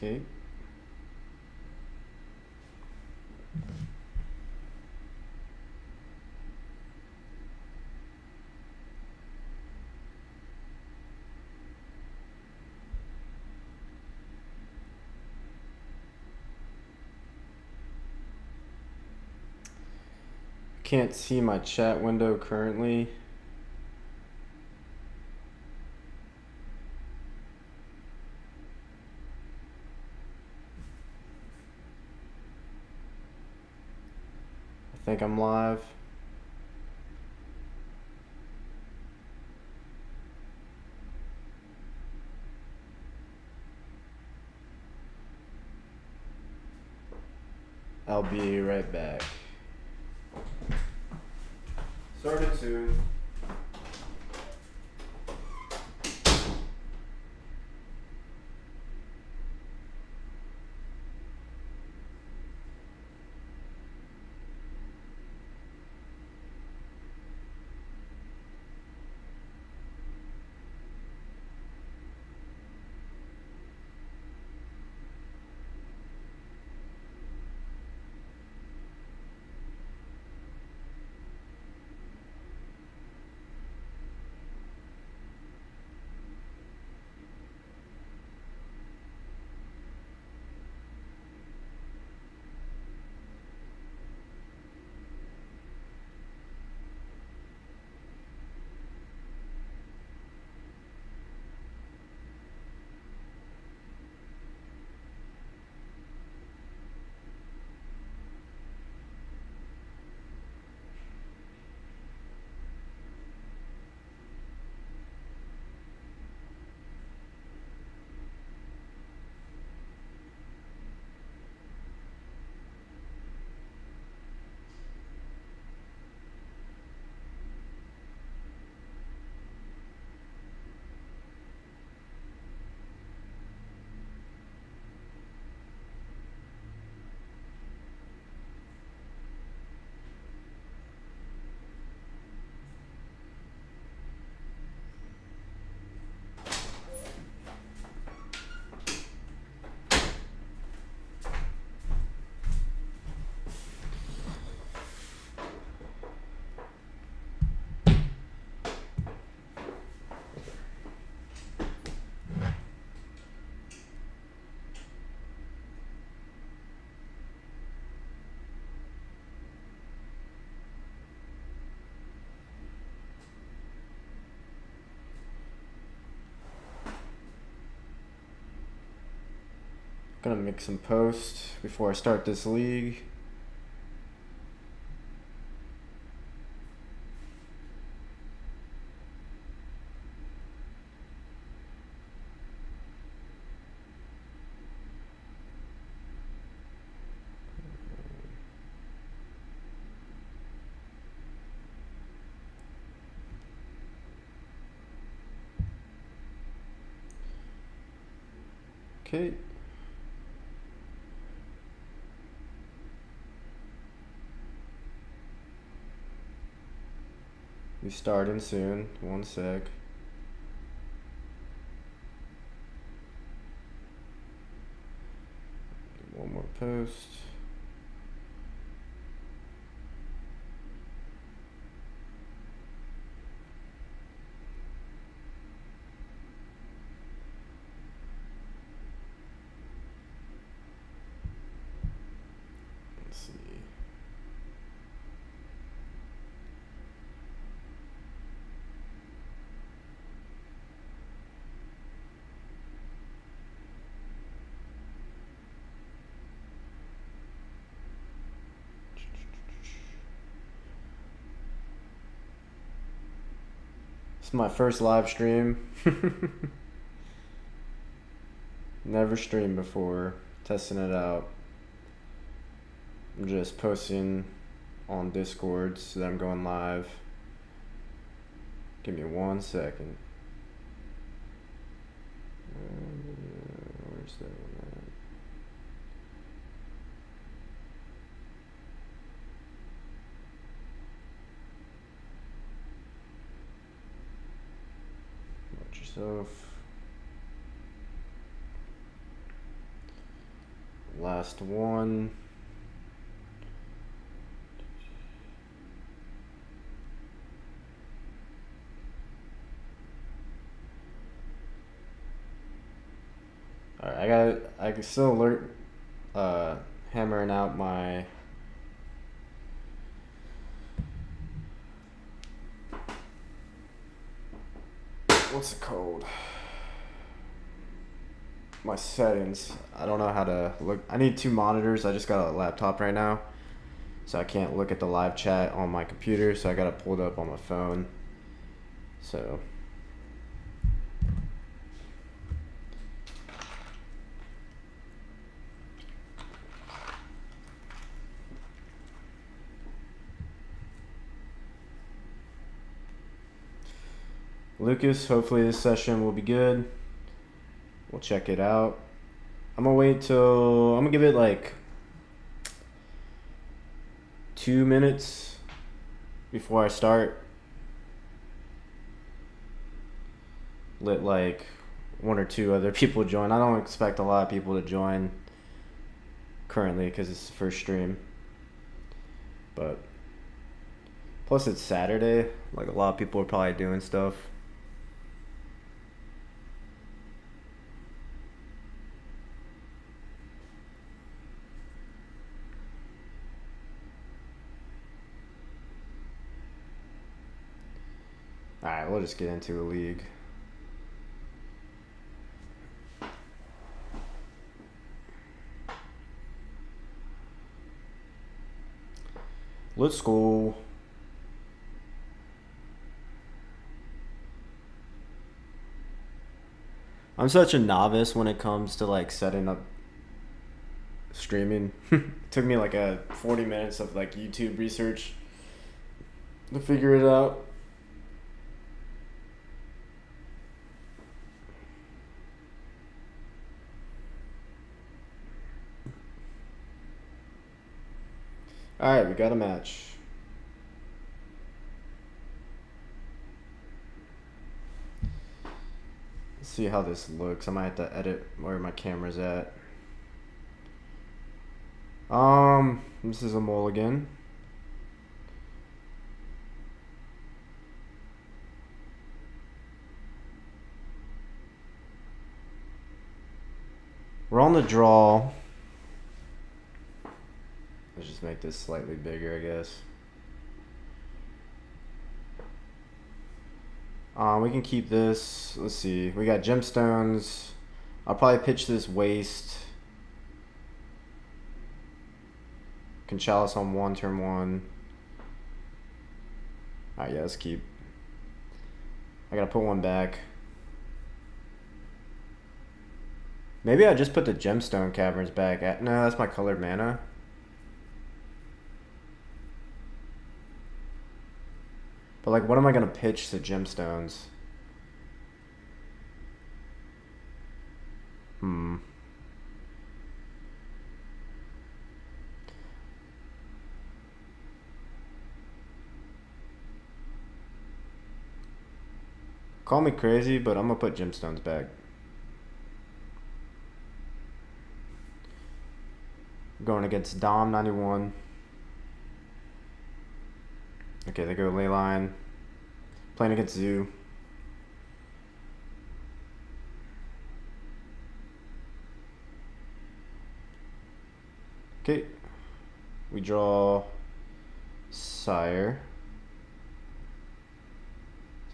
Okay. Can't see my chat window currently. I think I'm live. I'll be right back. Starting soon. Gonna make some posts before I start this league. Okay. We starting soon. 1 sec. One more post. Let's see. It's my first live stream. Never streamed before. Testing it out. I'm just posting on Discord so that I'm going live. Give me 1 second. Where's that one at? Watch yourself. Last one. Alright, I can still alert hammering out my what's it called? My settings. I don't know how to look. I need 2 monitors. I just got a laptop right now, so I can't look at the live chat on my computer, so I gotta pull it up on my phone. So Lucas, hopefully this session will be good. We'll check it out. I'm gonna give it like 2 minutes before I start. Let like 1 or 2 other people join. I don't expect a lot of people to join currently because it's the first stream. But plus it's Saturday. Like a lot of people are probably doing stuff. Alright, we'll just get into the league. Let's go. I'm such a novice when it comes to like setting up streaming. It took me like 40 minutes of like YouTube research to figure it out. Alright, we got a match. Let's see how this looks. I might have to edit where my camera's at. This is a mulligan. We're on the draw. Let's just make this slightly bigger, I guess. We can keep this. Let's see. We got gemstones. I'll probably pitch this waste. Can chalice on 1, turn 1. Alright, yeah, let's keep. I gotta put 1 back. Maybe I just put the gemstone caverns back. No, that's my colored mana. But like, what am I gonna pitch to gemstones? Call me crazy, but I'm gonna put gemstones back. Going against Dom 91. Okay, they go Leyline. Playing against Zoo. Okay. We draw Sire.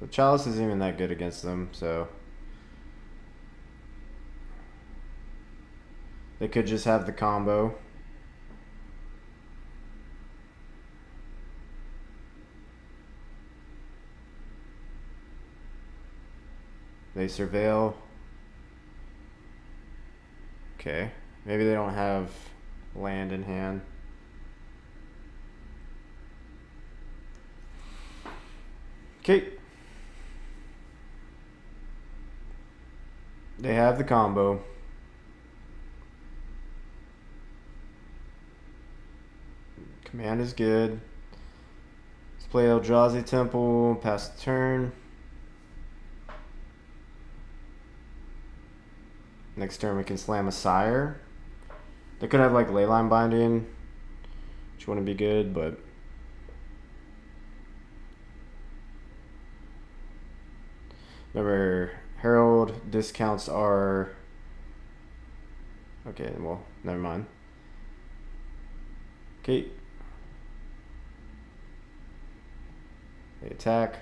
So Chalice isn't even that good against them, so they could just have the combo. They surveil. Okay. Maybe they don't have land in hand. Okay. They have the combo. Command is good. Let's play Eldrazi Temple, pass the turn. Next turn we can slam a Sire. They could have like leyline binding, which wouldn't be good, but remember, Herald discounts are okay. Well, never mind. Okay. They attack.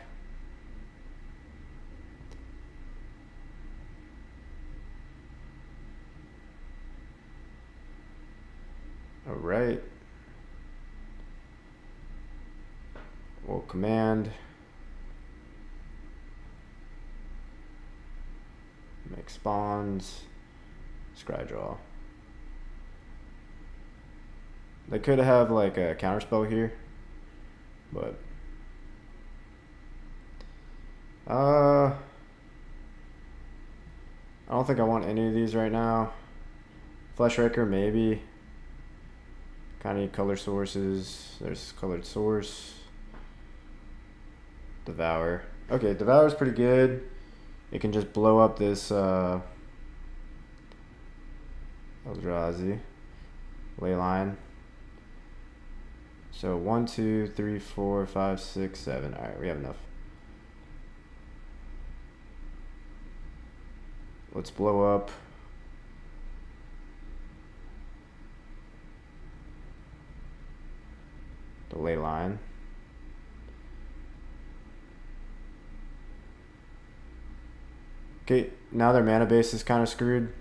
All right. We'll command. Make spawns. Scry draw. They could have like a counterspell here, but I don't think I want any of these right now. Fleshraker maybe. Kind of need color sources. There's colored source. Devour. Okay, Devour is pretty good. It can just blow up this Eldrazi leyline. So 1, 2, 3, 4, 5, 6, 7. All right, we have enough. Let's blow up the leyline. Okay, now their mana base is kind of screwed.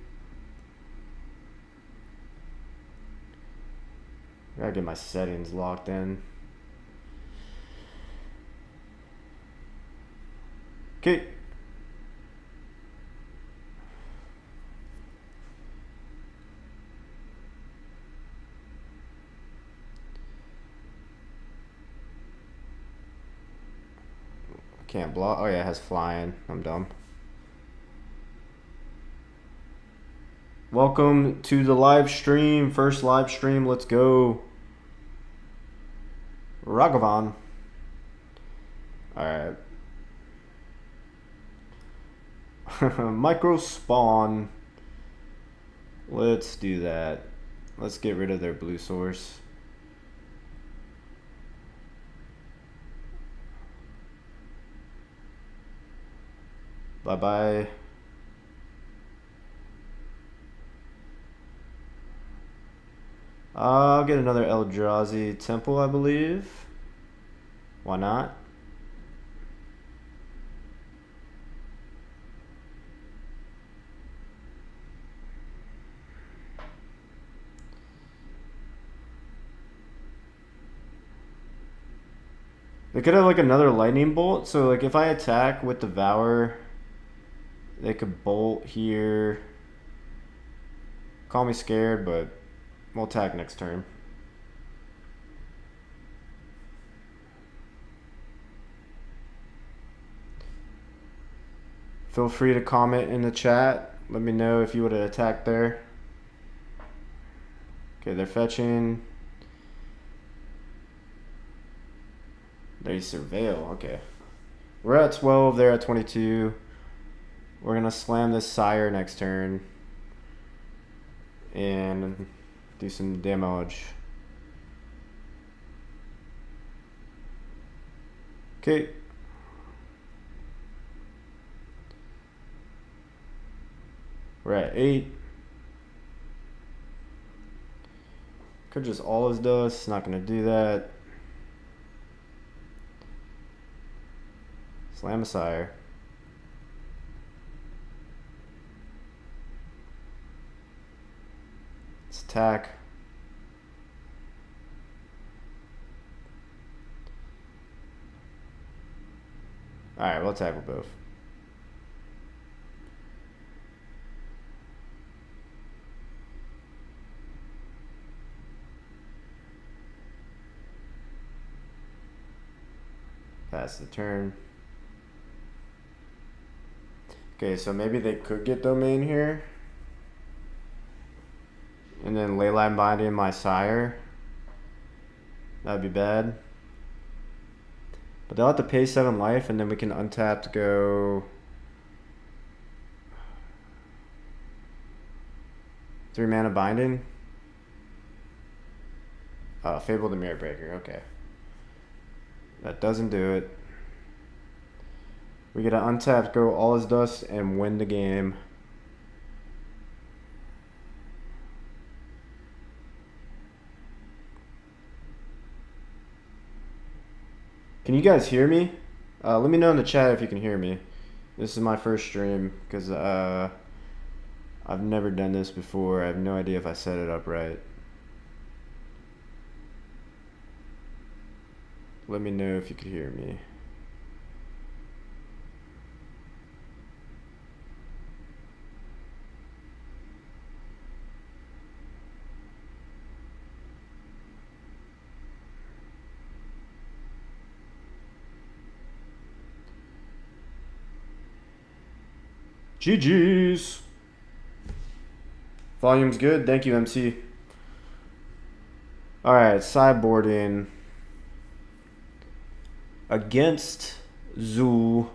I gotta get my settings locked in. Okay. Can't block. Oh yeah, it has flying. I'm dumb. Welcome to the live stream. First live stream. Let's go. Ragavan. Alright. Micro spawn. Let's do that. Let's get rid of their blue source. Bye-bye. I'll get another Eldrazi Temple, I believe. Why not? They could have like another lightning bolt. So like if I attack with Devour, they could bolt here. Call me scared, but we'll attack next turn. Feel free to comment in the chat. Let me know if you would have attacked there. Okay, they're fetching. They surveil. Okay. We're at 12. They're at 22. We're going to slam this Sire next turn. And do some damage. Okay. We're at 8. Could just all his dust. Not going to do that. Slam a Sire. Let's attack. Alright, we'll attack with both. Pass the turn. Okay, so maybe they could get domain here. And then leyline binding my Sire. That'd be bad. But they'll have to pay 7 life, and then we can untap to go 3 mana binding. Fable the Mirror Breaker. Okay. That doesn't do it. We get to untap, go All Is Dust, and win the game. Can you guys hear me? Let me know in the chat if you can hear me. This is my first stream because I've never done this before. I have no idea if I set it up right. Let me know if you could hear me. GG's. Volume's good. Thank you, MC. Alright, sideboarding against Zoo.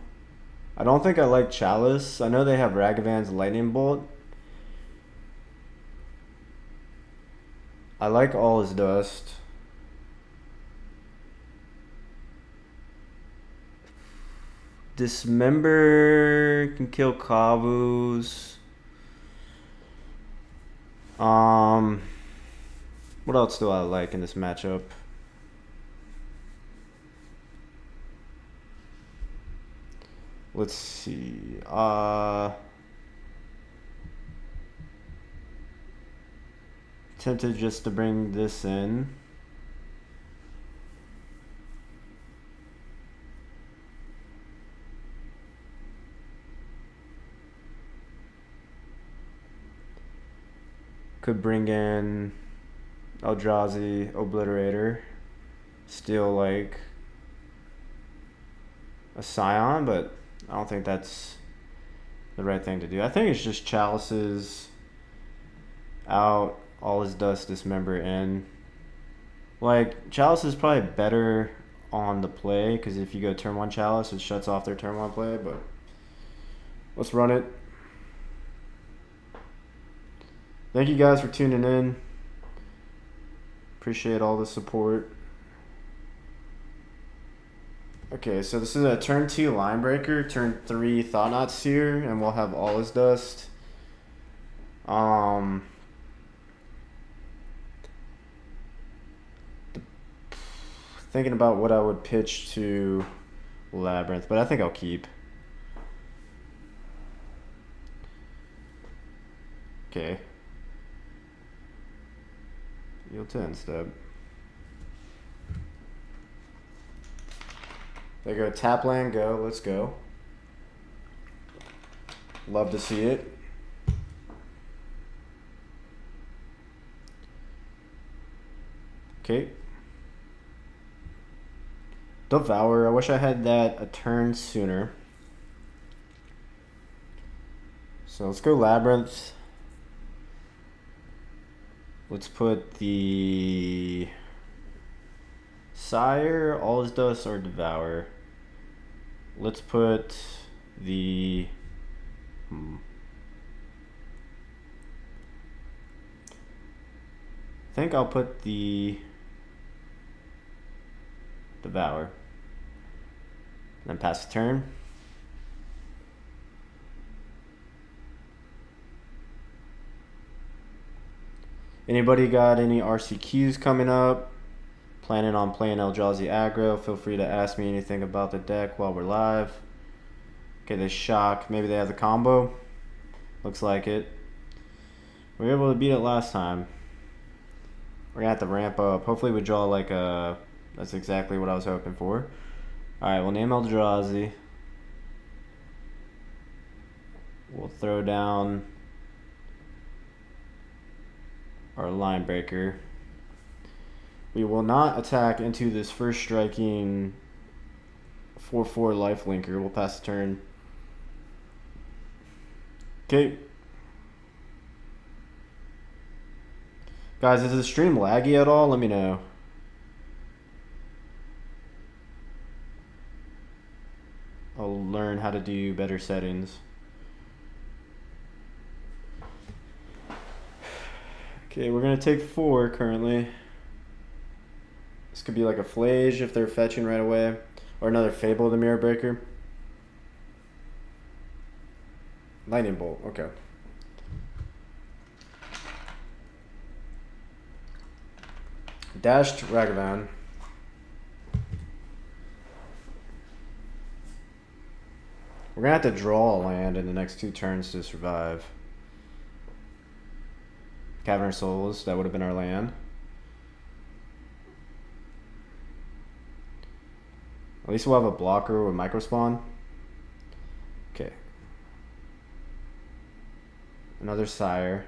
I don't think I like Chalice. I know they have Ragavan's Lightning Bolt. I like All Is Dust. Dismember can kill Kavus. What else do I like in this matchup? Let's see. Tempted just to bring this in. Could bring in Eldrazi Obliterator. Still like a Scion, but I don't think that's the right thing to do. I think it's just Chalices out, All Is Dust, Dismember in. Like, Chalice is probably better on the play, because if you go turn 1 Chalice, it shuts off their turn 1 play, but let's run it. Thank you guys for tuning in. Appreciate all the support. Okay, so this is a turn 2 Line Breaker, turn 3 Thought-Knot Seer, and we'll have All Is Dust. Thinking about what I would pitch to Labyrinth, but I think I'll keep. Okay. Yield to end step. There you go, tap land, go, let's go. Love to see it. Okay. Devour, I wish I had that a turn sooner. So let's go Labyrinth. Let's put the Sire, All Is Dust, or Devour. Let's put the I think I'll put the Devour. Then pass the turn. Anybody got any RCQs coming up? Planning on playing Eldrazi aggro? Feel free to ask me anything about the deck while we're live. Okay, they shock. Maybe they have the combo. Looks like it. We were able to beat it last time. We're gonna have to ramp up. Hopefully we draw like a... That's exactly what I was hoping for. Alright, we'll name Eldrazi. We'll throw down our Line Breaker. We will not attack into this first striking 4/4 lifelinker. We'll pass the turn. Okay. Guys, is the stream laggy at all? Let me know. I'll learn how to do better settings. Okay, we're gonna take 4 currently. This could be like a Flage if they're fetching right away. Or another Fable the Mirror Breaker. Lightning Bolt, okay. Dashed Ragavan. We're gonna have to draw a land in the next 2 turns to survive. Cavern of Souls, that would have been our land. At least we'll have a blocker with Microspawn. Okay. Another Sire.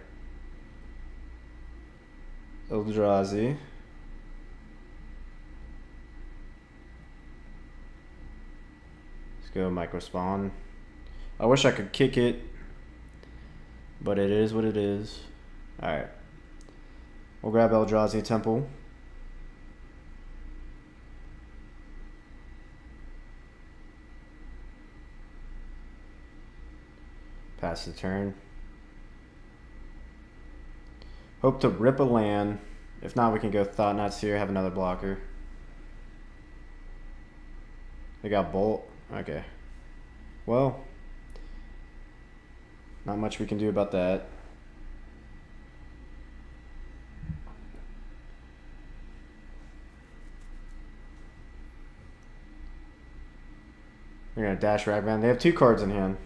Eldrazi. Let's go Microspawn. I wish I could kick it, but it is what it is. Alright. We'll grab Eldrazi Temple. Pass the turn. Hope to rip a land. If not, we can go Thought-Knot Seer, have another blocker. They got Bolt. Okay. Well, not much we can do about that. They're gonna dash Ragavan. They have 2 cards in hand.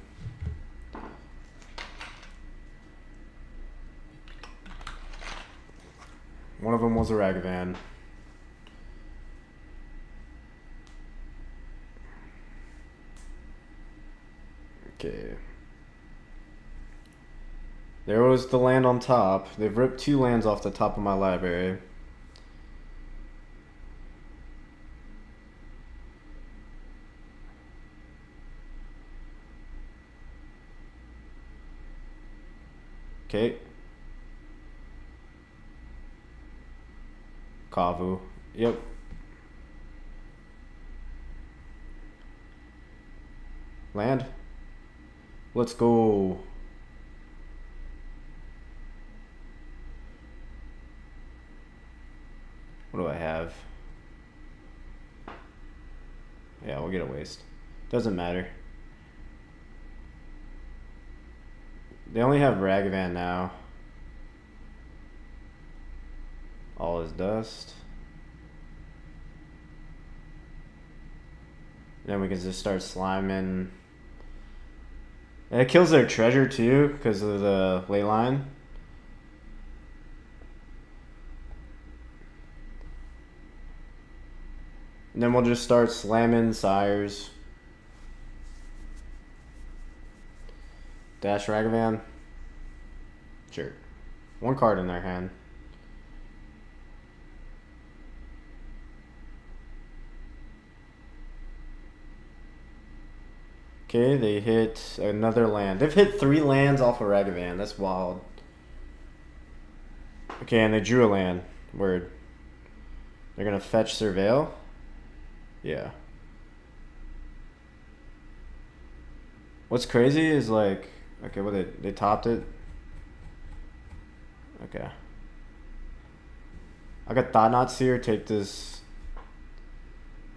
One of them was a Ragavan. Okay. There was the land on top. They've ripped 2 lands off the top of my library. Okay. Kavu. Yep. Land. Let's go. What do I have? Yeah, we'll get a waste. Doesn't matter. They only have Ragavan now. All is dust. Then we can just start sliming. And it kills their treasure too because of the ley line. And then we'll just start slamming Sires. Dash Ragavan. Sure. 1 card in their hand. Okay, they hit another land. They've hit 3 lands off of Ragavan. That's wild. Okay, and they drew a land. Word. They're gonna fetch Surveil? Yeah. What's crazy is like, okay, well they topped it. Okay. I got Thought-Knot Seer, take this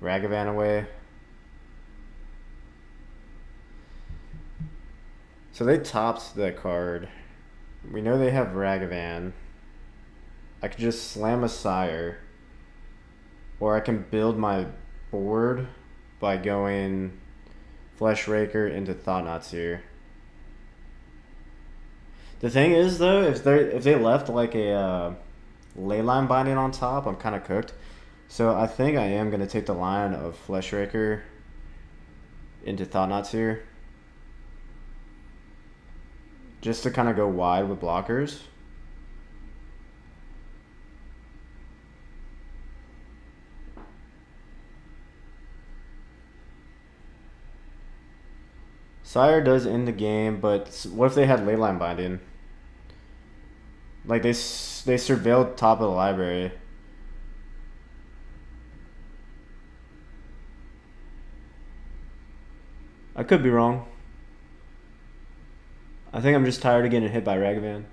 Ragavan away. So they topped that card. We know they have Ragavan. I could just slam a Sire. Or I can build my board by going Flesh Raker into Thought-Knot Seer. The thing is though, if they left like a Leyline Binding on top, I'm kind of cooked. So I think I am going to take the line of Flesh Raker into Thought-Knot Seer. Just to kind of go wide with blockers. Sire does end the game, but what if they had Leyline Binding? Like they surveilled top of the library. I could be wrong. I think I'm just tired of getting hit by Ragavan.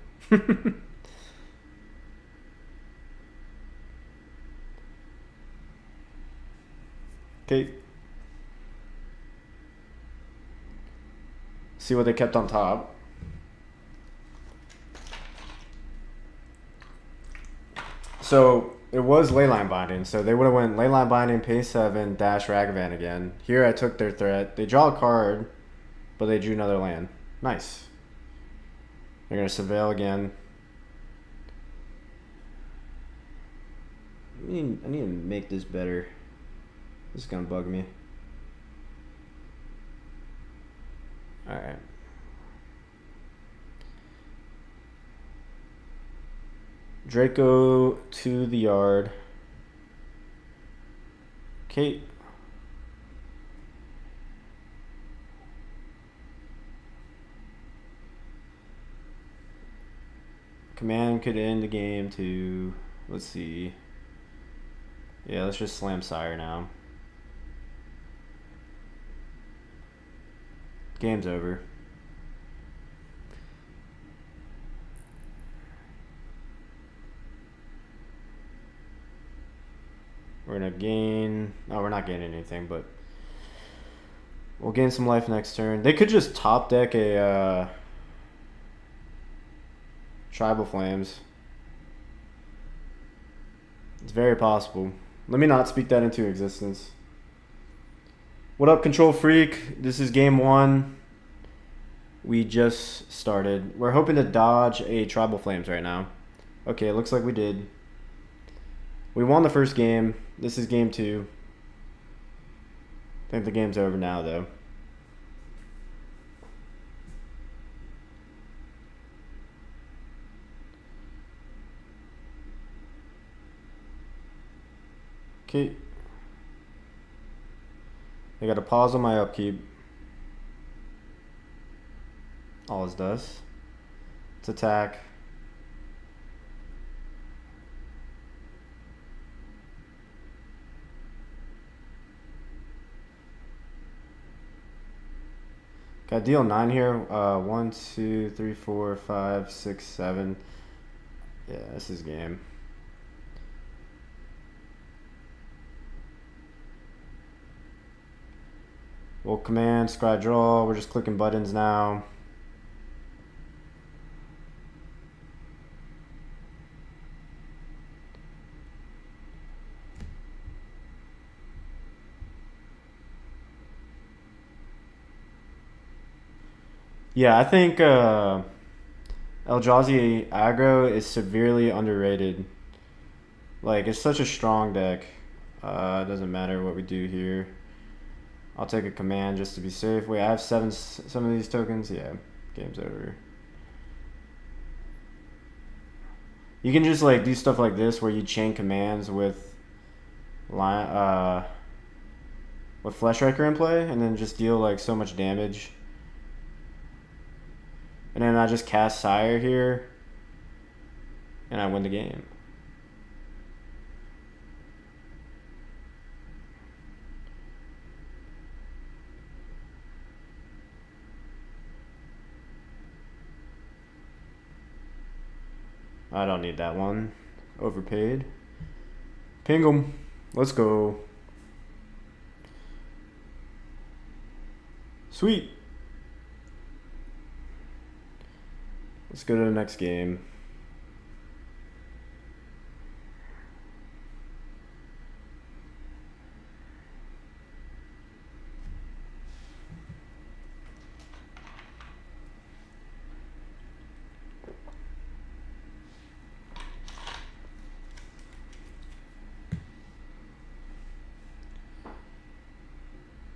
Okay. See what they kept on top. So it was Leyline Binding. So they would have went Leyline Binding, pay 7, dash Ragavan again. Here I took their threat. They draw a card, but they drew another land. Nice. They're going to Surveil again. I need to make this better. This is going to bug me. Alright. Draco to the yard. Okay. Command could end the game to, let's see. Yeah, let's just slam Sire now. Game's over. We're gonna gain. No, we're not gaining anything, but we'll gain some life next turn. They could just top deck a Tribal Flames. It's very possible. Let me not speak that into existence. What up, Control Freak? This is game 1. We just started. We're hoping to dodge a Tribal Flames right now. Okay, it looks like we did. We won the first game. This is game 2. I think the game's over now, though. Okay. I got a pause on my upkeep. Always does. Let's attack. Got deal 9 here. 1, 2, 3, 4, 5, 6, 7. Yeah, this is game. We'll command, scry draw. We're just clicking buttons now. Yeah, I think Eldrazi aggro is severely underrated. Like, it's such a strong deck. It doesn't matter what we do here. I'll take a command just to be safe. Wait, I have some of these tokens. Yeah, game's over. You can just like do stuff like this where you chain commands with Fleshriker in play, and then just deal like so much damage. And then I just cast Sire here, and I win the game. I don't need that one. Overpaid. Ping 'em. Let's go. Sweet. Let's go to the next game.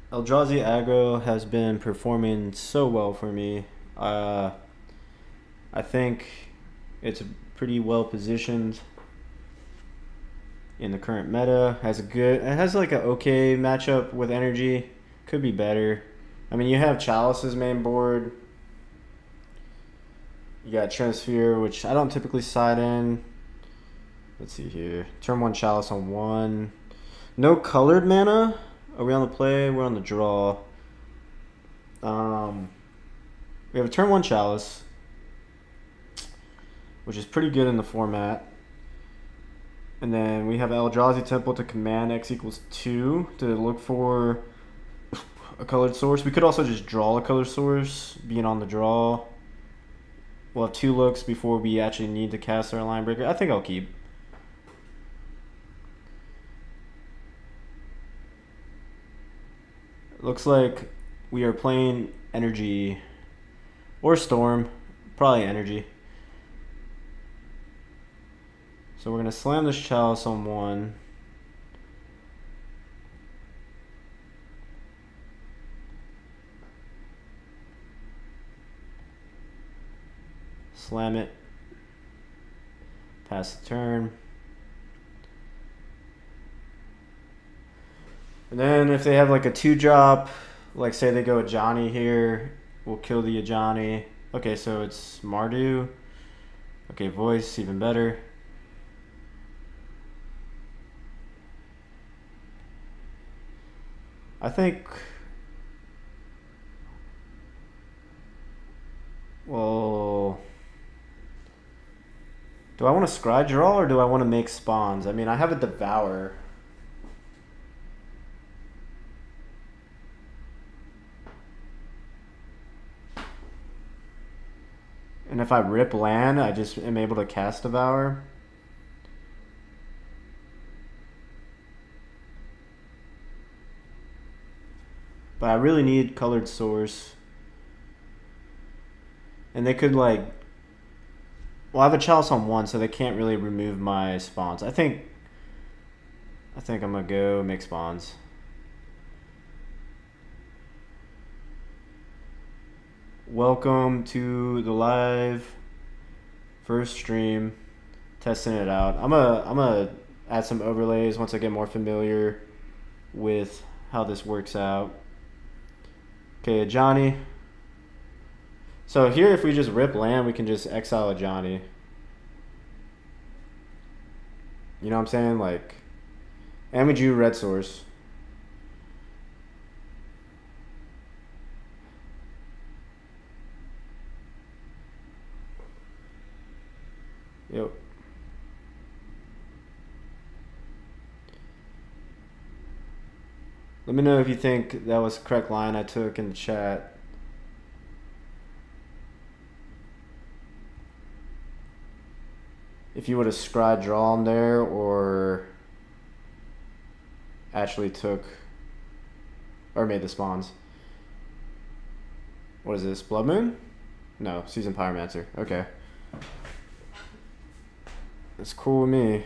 Eldrazi aggro has been performing so well for me. I think it's pretty well positioned in the current meta. It has like an okay matchup with energy. Could be better. I mean, you have Chalice's main board. You got Transphere, which I don't typically side in. Let's see here. Turn 1 Chalice on 1. No colored mana. Are we on the play? We're on the draw. We have a turn 1 Chalice, which is pretty good in the format. And then we have Eldrazi Temple to command X equals 2 to look for a colored source. We could also just draw a colored source, being on the draw. We'll have 2 looks before we actually need to cast our line breaker. I think I'll keep. Looks like we are playing energy or storm, probably energy. So we're gonna slam this chalice on 1. Slam it. Pass the turn. And then if they have like a 2-drop, like say they go Ajani here, we'll kill the Ajani. Okay, so it's Mardu. Okay, voice, even better. I think, well, do I want to scry draw or do I want to make spawns? I mean, I have a Devour. And if I rip land, I just am able to cast Devour. But I really need colored source. And they could like... Well, I have a chalice on 1, so they can't really remove my spawns. I think I'm gonna go make spawns. Welcome to the live first stream, testing it out. I'm gonna add some overlays once I get more familiar with how this works out. Okay, Johnny. So here, if we just rip land, we can just exile a Johnny. You know what I'm saying? Like, and we drew red source. Yep. Let me know if you think that was the correct line I took in the chat. If you would have scry drawn there or actually took or made the spawns. What is this? Blood Moon? No, Seasoned Pyromancer. Okay. That's cool with me.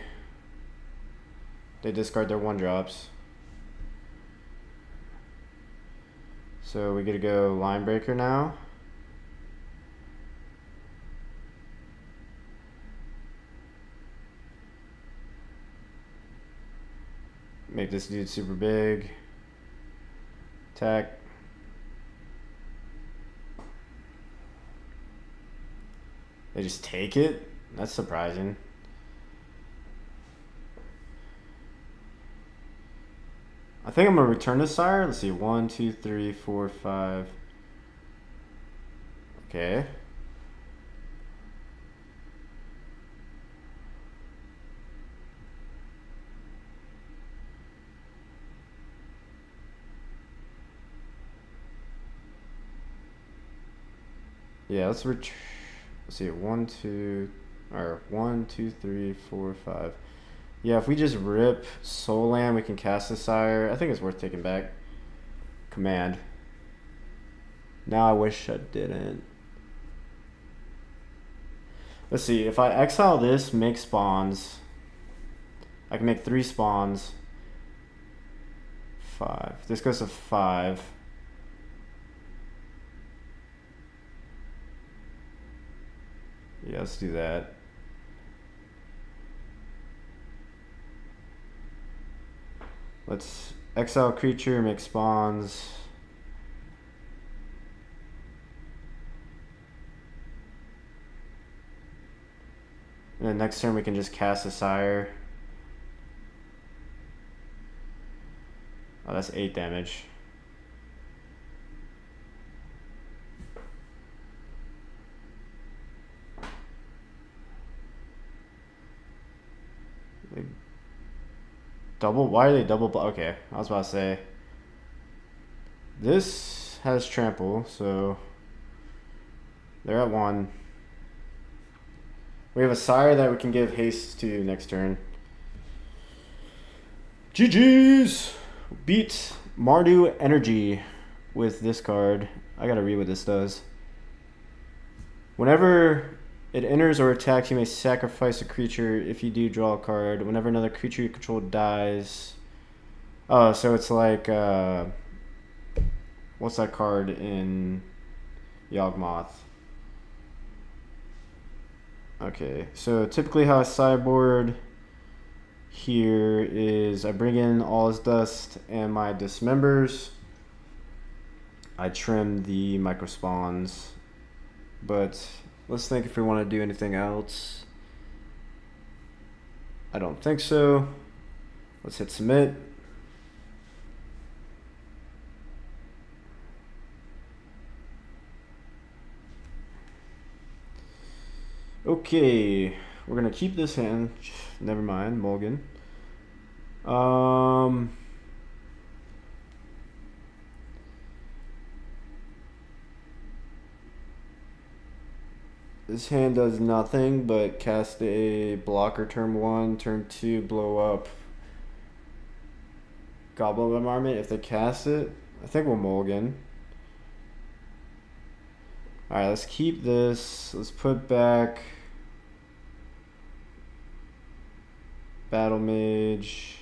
They discard their 1-drops. So we get to go Line Breaker now. Make this dude super big. Attack. They just take it? That's surprising. I think I'm gonna return this sire. Let's see, 1, 2, 3, 4, 5. Okay. Yeah, let's see, 1, 2, 3, 4, 5. Yeah, if we just rip Soul Land, we can cast the sire. I think it's worth taking back. Command. Now I wish I didn't. Let's see, if I exile this, make spawns. I can make 3 spawns. 5. This goes to 5. Yeah, let's do that. Let's exile creature, make spawns. And then next turn we can just cast a sire. Oh, that's 8 damage. Double? Why are they double? Okay, I was about to say. This has trample, so they're at 1. We have a sire that we can give haste to next turn. GG's! Beat Mardu Energy with this card. I gotta read what this does. Whenever it enters or attacks, you may sacrifice a creature. If you do, draw a card. Whenever another creature you control dies. Oh, so it's like, what's that card in Yawgmoth? Okay, so typically how I sideboard here is I bring in all his dust and my dismembers. I trim the microspawns, but let's think if we want to do anything else. I don't think so. Let's hit submit. Okay, we're gonna keep this hand. Never mind, mulligan. This hand does nothing but cast a blocker turn 1, turn 2, blow up Goblin Bombardment. If they cast it, I think we'll mulligan. Alright, let's keep this. Let's put back Battle Mage.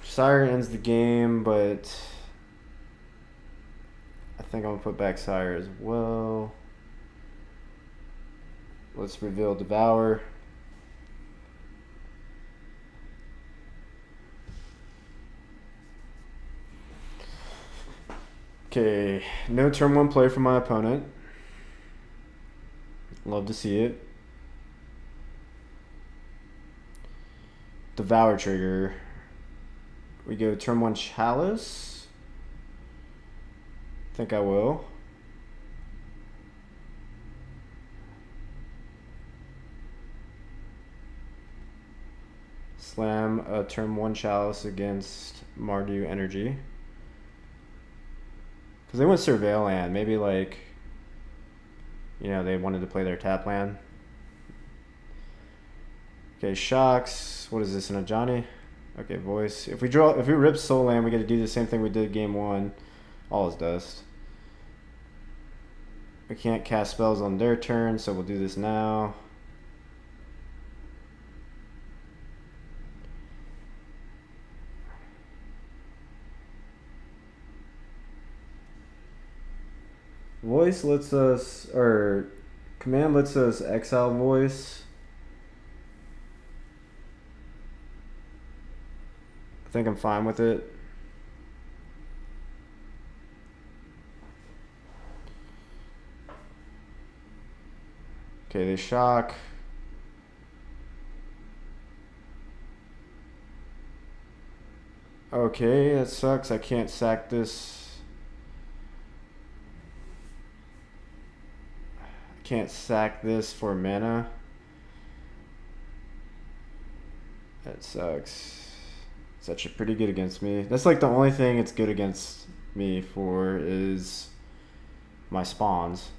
Sire ends the game, but I think I'm gonna put back Sire as well. Let's reveal Devour. Okay, no turn 1 play from my opponent. Love to see it. Devour trigger. We go turn 1 Chalice. I think I will. Slam a turn 1 Chalice against Mardu Energy. Because they went Surveil land. Maybe like, you know, they wanted to play their tap land. Okay, shocks. What is this, an Ajani? Okay, voice. If we rip soul land, we get to do the same thing we did game 1. All is dust. We can't cast spells on their turn, so we'll do this now. Voice lets us, or command lets us exile voice. I think I'm fine with it. Okay, they shock. Okay, that sucks. I can't sack this. I can't sack this for mana. That sucks. It's actually pretty good against me. That's like the only thing it's good against me for is my spawns.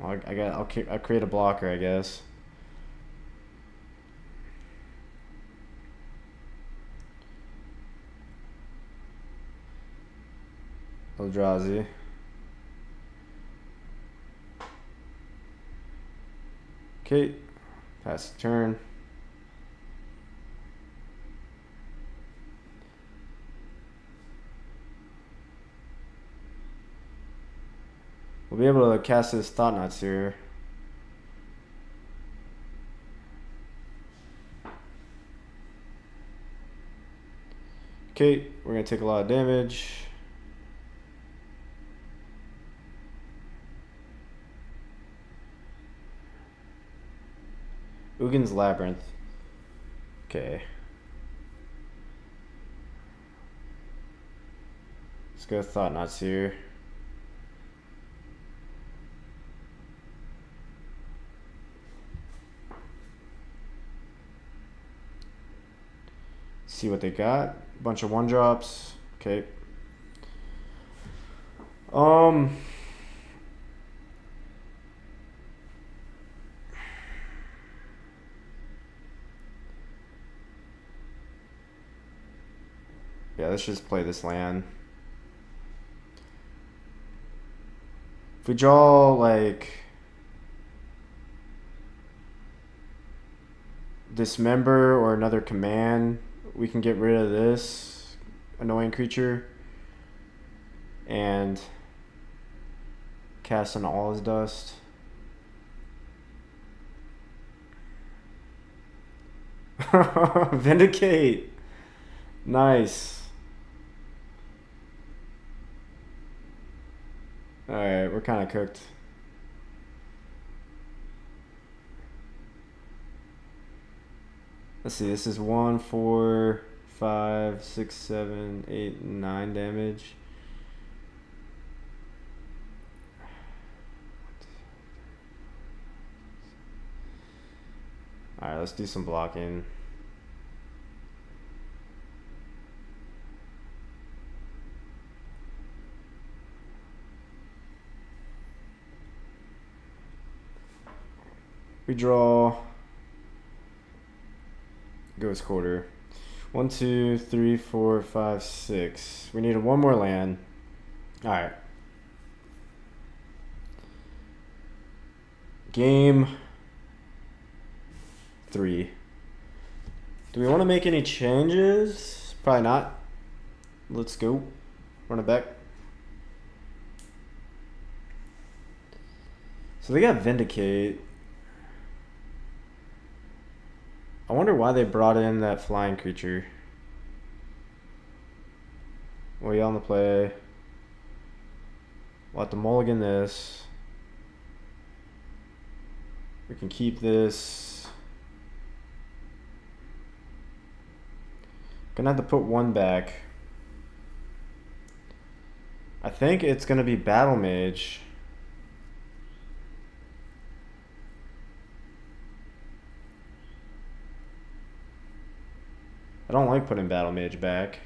Well, I'll create a blocker, I guess. Eldrazi. Okay, pass the turn. We'll be able to cast this Thought Knots here. Okay, we're gonna take a lot of damage. Ugin's Labyrinth. Okay. Let's go Thought Knots here. See what they got. Bunch of 1-drops. Okay. Yeah, let's just play this land. If we draw like Dismember or another command, we can get rid of this annoying creature and cast on all his dust. Vindicate. Nice. Alright, we're kind of cooked. Let's see, this is 1, 4, 5, 6, 7, 8, 9 damage. Alright, let's do some blocking. We draw Ghost Quarter. 1, 2, 3, 4, 5, 6. We need one more land. Alright. Game 3. Do we want to make any changes? Probably not. Let's go. Run it back. So they got Vindicate. I wonder why they brought in that flying creature. We on the play. We'll have to mulligan this. We can keep this. Gonna have to put one back. I think it's gonna be Battle Mage. I don't like putting Battle Mage back.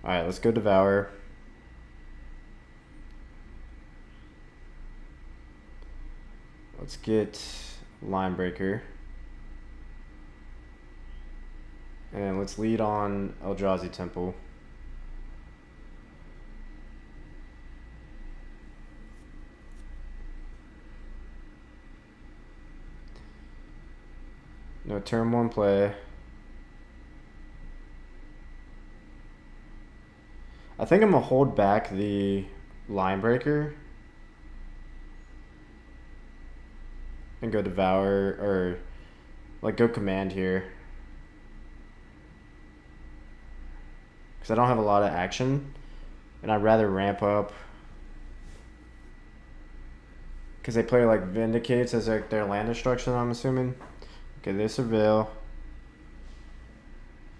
Alright, let's go Devour. Let's get Line Breaker. And let's lead on Eldrazi Temple. No turn 1 play. I think I'm gonna hold back the Line Breaker and go Devour, or like go Command here. Because I don't have a lot of action, and I'd rather ramp up. Because they play like Vindicates as like their land destruction, I'm assuming. Okay, they Surveil.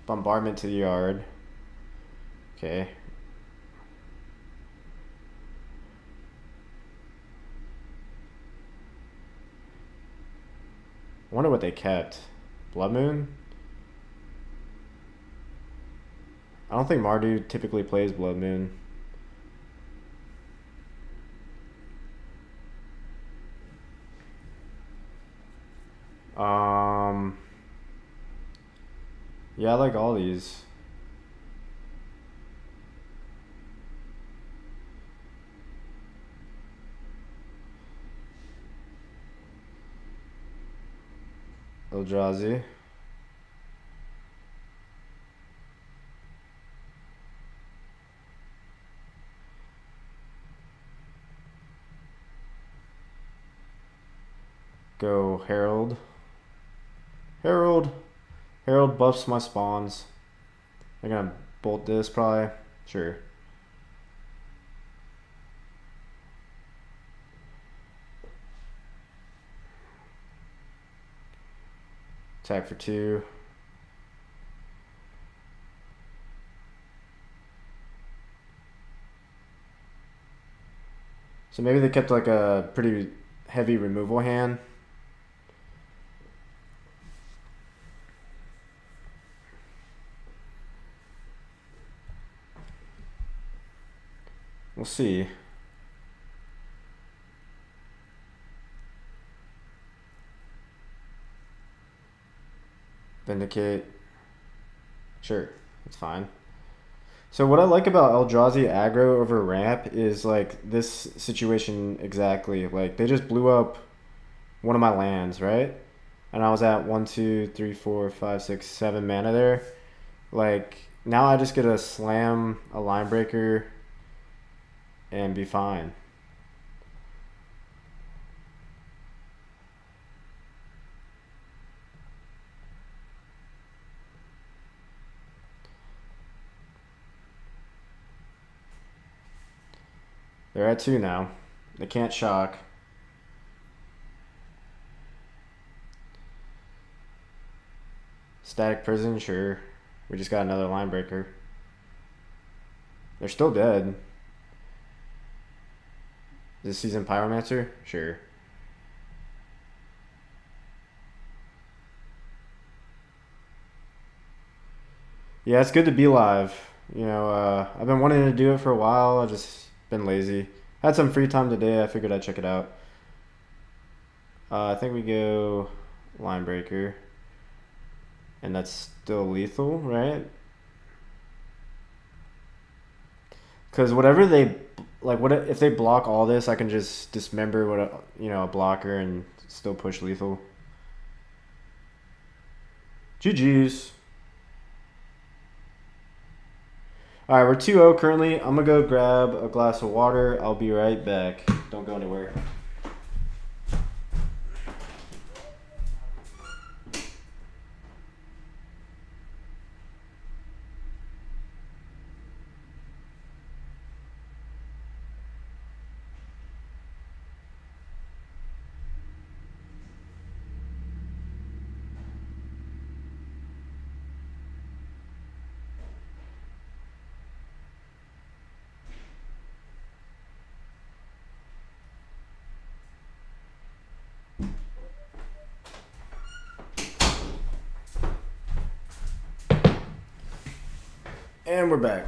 Bombardment to the yard. Okay. I wonder what they kept. Blood Moon? I don't think Mardu typically plays Blood Moon. Yeah, I like all these. Eldrazi. Go Herald. Herald buffs my spawns. They're gonna bolt this probably. Sure. Attack for 2. So maybe they kept like a pretty heavy removal hand. We'll see. Vindicate. Sure, it's fine. So what I like about Eldrazi aggro over ramp is like this situation exactly. Like they just blew up one of my lands, right? And I was at 1, 2, 3, 4, 5, 6, 7 mana there. Like now I just get to slam a line breaker and be fine. They're at 2 now. They can't shock. Static Prison, sure. We just got another line breaker. They're still dead. This season Pyromancer? Sure. Yeah, it's good to be live. You know, I've been wanting to do it for a while. I've just been lazy. Had some free time today. I figured I'd check it out. I think we go line breaker. And that's still lethal, right? Because whatever they like, what if they block all this? I can just dismember a blocker and still push lethal. GG's. All right, we're 2-0 currently. I'm gonna go grab a glass of water. I'll be right back. Don't go anywhere. And we're back.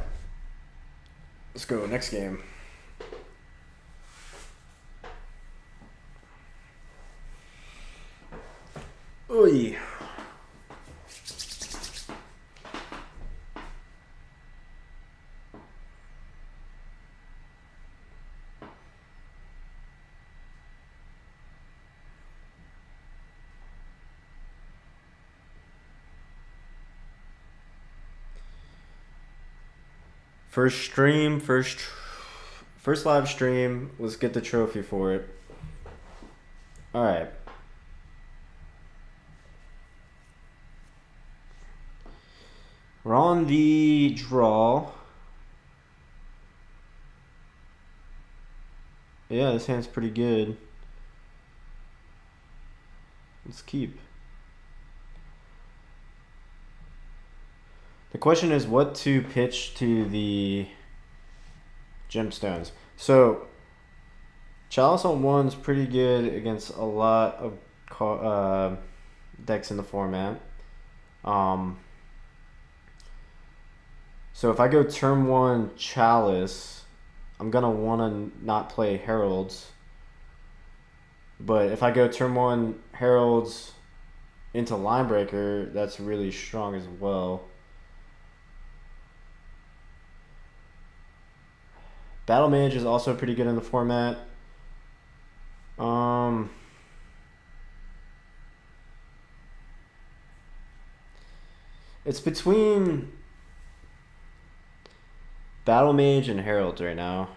Let's go. Next game. Oy. First stream, first live stream. Let's get the trophy for it. All right. We're on the draw. Yeah, this hand's pretty good. Let's keep. The question is what to pitch to the gemstones. So, Chalice on 1's pretty good against a lot of decks in the format. So if I go turn 1 Chalice, I'm going to want to not play Heralds. But if I go turn 1 Heralds into Linebreaker, that's really strong as well. Battle Mage is also pretty good in the format. It's between Battle Mage and Herald right now.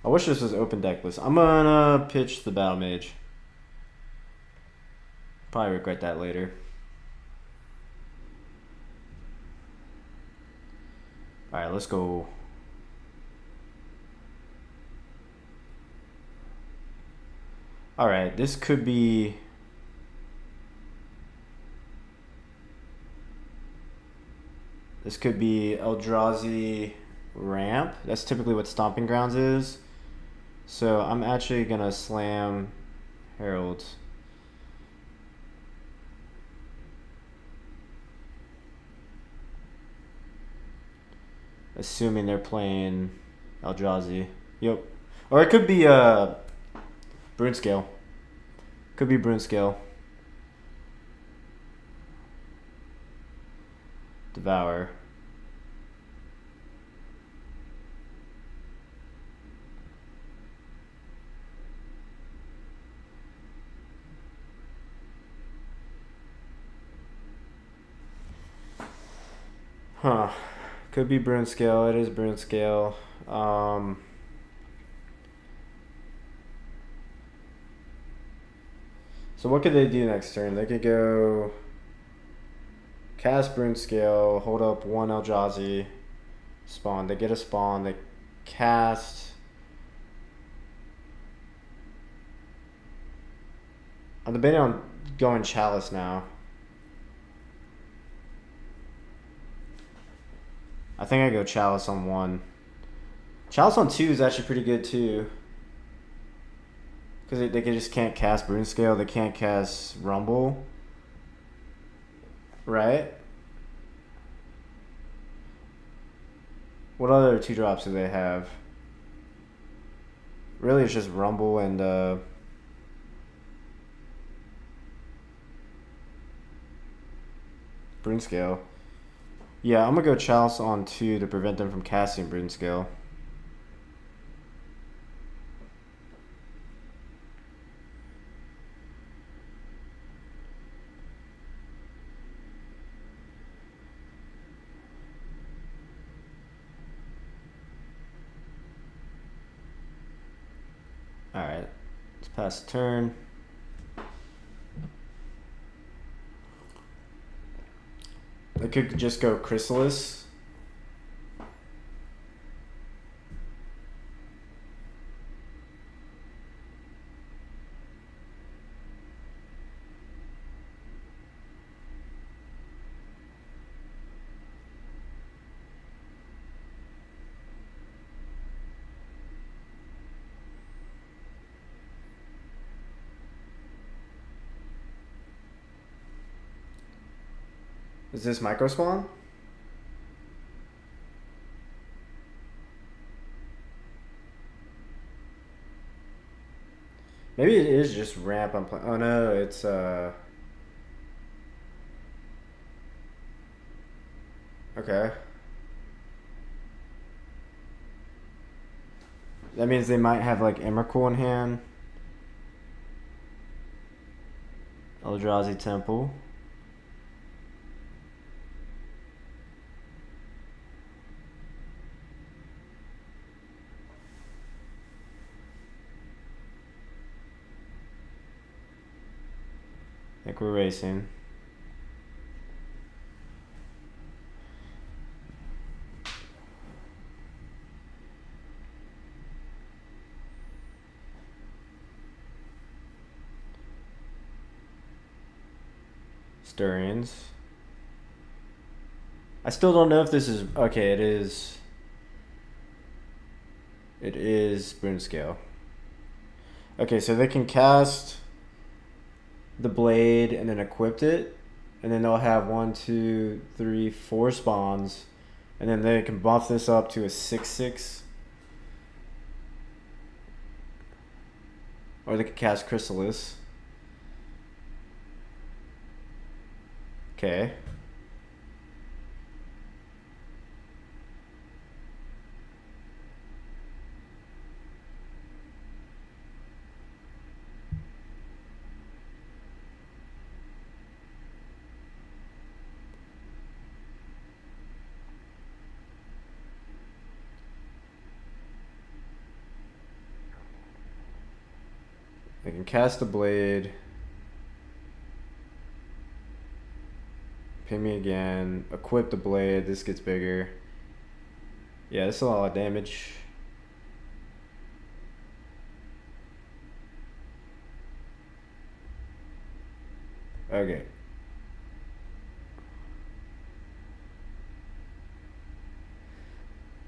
I wish this was open deck list. I'm gonna pitch the Battle Mage. Probably regret that later. Alright, let's go. Alright, this could be... This could be Eldrazi ramp. That's typically what Stomping Grounds is. So I'm actually gonna slam Heralds. Assuming they're playing Eldrazi. Yep. Or it could be Brunescale. Could be Brunescale. Devour. Huh. Could be Brunescale. It is Brunescale. So what could they do next turn? They could go cast Brunescale, hold up one Eldrazi, spawn. They get a spawn. They cast. I'm debating on going Chalice now. I think I go Chalice on 1. Chalice on 2 is actually pretty good too. Because they just can't cast Brunescale. They can't cast Rumble. Right? What other 2-drops do they have? Really, it's just Rumble and Brunescale. Yeah, I'm gonna go Chalice on 2 to prevent them from casting Brunescale. Alright, let's pass the turn. I could just go Chrysalis. Is this micro spawn? Maybe it is just ramp I'm playing. Oh no, it's okay. That means they might have like Emrakul in hand. Eldrazi Temple. I think we're racing. Sturians. I still don't know if this is... Okay, it is... It is Brunescale. Okay, so they can cast the blade and then equip it, and then they'll have 1, 2, 3, 4 spawns, and then they can buff this up to a 6/6, or they could cast Chrysalis. Okay. They can cast the blade. Pin me again. Equip the blade. This gets bigger. Yeah, this is a lot of damage. Okay.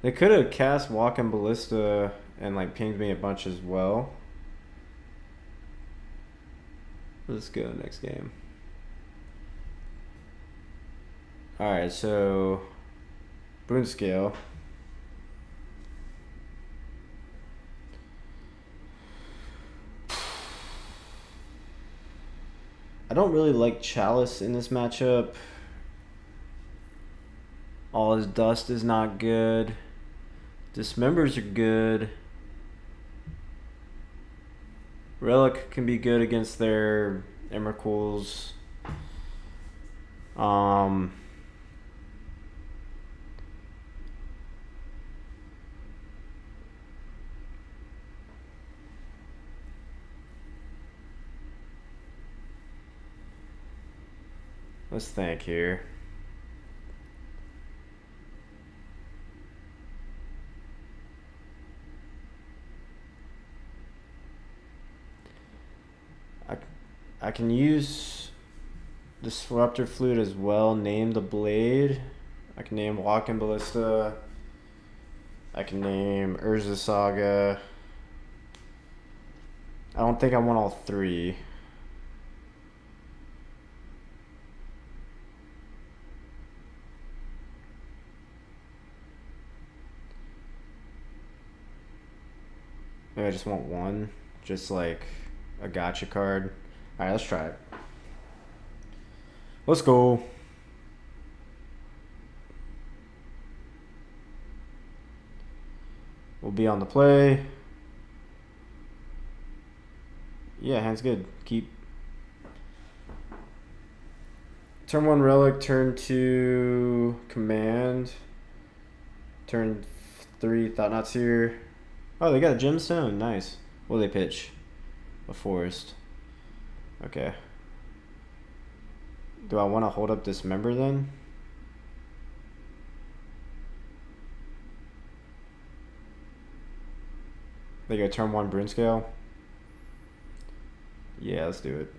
They could have cast Walking Ballista and like pinged me a bunch as well. Let's go next game. Alright, so Boon Scale. I don't really like Chalice in this matchup. All his dust is not good. Dismembers are good. Relic can be good against their Emrakul's. Let's think here. I can use Disruptor Flute as well. Name the blade. I can name Walking Ballista. I can name Urza Saga. I don't think I want all three. Maybe I just want one. Just like a gotcha card. Alright, let's try it. Let's go. We'll be on the play. Yeah, hand's good. Keep. Turn 1 Relic, turn 2 Command. Turn 3 Thought Not Seer. Oh, they got a gemstone. Nice. What do they pitch? A forest. Okay. Do I want to hold up Dismember then? They go turn 1 Brune Scale. Yeah, let's do it.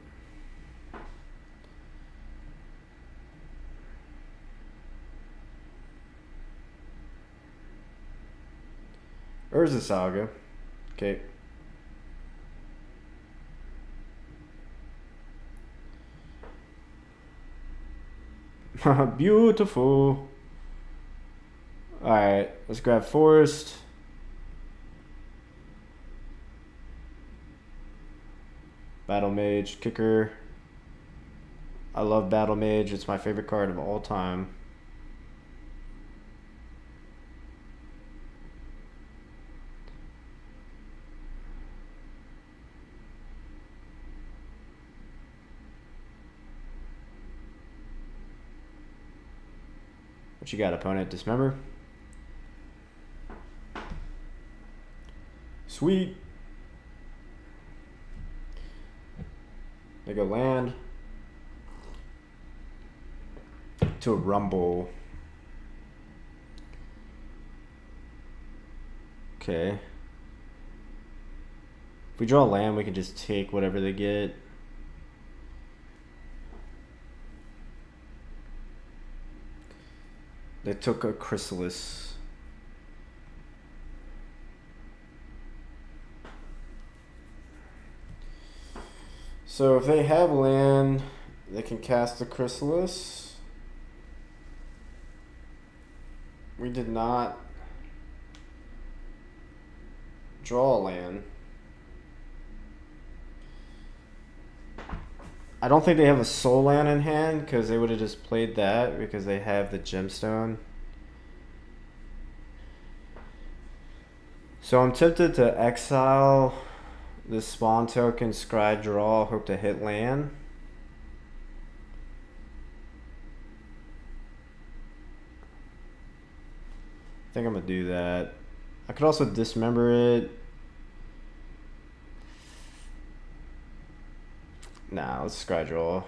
Urza Saga. Okay. Beautiful. Alright, let's grab Forest. Battle Mage, Kicker. I love Battle Mage. It's my favorite card of all time. What you got, opponent? Dismember? Sweet. They go land to a Rumble. Okay. If we draw land, we can just take whatever they get. They took a Chrysalis. So if they have land, they can cast the Chrysalis. We did not draw a land. I don't think they have a soul land in hand because they would have just played that because they have the gemstone. So I'm tempted to exile this spawn token, scry draw, hope to hit land. I think I'm gonna do that. I could also dismember it. Nah, let's scry draw.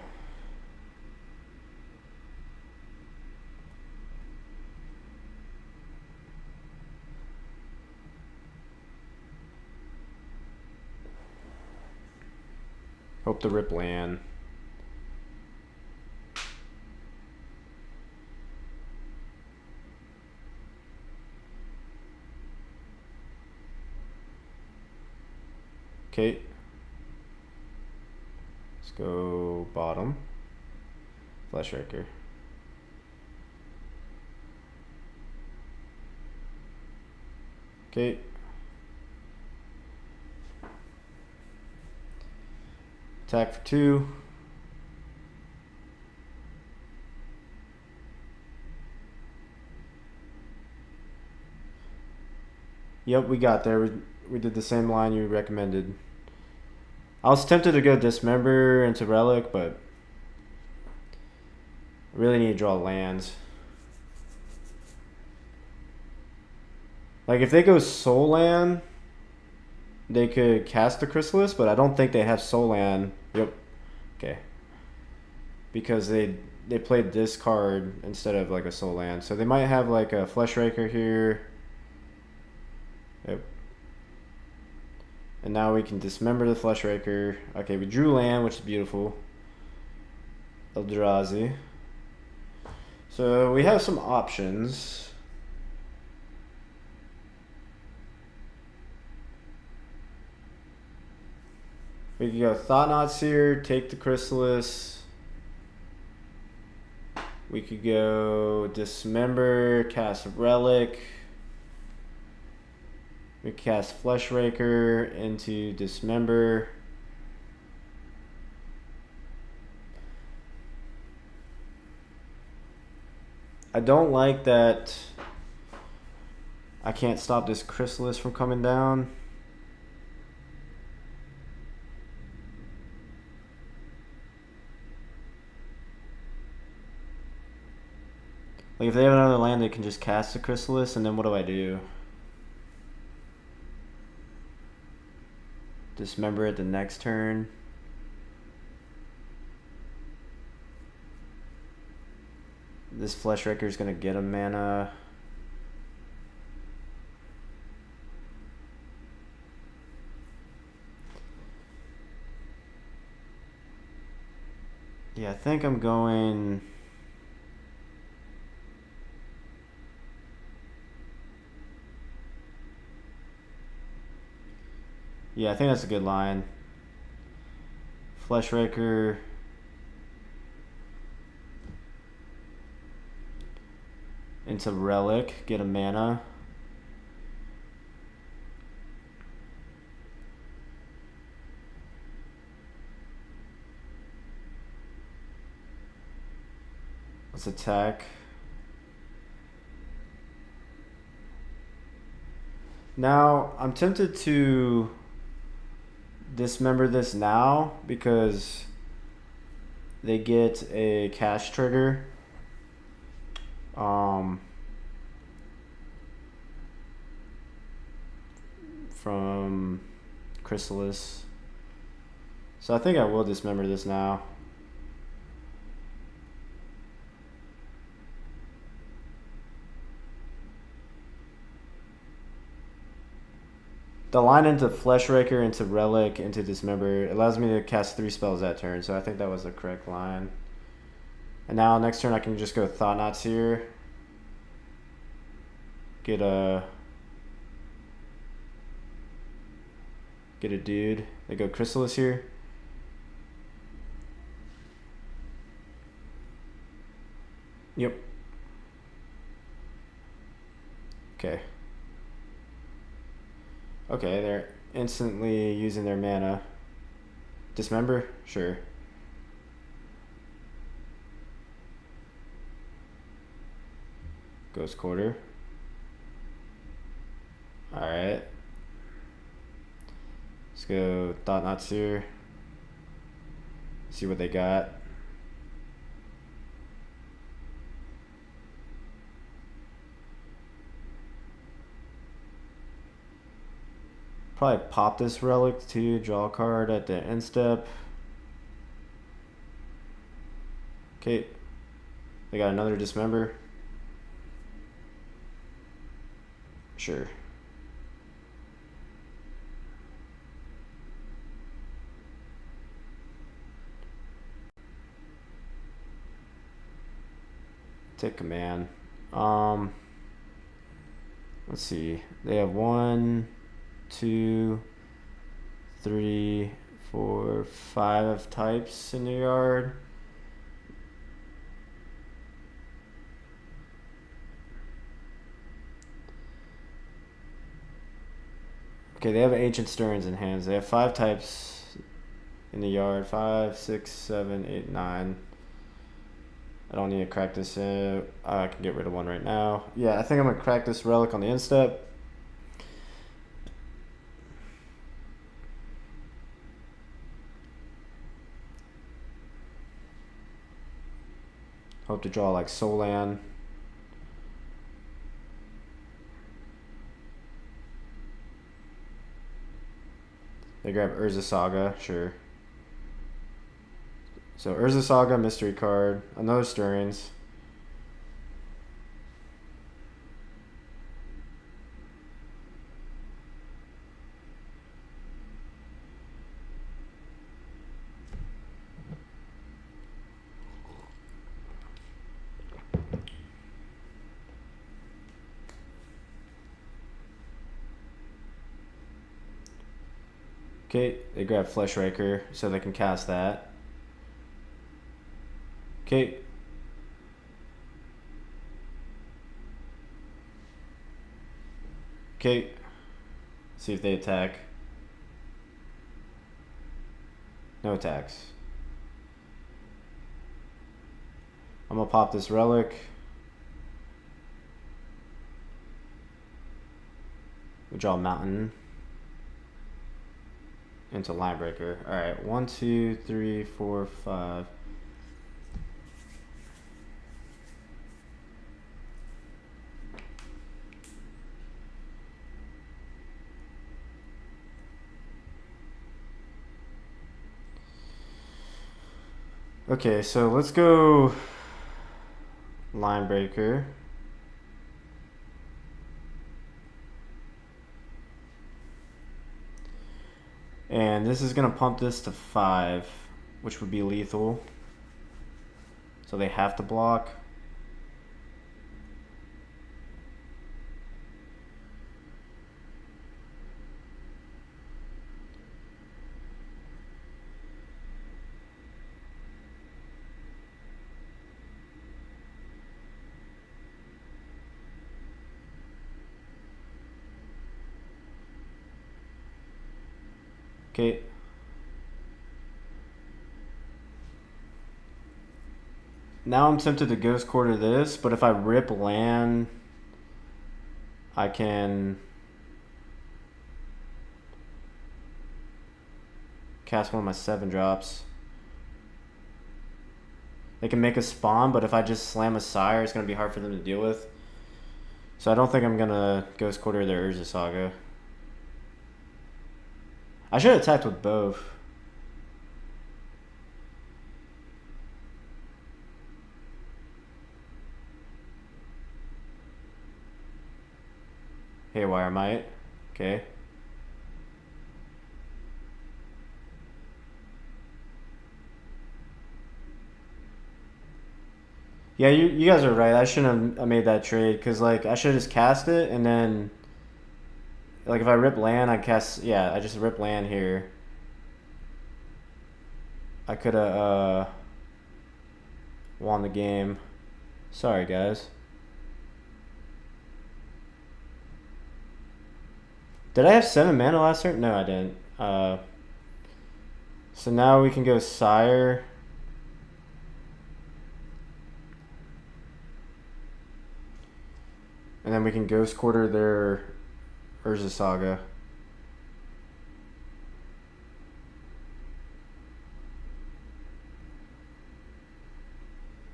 Hope to rip land. Okay. Let's go bottom. Flash Raker. Okay. Attack for 2. Yep, we got there. We did the same line you recommended. I was tempted to go Dismember into Relic, but I really need to draw lands. Like, if they go Soul Land, they could cast the Chrysalis, but I don't think they have Soul Land. Yep. Okay. Because they played this card instead of like a Soul Land. So they might have like a Flesh Raker here. Yep. And now we can dismember the Flesh Raker. Okay, we drew land, which is beautiful. Eldrazi. So we have some options. We could go Thought-Knot Seer, take the Chrysalis. We could go Dismember, cast Relic. We cast Flesh Raker into Dismember. I don't like that I can't stop this Chrysalis from coming down. Like, if they have another land, they can just cast the Chrysalis, and then what do I do? Dismember it the next turn. This Flesh Raker is going to get a mana. Yeah, I think I'm going... Yeah, I think that's a good line. Flesh Raker. Into Relic, get a mana. Let's attack. Now, I'm tempted to dismember this now because they get a cash trigger. From Chrysalis. So I think I will dismember this now. The line into Flesh Raker, into Relic, into Dismember allows me to cast 3 spells that turn, so I think that was the correct line. And now next turn I can just go Thought-Knot Seer. Get a dude. They go Chrysalis here. Yep. Okay. Okay, they're instantly using their mana. Dismember? Sure. Ghost Quarter. Alright. Let's go Thought-Knot Seer. See what they got. Probably pop this Relic to draw a card at the end step. Okay. They got another Dismember. Sure. Take command. Let's see. They have 1, 2, 3, 4, 5 types in your yard. Okay, they have ancient stirrings in hands. They have 5 types in the yard. 5, 6, 7, 8, 9. I don't need to crack this in. I can get rid of one right now. Yeah, I think I'm going to crack this relic on the instep. Hope to draw like Solan. They grab Urza Saga, sure. So Urza Saga, mystery card, another Stirrings. Okay, they grab Fleshraker so they can cast that. Okay. Okay. See if they attack. No attacks. I'm gonna pop this relic. We draw Mountain into Linebreaker. Alright, 1, 2, 3, 4, 5. Okay, so let's go Linebreaker. And this is going to pump this to 5, which would be lethal. So they have to block. Okay. Now I'm tempted to Ghost Quarter this, but if I rip land, I can cast one of my 7 drops. They can make a spawn, but if I just slam a Sire, it's going to be hard for them to deal with. So I don't think I'm going to Ghost Quarter their Urza Saga. I should have attacked with both. Haywire Might. Okay. Yeah, you guys are right. I shouldn't have made that trade because like I should have just cast it and then like if I rip land, I cast. Yeah, I just rip land here. I could have won the game. Sorry, guys. Did I have 7 mana last turn? No, I didn't. So now we can go Sire. And then we can Ghost Quarter their Urza Saga.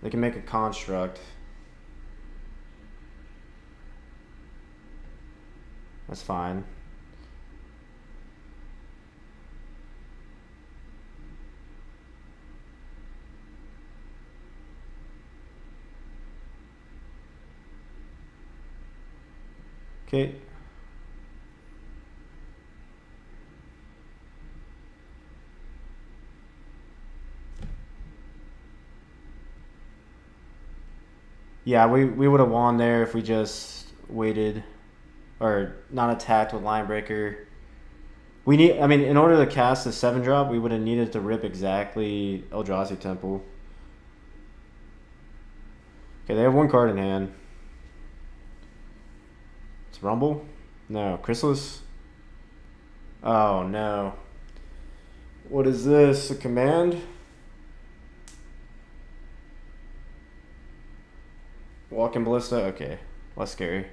They can make a construct. That's fine. Okay. Yeah, we would have won there if we just waited or not attacked with Linebreaker. We need. I mean, in order to cast the 7-drop, we would have needed to rip exactly Eldrazi Temple. Okay, they have 1 card in hand. It's Rumble? No. Chrysalis? Oh, no. What is this? A command? Walking Ballista? Okay. Less scary.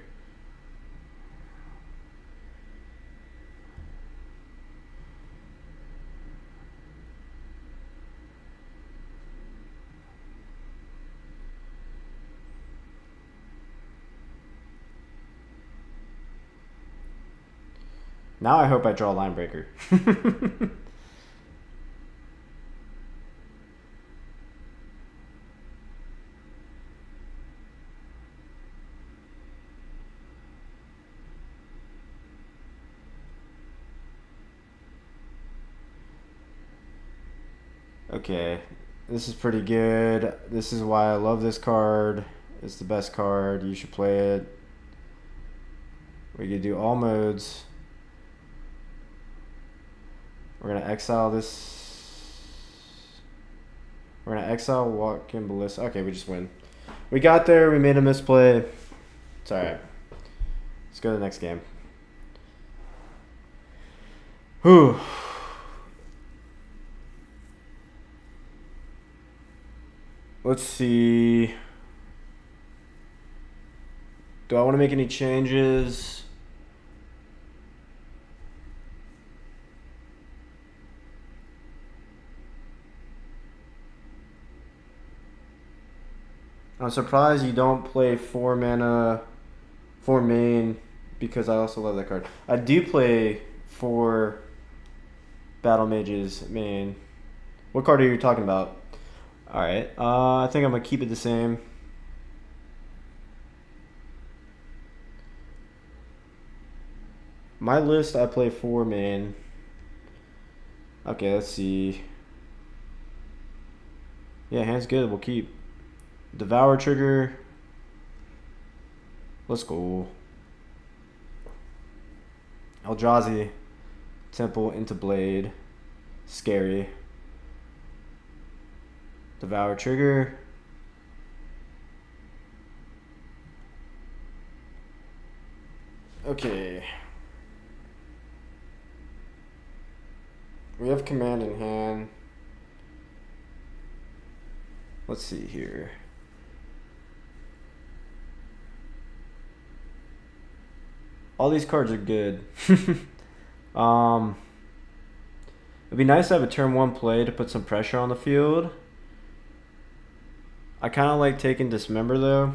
Now I hope I draw a Line Breaker. Okay, this is pretty good. This is why I love this card. It's the best card. You should play it. We can do all modes. We're going to exile this. We're going to exile Walking Ballista. Okay, we just win. We got there. We made a misplay. It's alright. Let's go to the next game. Whew. Let's see. Do I want to make any changes? I'm surprised you don't play 4 mana, 4 main, because I also love that card. I do play 4 Battle Mages main. What card are you talking about? Alright, I think I'm going to keep it the same. My list, I play 4 main. Okay, let's see. Yeah, hand's good. We'll keep. Devour trigger. Let's go. Eldrazi Temple into Blade. Scary. Devour trigger. Okay. We have command in hand. Let's see here. All these cards are good. It'd be nice to have a turn 1 play to put some pressure on the field. I kind of like taking Dismember though.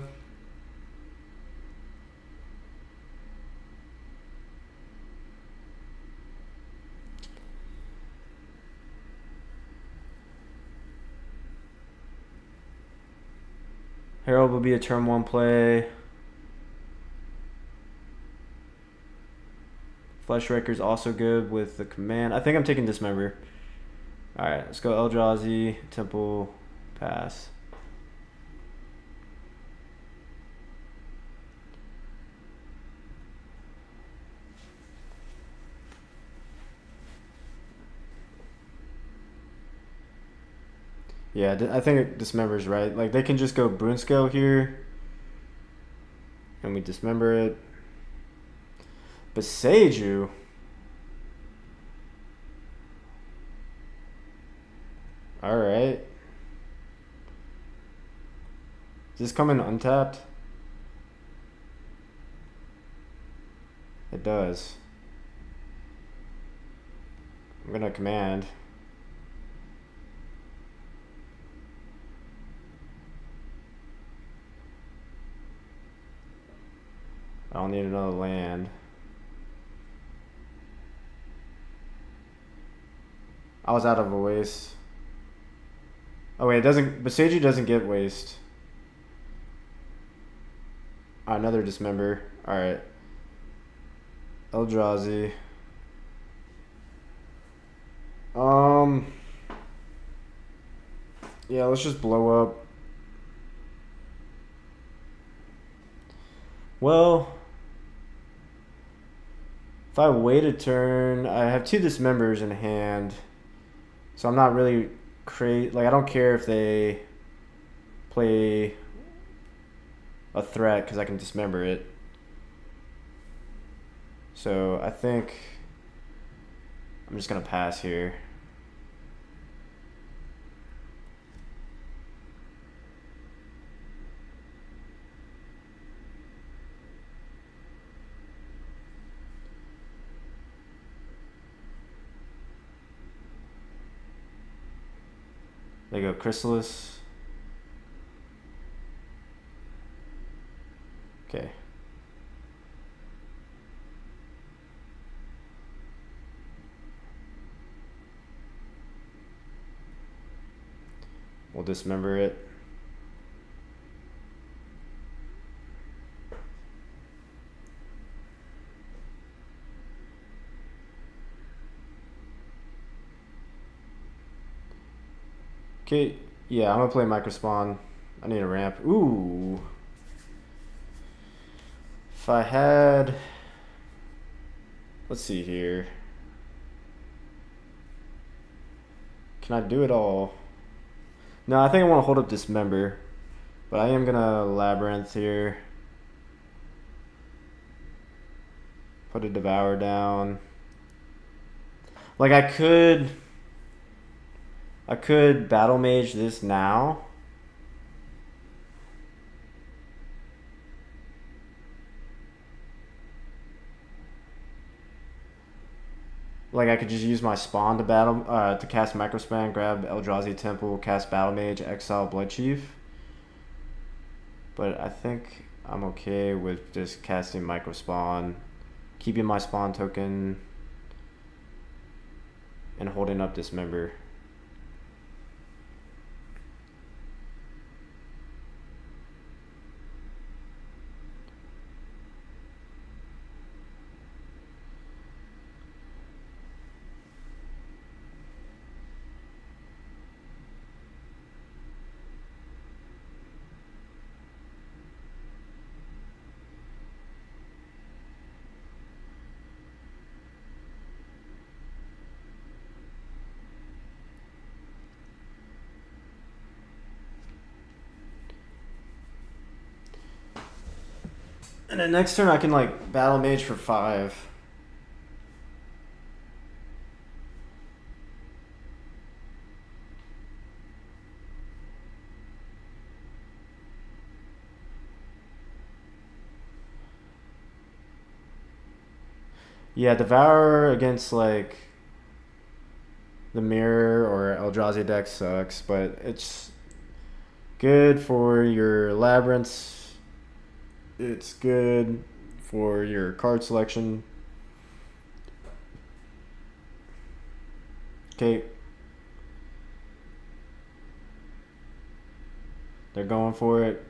Herald will be a turn 1 play. Fleshraker's also good with the command. I think I'm taking Dismember. Alright, let's go Eldrazi, Temple, pass. Yeah, I think Dismember's right. Like, they can just go Boonscale here. And we Dismember it. But Seiju. Alright. Does this come in untapped? It does. I'm gonna command. I don't need another land. I was out of a waste. Oh wait, it doesn't. Boseiju doesn't get waste. Another Dismember. All right. Eldrazi. Yeah, let's just blow up. Well, If I wait a turn, I have 2 dismembers in hand, so I'm not really like, I don't care if they play a threat because I can dismember it. So I think I'm just gonna pass here. There you go, Chrysalis. Okay. We'll dismember it. Okay, yeah, I'm gonna play Microspawn. I need a ramp. Ooh. If I had... Let's see here. Can I do it all? No, I think I want to hold up Dismember. But I am gonna Labyrinth here. Put a Devour down. Like, I could Battle Mage this now. Like, I could just use my spawn to cast Microspan, grab Eldrazi Temple, cast Battle Mage, exile Bloodchief. But I think I'm okay with just casting Microspawn, keeping my spawn token, and holding up Dismember. And then next turn I can like Battle Mage for 5. Yeah, Devour against like the Mirror or Eldrazi deck sucks, but it's good for your Labyrinths. It's good for your card selection. Okay. They're going for it.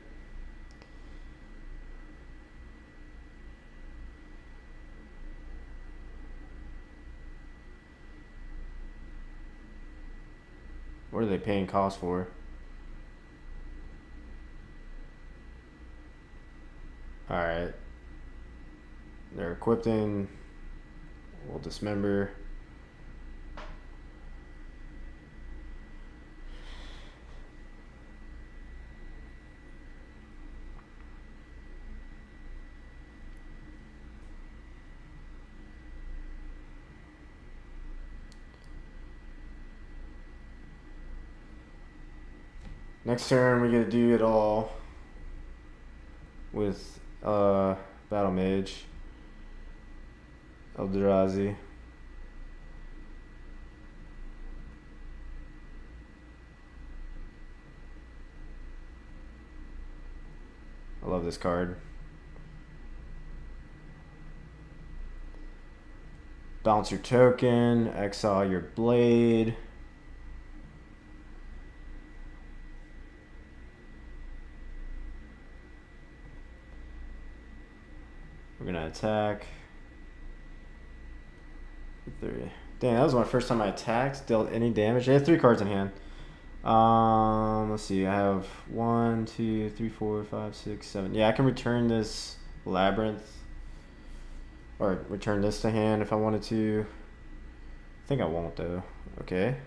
What are they paying cost for? Alright. They're equipping. We'll dismember. Next turn we get to do it all with Battle Mage, Eldrazi. I love this card. Bounce your token, exile your blade. We're gonna attack. 3. Dang, that was my first time I attacked, dealt any damage. I have 3 cards in hand. Let's see. I have 1, 2, 3, 4, 5, 6, 7. Yeah, I can return this Labyrinth. Or return this to hand if I wanted to. I think I won't though. Okay.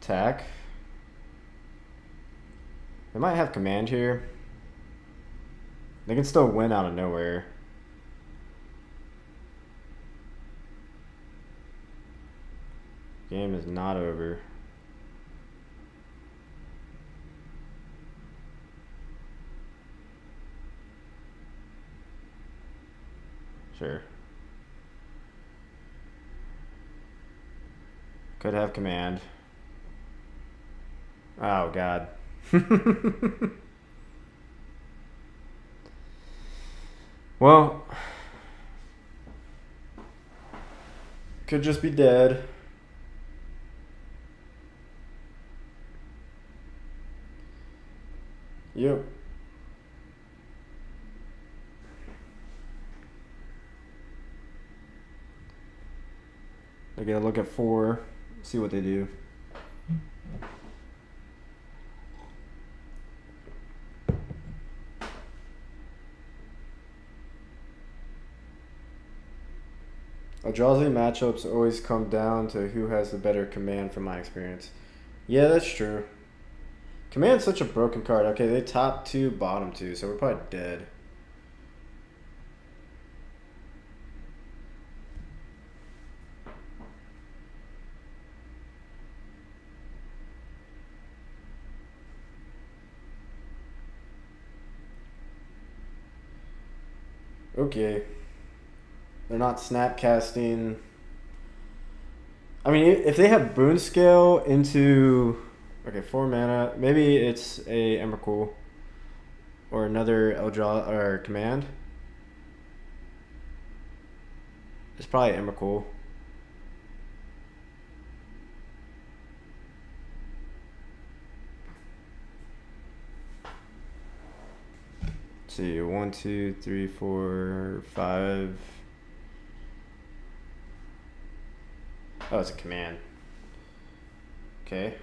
Attack. They might have command here. They can still win out of nowhere. Game is not over. Sure. Could have command. Oh, God. Well, could just be dead. Yep. I gotta look at 4, see what they do. Eldrazi matchups always come down to who has the better command from my experience. Yeah, that's true. Command's such a broken card. Okay, they top 2, bottom 2, so we're probably dead. Okay. They're not snap casting. I mean, if they have Boon Scale into... Okay, 4 mana. Maybe it's a Emrakul. Or another Eldrazi or command. It's probably Emrakul. Let's see, 1, 2, 3, 4, 5. Oh, it's a command. Okay.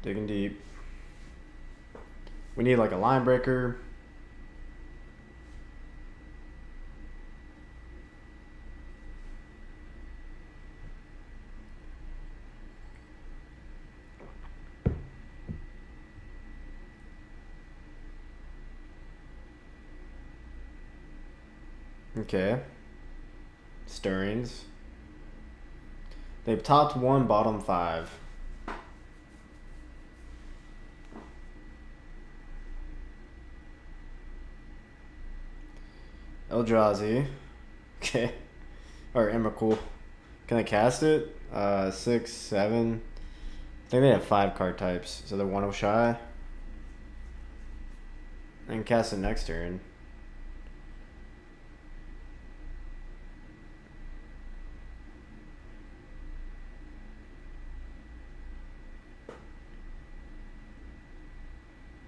Digging deep. We need like a line breaker. Okay. Stirrings. They've topped 1, bottom 5. Eldrazi. Okay. Or Emrakul. Can I cast it? 6, 7. I think they have 5 card types, so they're 1 shy. I can cast it next turn.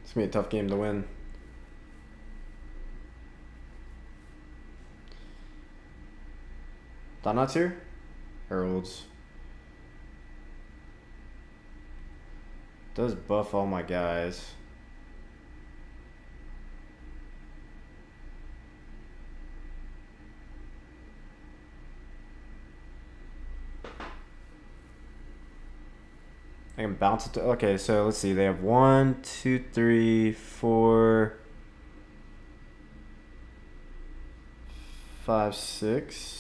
It's gonna be a tough game to win. Thought-Knots here? Heralds. Does buff all my guys. I can bounce it to... Okay, so let's see. They have 1, 2, 3, 4, 5, 6...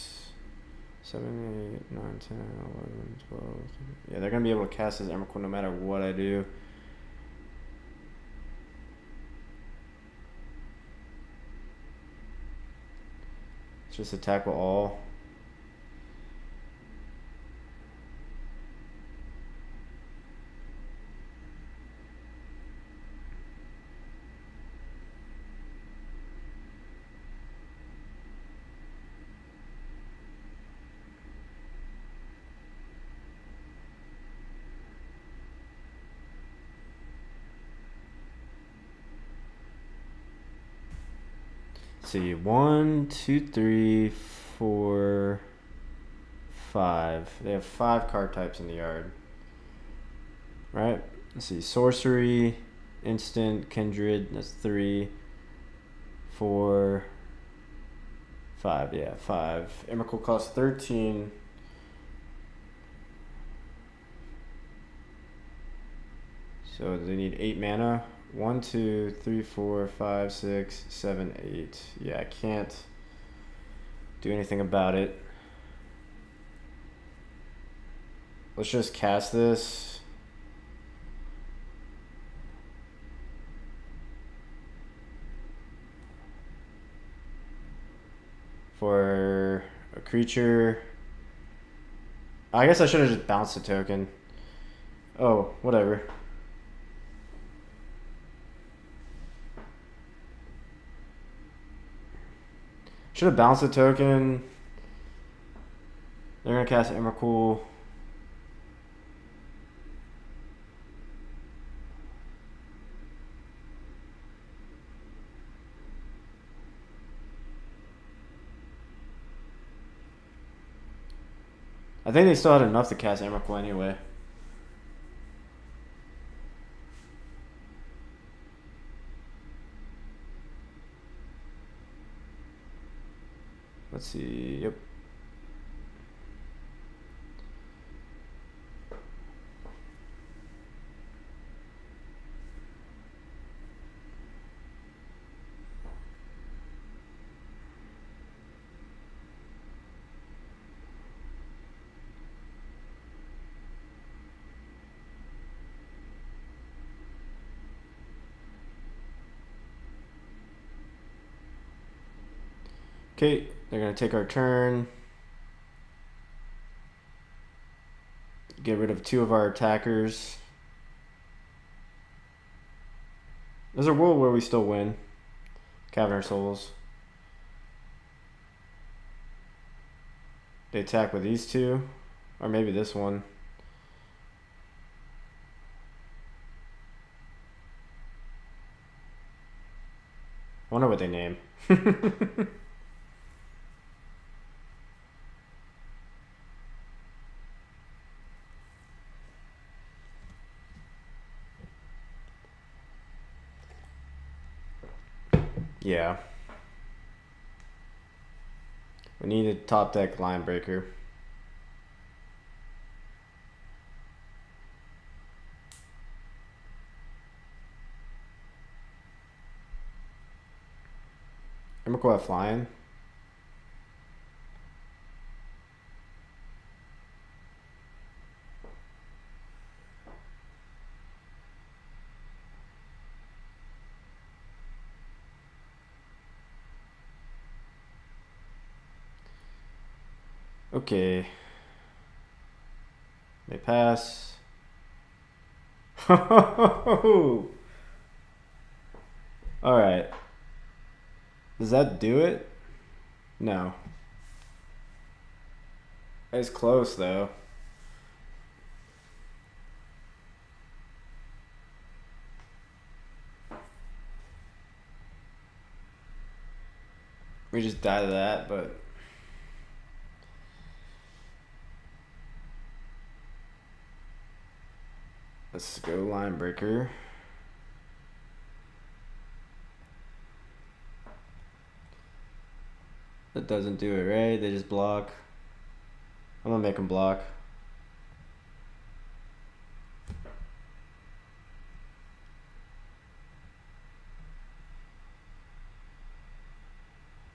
7, 8, 9, 10, 11, 12. Yeah, they're going to be able to cast this Emrakul no matter what I do. Let's just attack with all. see. 1, 2, 3, 4, 5. They have 5 card types in the yard. Right? Let's see. Sorcery, instant, kindred. That's 3, 4, 5. Yeah, 5. Emrakul costs 13. So they need 8 mana. 1, 2, 3, 4, 5, 6, 7, 8. Yeah, I can't do anything about it. Let's just cast this. For a creature. I guess I should have just bounced a token. Oh, whatever. Should have bounced a token. They're gonna cast Emrakul. I think they still had enough to cast Emrakul anyway. Let's see. Yep. Okay, they're gonna take our turn. Get rid of 2 of our attackers. There's a world where we still win. Cavern Souls. They attack with these 2. Or maybe this one. I wonder what they name. Yeah. We need a top deck line breaker. Emrakul have flying. Okay. They pass. Alright. Does that do it? No. It's close though. We just died to that, but let's go line breaker. That doesn't do it, right? They just block. I'm gonna make them block.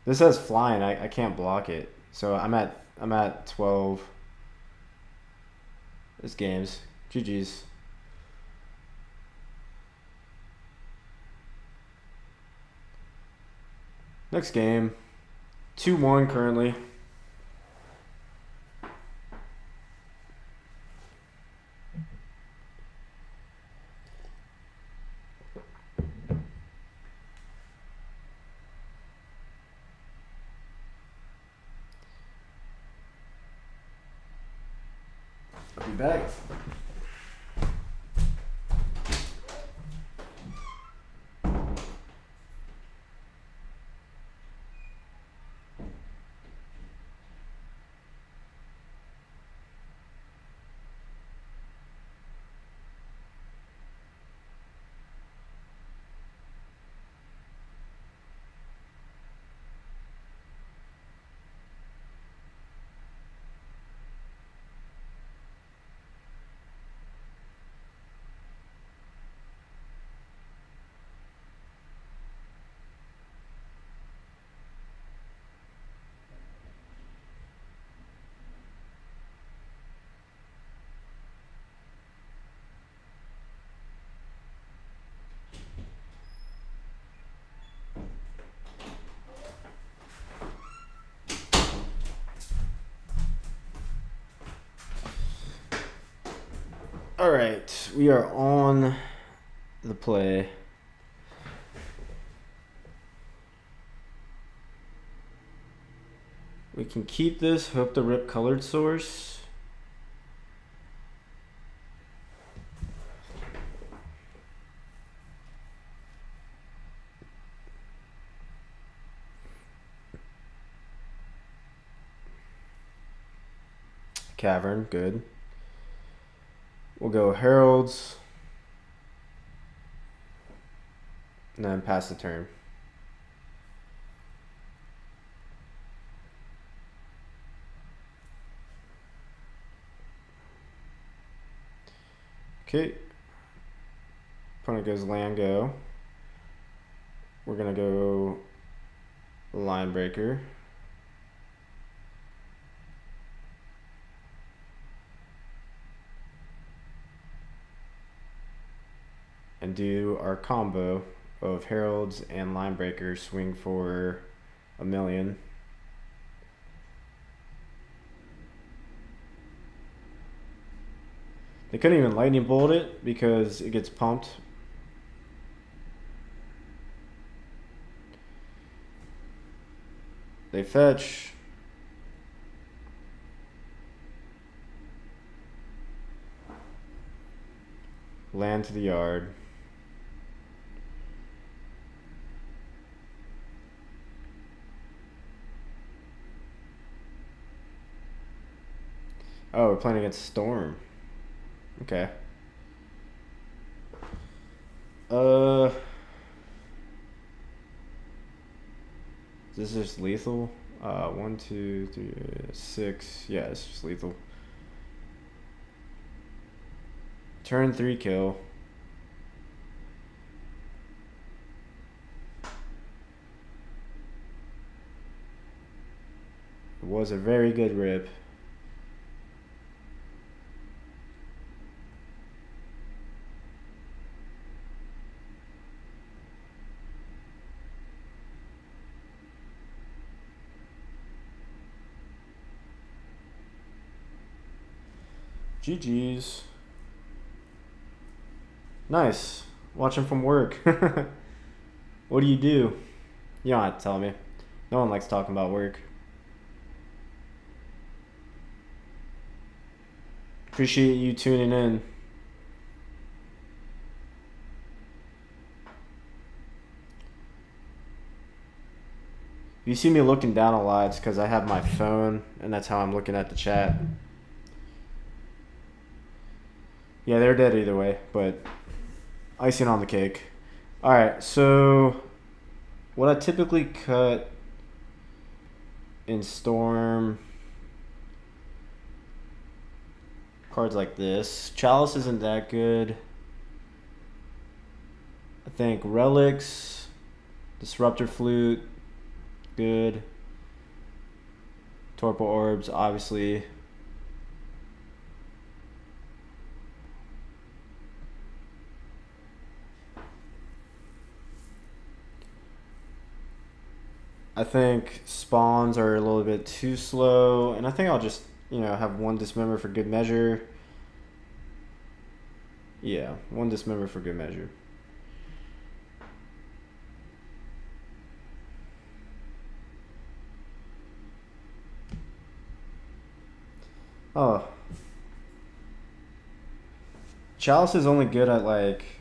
This says flying. I can't block it. So I'm at 12. This game's GG's. Next game. 2-1 currently. I'll be back. All right, we are on the play. We can keep this, hope to rip colored source. Cavern, good. We'll go Heralds. And then pass the turn. Okay. Opponent goes land go. We're gonna go line breaker. And do our combo of Heralds and line breaker, swing for $1 million. They couldn't even lightning bolt it because it gets pumped. They fetch. Land to the yard. Oh, we're playing against Storm. Okay. This is just lethal. 1, 2, 3, 6. Yeah, it's just lethal. Turn 3 kill. It was a very good rip. GG's. Nice. Watching from work. What do? You don't have to tell me. No one likes talking about work. Appreciate you tuning in. If you see me looking down a lot, it's because I have my phone, and that's how I'm looking at the chat. Yeah, they're dead either way, but icing on the cake. Alright, so what I typically cut in Storm, cards like this. Chalice isn't that good. I think Relics, Disruptor Flute, good. Torpor Orbs, obviously. I think spawns are a little bit too slow, and I think I'll just, have one dismember for good measure. Yeah, one dismember for good measure. Oh. Chalice is only good at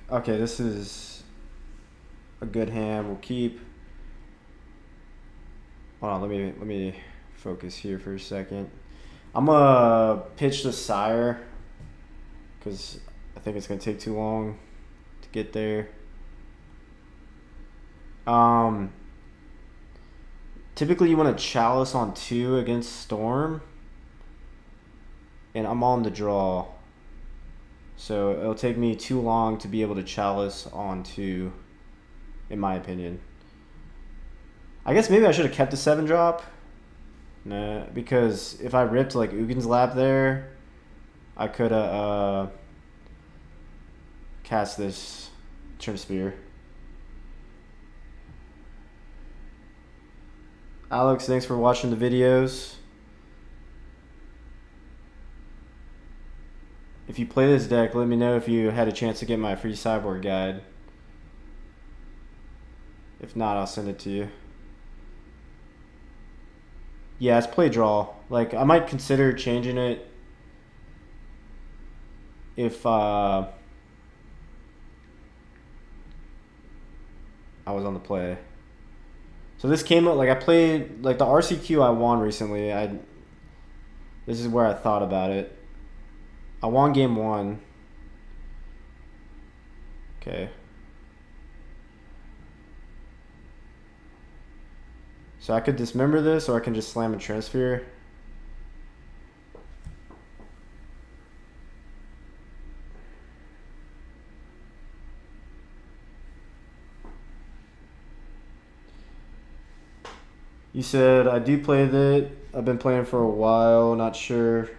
okay, this is a good hand. We'll keep. Hold on, let me focus here for a second. I'm gonna pitch the Sire because I think it's gonna take too long to get there. Typically you want to Chalice on 2 against Storm, and I'm on the draw, so it'll take me too long to be able to Chalice on 2, in my opinion. I guess maybe I should have kept the 7 drop. Nah, because if I ripped Ugin's Lab there, I could have cast this Trim Spear. Alex, thanks for watching the videos. If you play this deck, let me know if you had a chance to get my free sideboard guide. If not, I'll send it to you. Yeah, it's play draw. Like, I might consider changing it if I was on the play. So this came up, like I played, like the RCQ I won recently, this is where I thought about it. I won game 1. Okay. So I could dismember this, or I can just slam and transfer. You said I do play that. I've been playing for a while, not sure,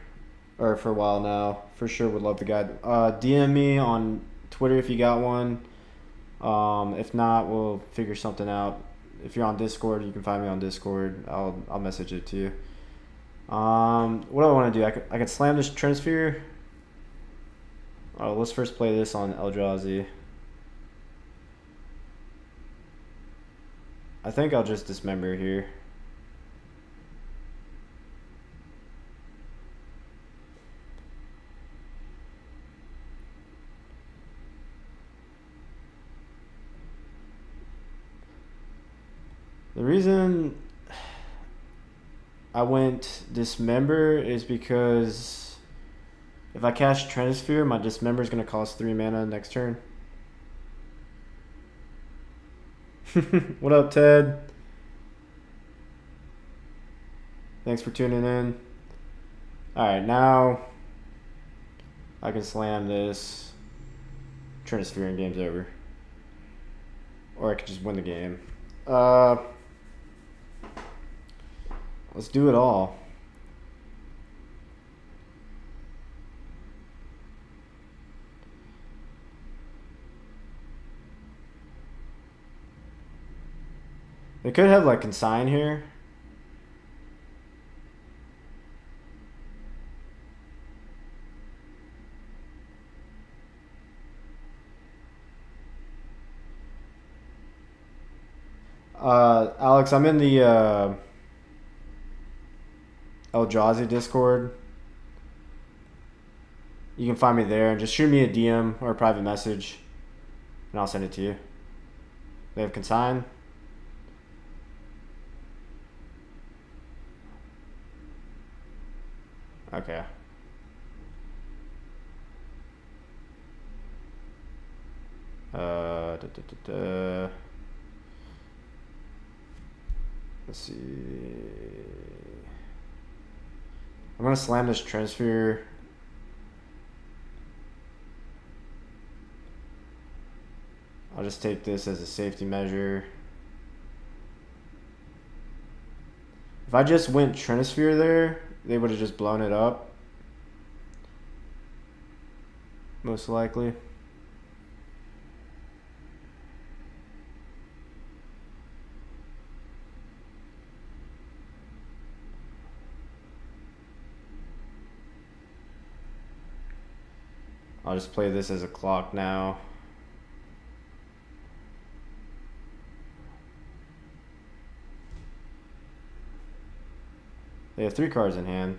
or for a while now. For sure, would love the guide. DM me on Twitter if you got one. If not, we'll figure something out. If you're on Discord, you can find me on Discord. I'll message it to you. What do I want to do? I could slam this transfer. Let's first play this on Eldrazi. I think I'll just dismember here. The reason I went dismember is because if I cast Transfer, my dismember is going to cost 3 mana next turn. What up, Ted? Thanks for tuning in. Alright, now I can slam this Transfer and game's over. Or I could just win the game. Let's do it all. They could have like consign here. Alex, I'm in the Eldrazi Discord. You can find me there and just shoot me a DM or a private message and I'll send it to you. They have consign. Okay. Let's see. I'm gonna slam this transfer. I'll just take this as a safety measure. If I just went transfer there, they would have just blown it up. Most likely. I'll just play this as a clock now. They have 3 cards in hand.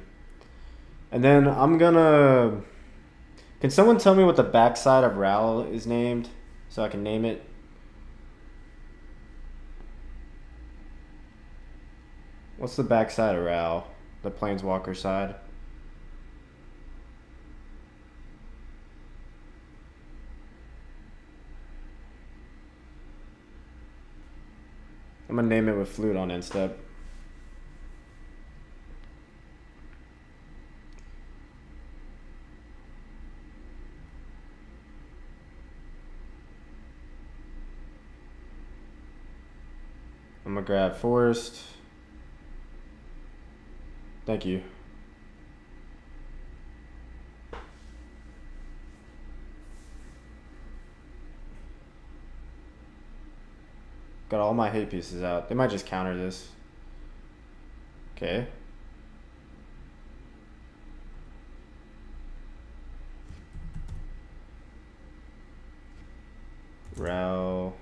And then I'm gonna... Can someone tell me what the backside of Ral is named? So I can name it. What's the backside of Ral? The Planeswalker side. I'm gonna name it with Flute on end step. I'm gonna grab Forest. Thank you. Got all my hate pieces out. They might just counter this. Okay. Growl.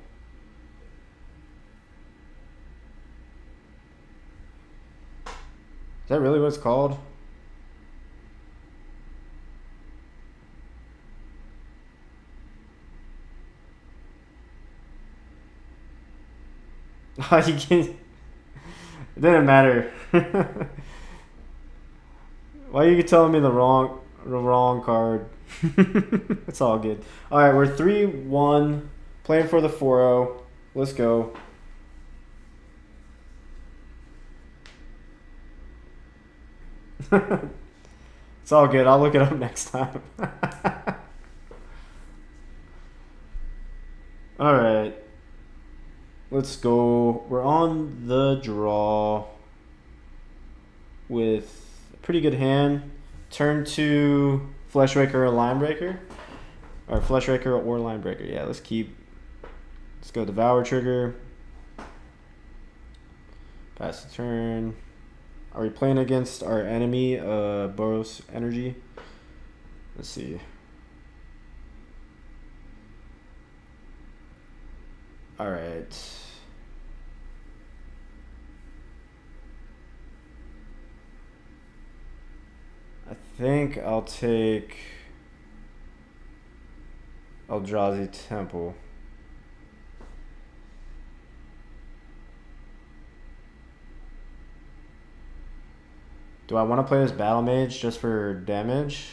Is that really what it's called? You can. It didn't matter. Why are you telling me the wrong card? It's all good. All right, we're 3-1, playing for the 4-0. Let's go. It's all good. I'll look it up next time. All right. Let's go. We're on the draw with a pretty good hand. Turn to Fleshraker or Linebreaker. Or Fleshraker or Linebreaker. Yeah, let's go Devour trigger. Pass the turn. Are we playing against our enemy, Boros Energy? Let's see. All right. I think I'll take Eldrazi Temple. Do I want to play this Battle Mage just for damage?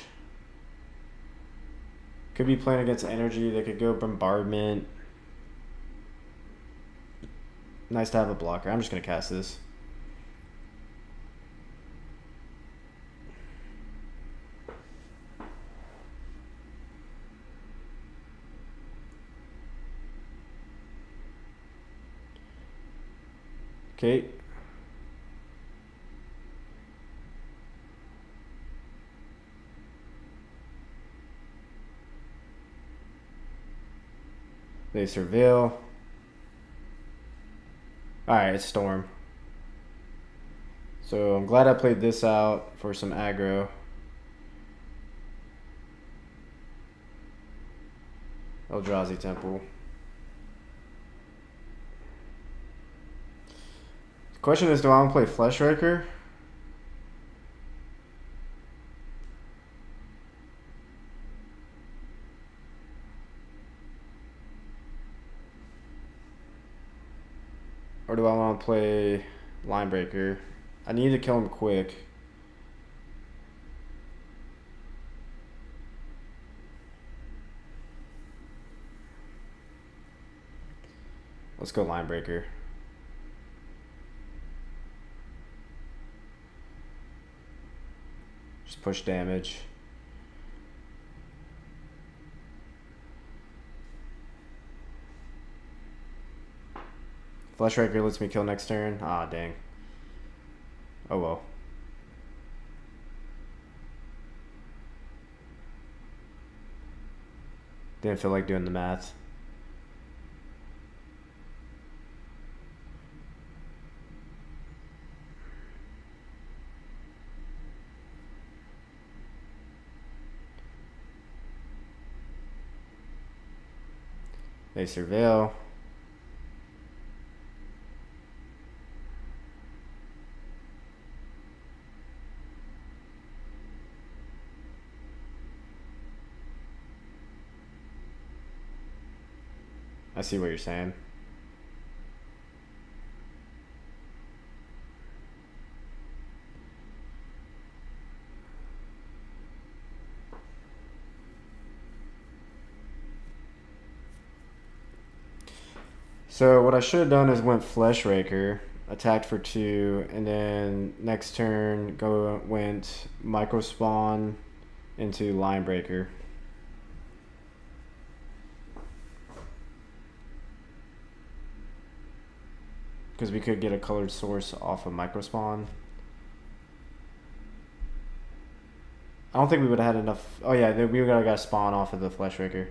Could be playing against Energy. They could go Bombardment. Nice to have a blocker. I'm just going to cast this. Okay. They surveil. Alright, it's Storm. So I'm glad I played this out for some aggro. Eldrazi Temple. The question is, do I want to play Fleshraker? Or do I want to play Linebreaker? I need to kill him quick. Let's go Linebreaker. Just push damage. Fleshraker lets me kill next turn. Ah, dang. Oh well. Didn't feel like doing the math. They surveil. I see what you're saying. So what I should have done is went Fleshraker, attacked for 2, and then next turn went Microspawn into Linebreaker. Because we could get a colored source off of Microspawn. I don't think we would have had enough. Oh yeah, we would have got a spawn off of the Fleshraker.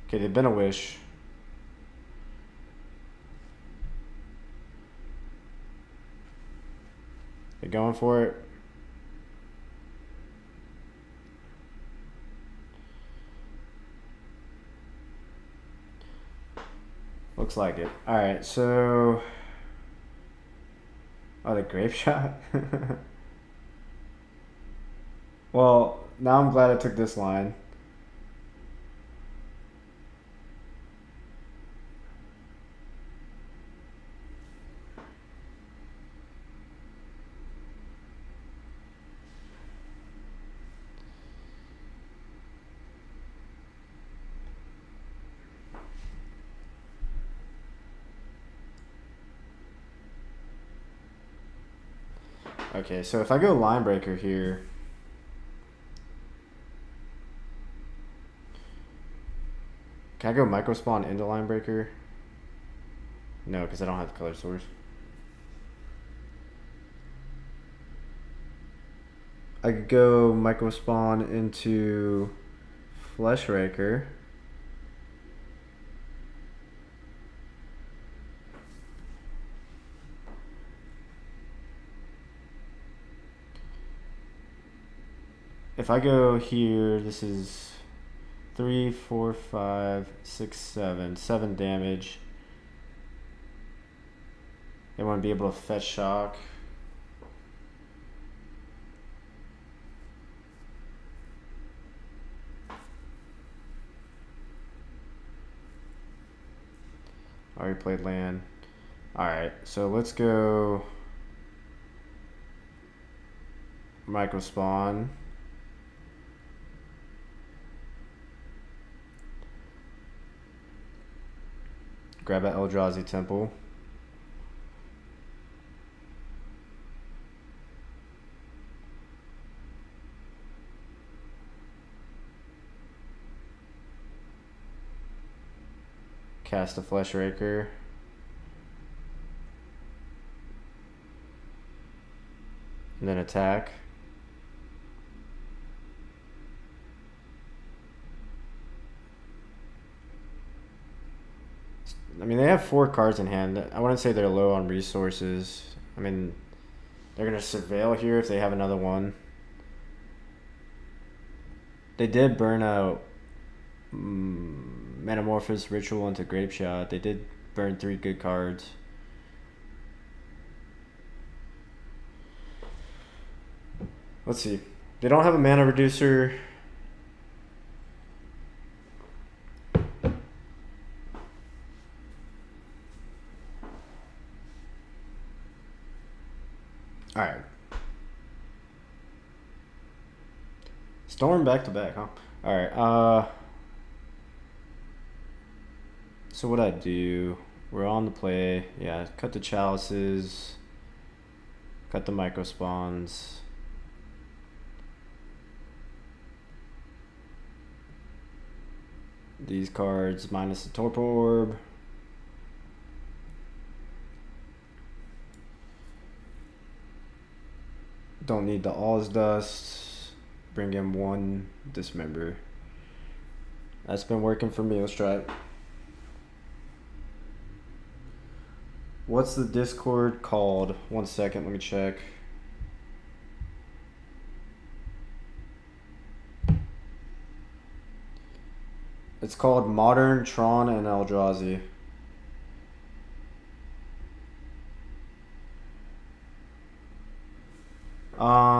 Okay, they've been a wish. They're going for it. Looks like it. Alright, so... Oh, the grape shot? Well, now I'm glad I took this line. Okay, so if I go line breaker here, can I go micro spawn into line breaker? No, because I don't have the color source. I could go micro spawn into flesh raker. If I go here, this is 3, 4, 5, 6, 7 damage. They want to be able to fetch shock. Already played land. Alright, so let's go micro spawn. Grab an Eldrazi Temple. Cast a Flesh Raker. And then attack. I mean, they have 4 cards in hand. I wouldn't say they're low on resources. I mean, they're going to surveil here if they have another one. They did burn out Metamorphosis Ritual into Grape Shot. They did burn 3 good cards. Let's see. They don't have a mana reducer. Alright. Storm back to back, huh? Alright, so what I do, we're on the play. Yeah, cut the chalices. Cut the micro spawns. These cards minus the torpor orb. Don't need the All's Dust. Bring in 1 Dismember. That's been working for me. Let's try it. What's the Discord called? 1 second, let me check. It's called Modern Tron and Eldrazi.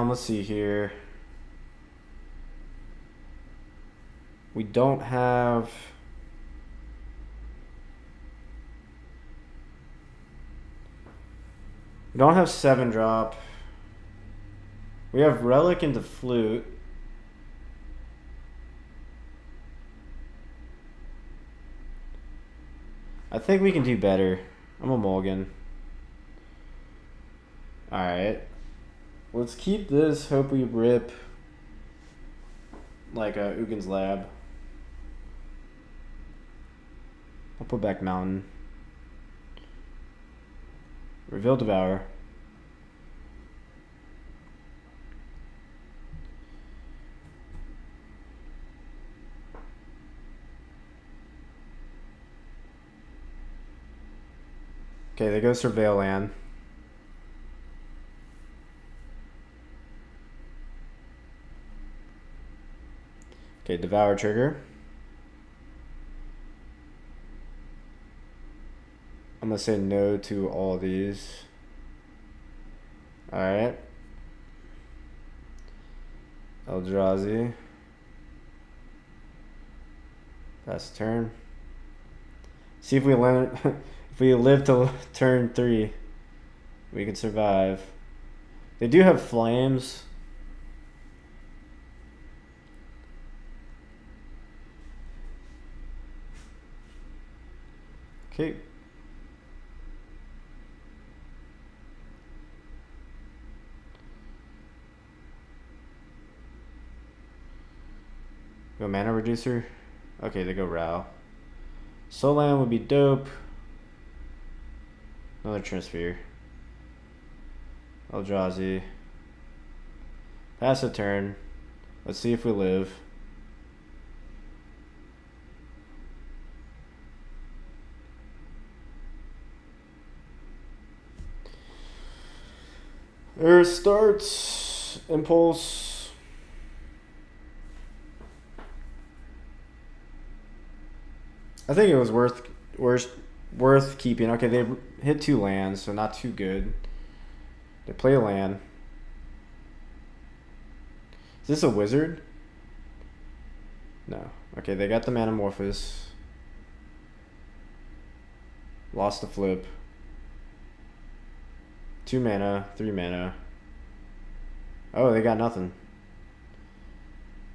Let's see here. We don't have... We don't have 7-drop. We have Relic into Flute. I think we can do better. I'm a mulligan. Alright. Let's keep this. Hope we rip like a Ugin's Lab. I'll put back Mountain. Reveal Devour. Okay, they go Surveil Land. Okay, Devour trigger. I'm gonna say no to all these. Alright. Eldrazi. Pass the turn. See if we learn if we live to turn 3, we can survive. They do have flames. Okay. Go mana reducer. Okay, they go Rao. Solan would be dope. Another transfer. Eldrazi. Pass a turn. Let's see if we live. There starts. Impulse. I think it was worth keeping. Okay, they hit 2 lands, so not too good. They play a land. Is this a wizard? No. Okay, they got the Manamorphous. Lost the flip. 2 mana, 3 mana. Oh, they got nothing.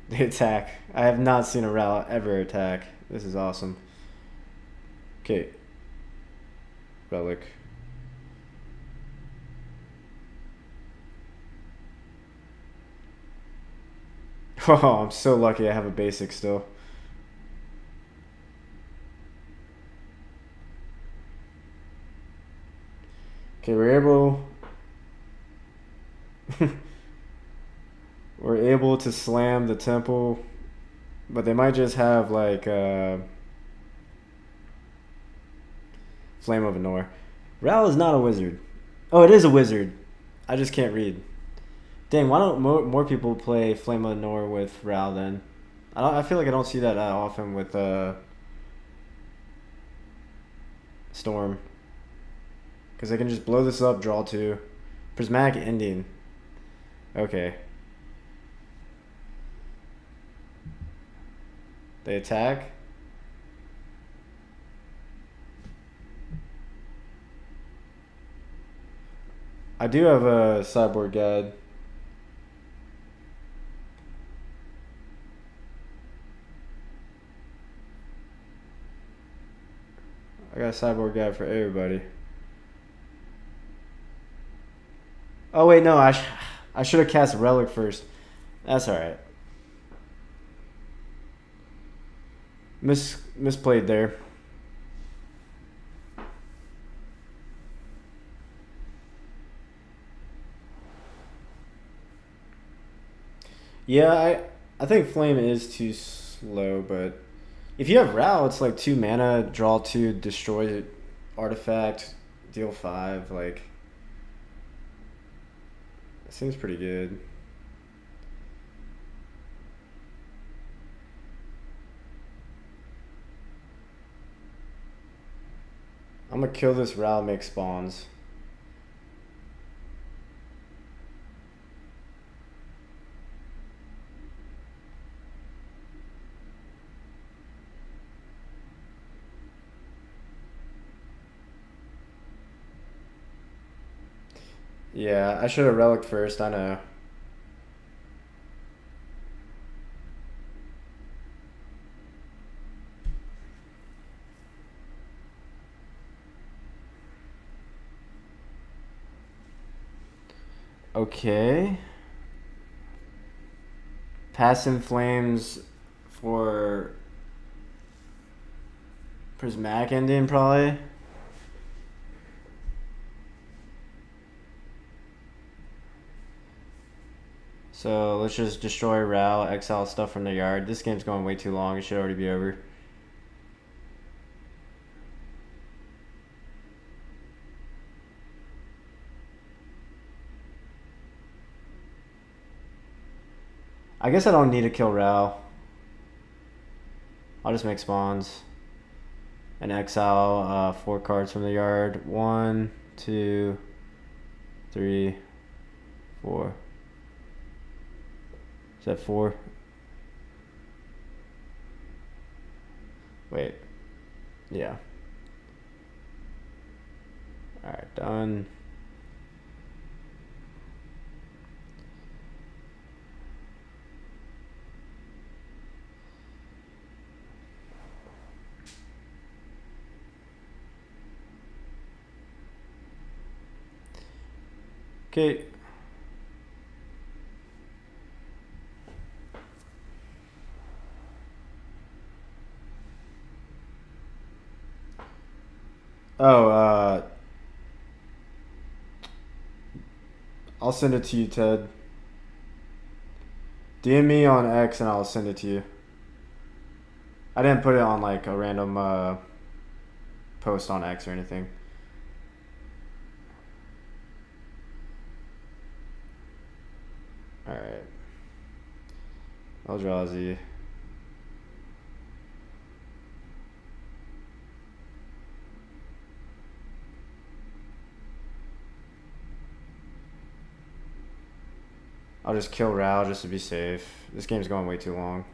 They attack. I have not seen a Ral ever attack. This is awesome. Okay. Relic. Oh, I'm so lucky I have a basic still. Okay, we're able to slam the temple, but they might just have like Flame of Anor. Ral is not a wizard. Oh, it is a wizard. I just can't read. Dang, why don't more people play Flame of Anor with Ral then? I feel like I don't see that often with Storm. Because I can just blow this up, draw 2. Prismatic Ending. Okay. They attack. I do have a sideboard guide. I got a sideboard guide for everybody. Oh wait, no, I should have cast Relic first. That's alright. Misplayed there. Yeah, I think Flame is too slow, but if you have Ral, it's like 2 mana, draw 2, destroy artifact, deal 5. Like, it seems pretty good. I'm gonna kill this Ral, make spawns. Yeah, I should have Relic first, I know. Okay. Pass in Flames for Prismatic Ending, probably. So let's just destroy Ral, exile stuff from the yard. This game's going way too long. It should already be over. I guess I don't need to kill Ral. I'll just make spawns. and exile 4 cards from the yard. 1, 2, 3, 4. Is that 4? Wait. Yeah. Alright, done. Okay. Oh, I'll send it to you, Ted. DM me on X and I'll send it to you. I didn't put it on like a random post on X or anything. Alright. Eldrazi. I'll just kill Ral just to be safe. This game's going way too long.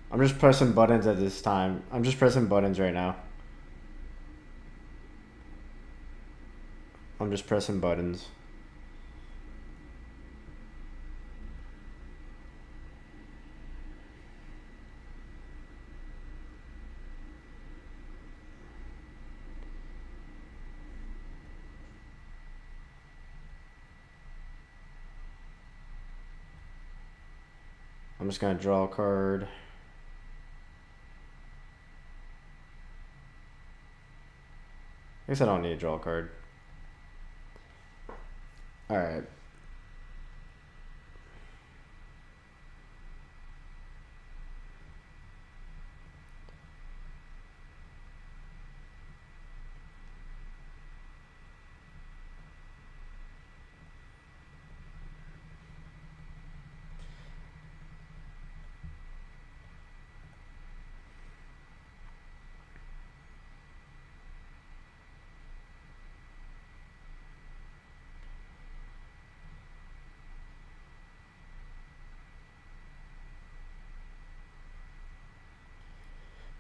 I'm just pressing buttons at this time. I'm just pressing buttons right now. I'm just pressing buttons. I'm just gonna draw a card. I guess I don't need to draw a card. Alright.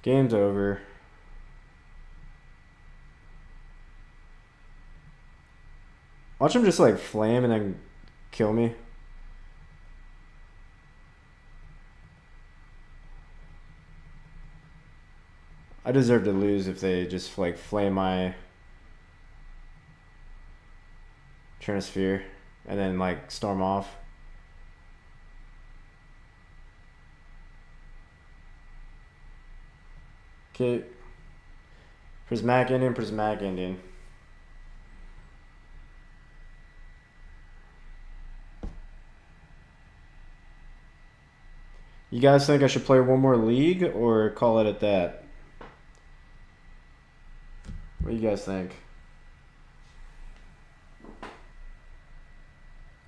Game's over. Watch him just like flame and then kill me. I deserve to lose if they just like flame my Trinisphere and then like storm off. Okay. Prismatic Indian, Prismatic Indian. You guys think I should play one more league or call it at that? What do you guys think?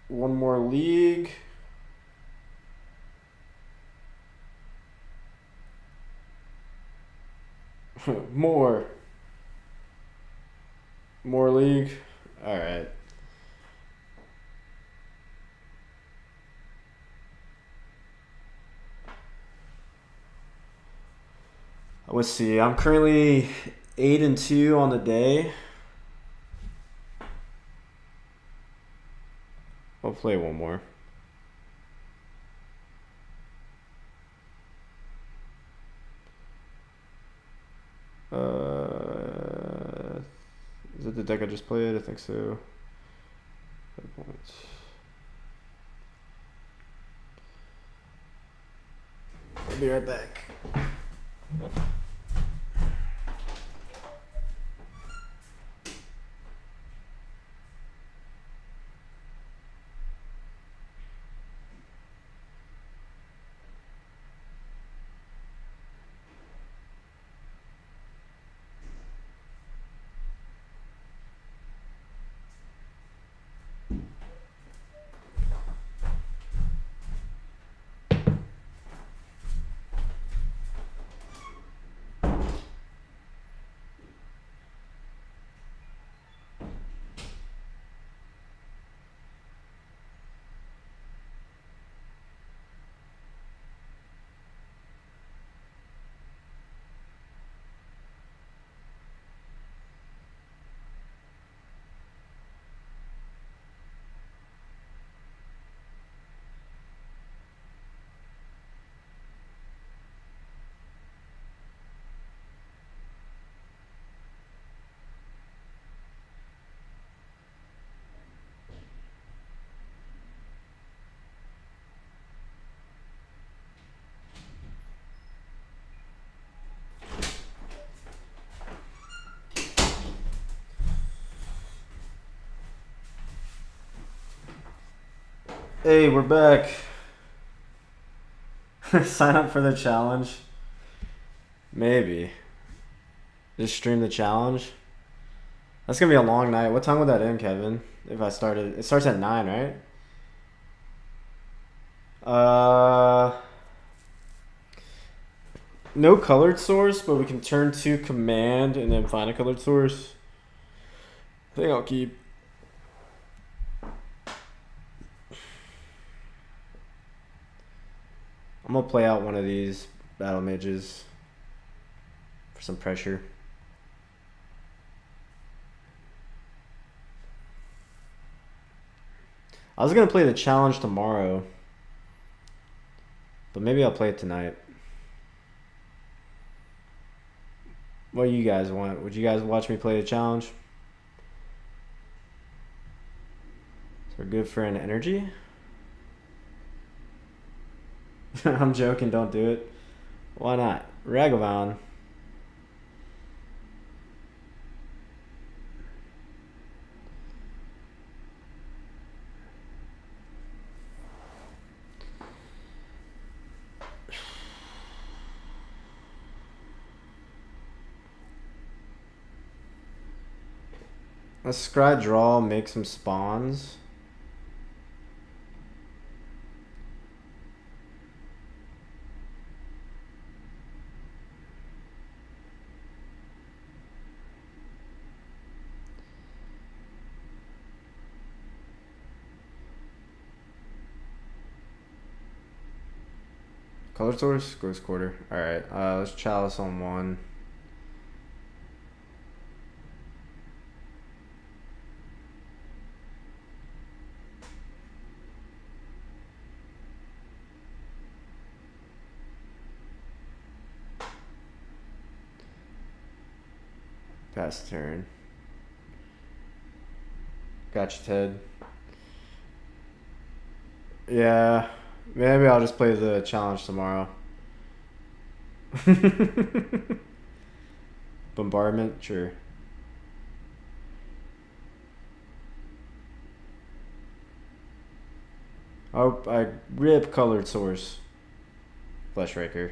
One more league. More league. All right. Let's see. I'm currently 8-2 on the day. I'll play one more. Is it the deck I just played? I think so. 5 points. I'll be right back. Hey, we're back. Sign up for the challenge. Maybe. Just stream the challenge. That's gonna be a long night. What time would that end, Kevin? If I started, it starts at 9, right? No colored source, but we can turn to command and then find a colored source. I think I'll keep. I'm gonna play out one of these battle mages for some pressure. I was gonna play the challenge tomorrow, but maybe I'll play it tonight. What do you guys want? Would you guys watch me play the challenge? So we're good for an energy? I'm joking, don't do it. Why not? Ragavan. Let's scry draw, make some spawns. Color source, ghost quarter. Alright, let's chalice on one. Pass turn. Gotcha, Ted. Yeah, maybe I'll just play the challenge tomorrow. Bombardment, sure. Oh, I rip colored source. Flesh Raker.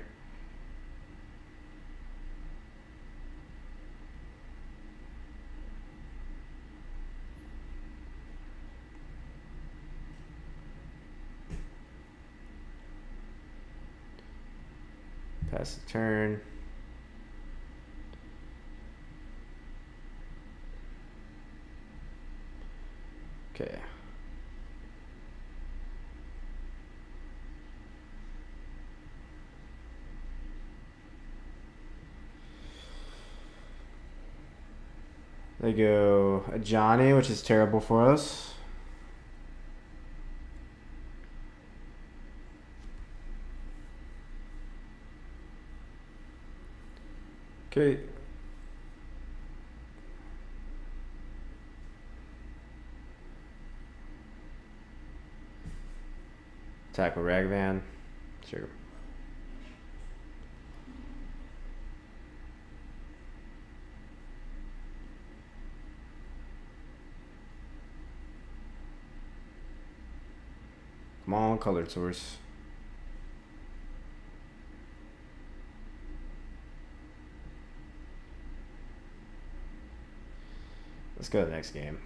Pass the turn. Okay. They go a Johnny, which is terrible for us. Okay. Attack with Ragavan. Sure. Come on, colored source. Let's go to the next game.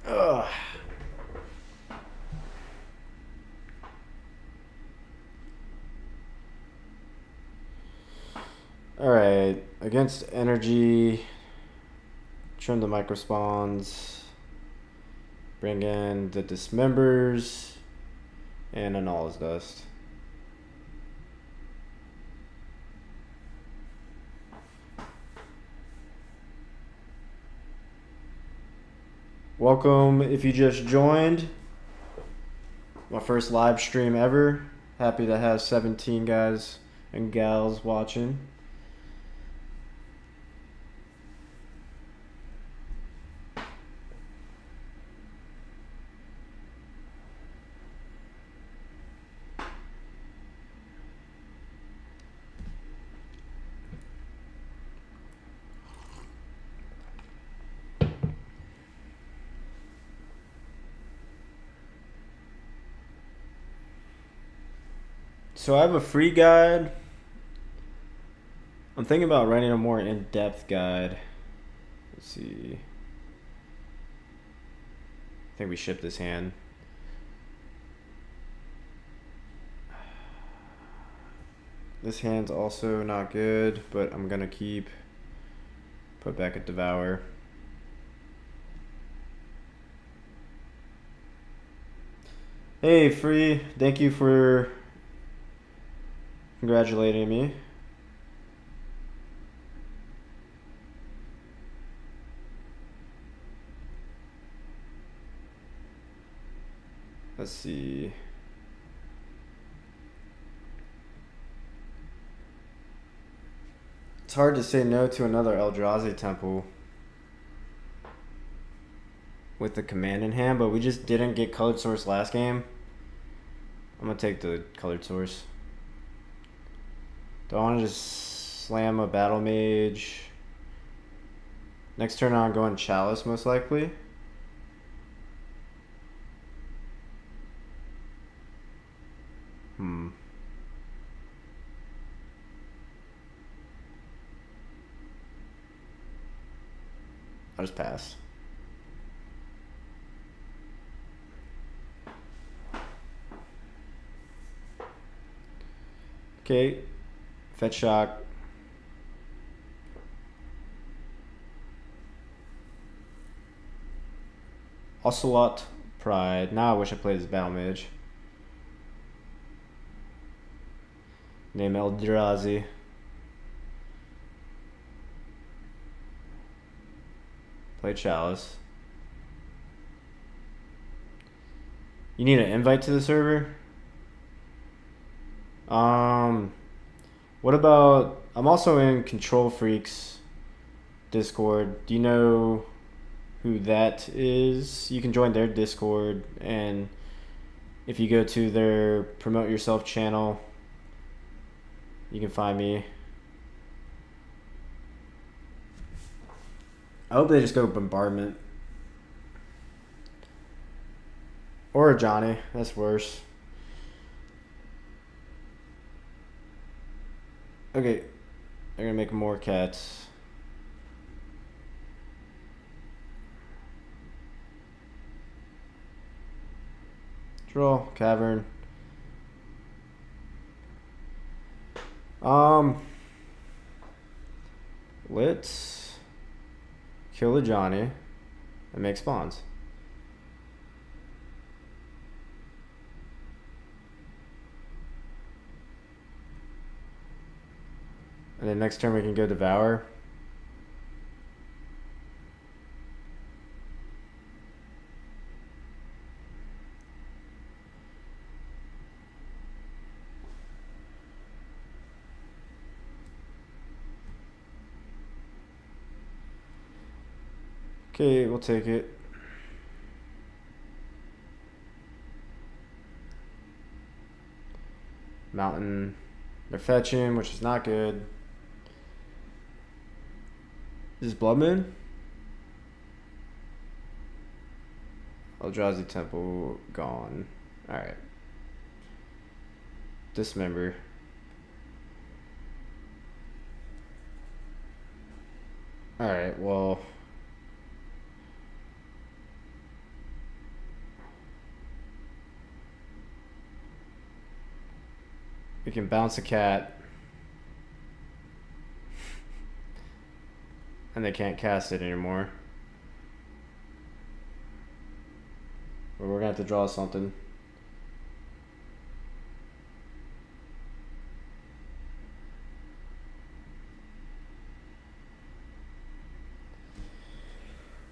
Ugh. Alright, against energy, trim the microspawns, bring in the dismembers, and annul his dust. Welcome if you just joined. My first live stream ever. Happy to have 17 guys and gals watching. So I have a free guide. I'm thinking about writing a more in-depth guide. Let's see. I think we shipped this hand. This hand's also not good, but I'm gonna put back a Devour. Hey, Free, thank you for congratulating me. Let's see. It's hard to say no to another Eldrazi Temple with the command in hand, but we just didn't get Colored Source last game. I'm gonna take the Colored Source. Do I want to just slam a Battle Mage? Next turn I'm going Chalice most likely. I'll just pass. Okay, Fetch Shock. Ocelot Pride. Now I wish I played as Battle Mage. Name Eldrazi. Play Chalice. You need an invite to the server? What about... I'm also in Control Freaks Discord. Do you know who that is? You can join their Discord, and if you go to their Promote Yourself channel, you can find me. I hope they just go Bombardment. Or a Johnny. That's worse. Okay. They're gonna make more cats. Draw. Cavern. Let's kill a Johnny and make spawns. And then next turn we can go Devour. Okay, we'll take it. Mountain. They're fetching, which is not good. Is this Blood Moon? Eldrazi Temple gone. Alright. Dismember. Alright, well... we can bounce a cat. And they can't cast it anymore. Or we're gonna have to draw something.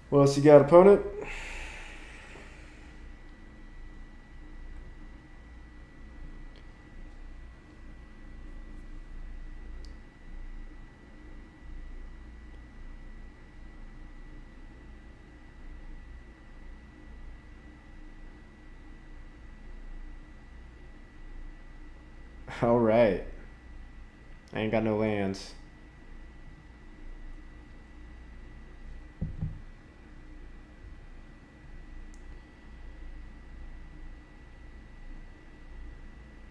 What else you got, opponent? All right. I ain't got no lands.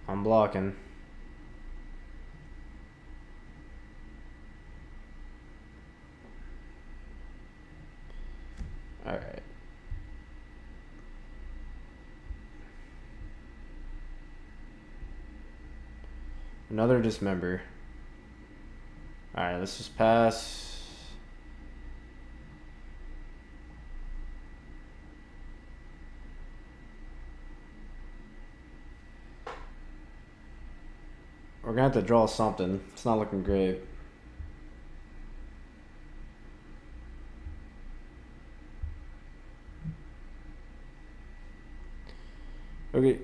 I'm blocking. Another dismember. Alright, let's just pass. We're gonna have to draw something. It's not looking great. Okay.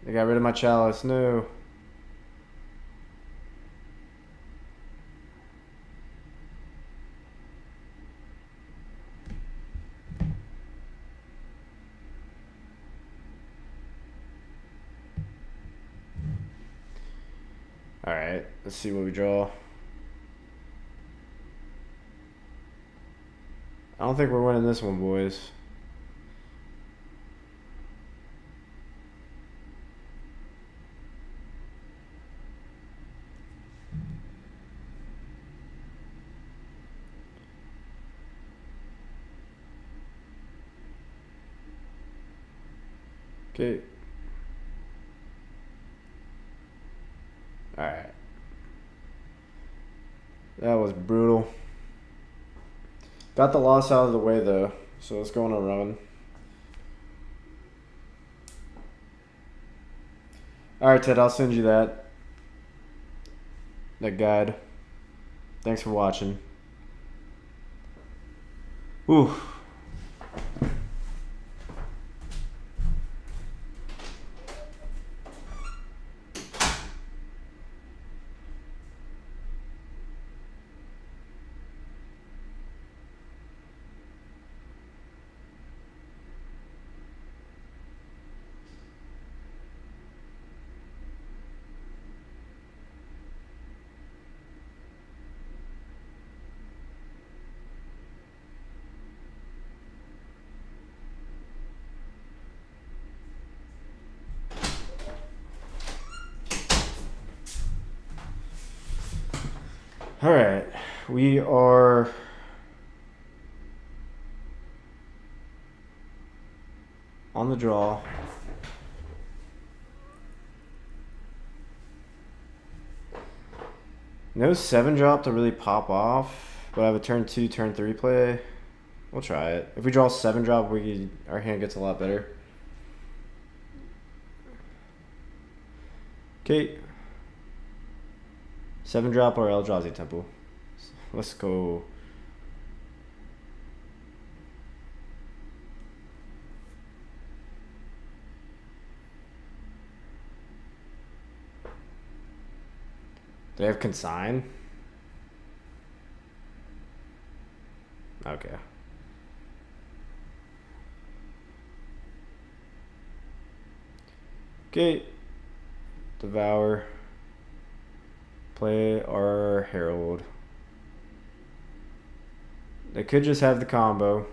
They got rid of my chalice. No. Alright, let's see what we draw. I don't think we're winning this one, boys. Okay. Alright. That was brutal. Got the loss out of the way though, so let's go on a run. Alright, Ted, I'll send you that guide. Thanks for watching. Ooh. All right, we are on the draw. No 7-drop to really pop off, but I have a turn 2, turn 3 play. We'll try it. If we draw 7-drop, our hand gets a lot better. Okay. 7-drop or Eldrazi Temple. Let's go. Do they have consign? Okay. Okay. Devour. Play our Herald. They could just have the combo.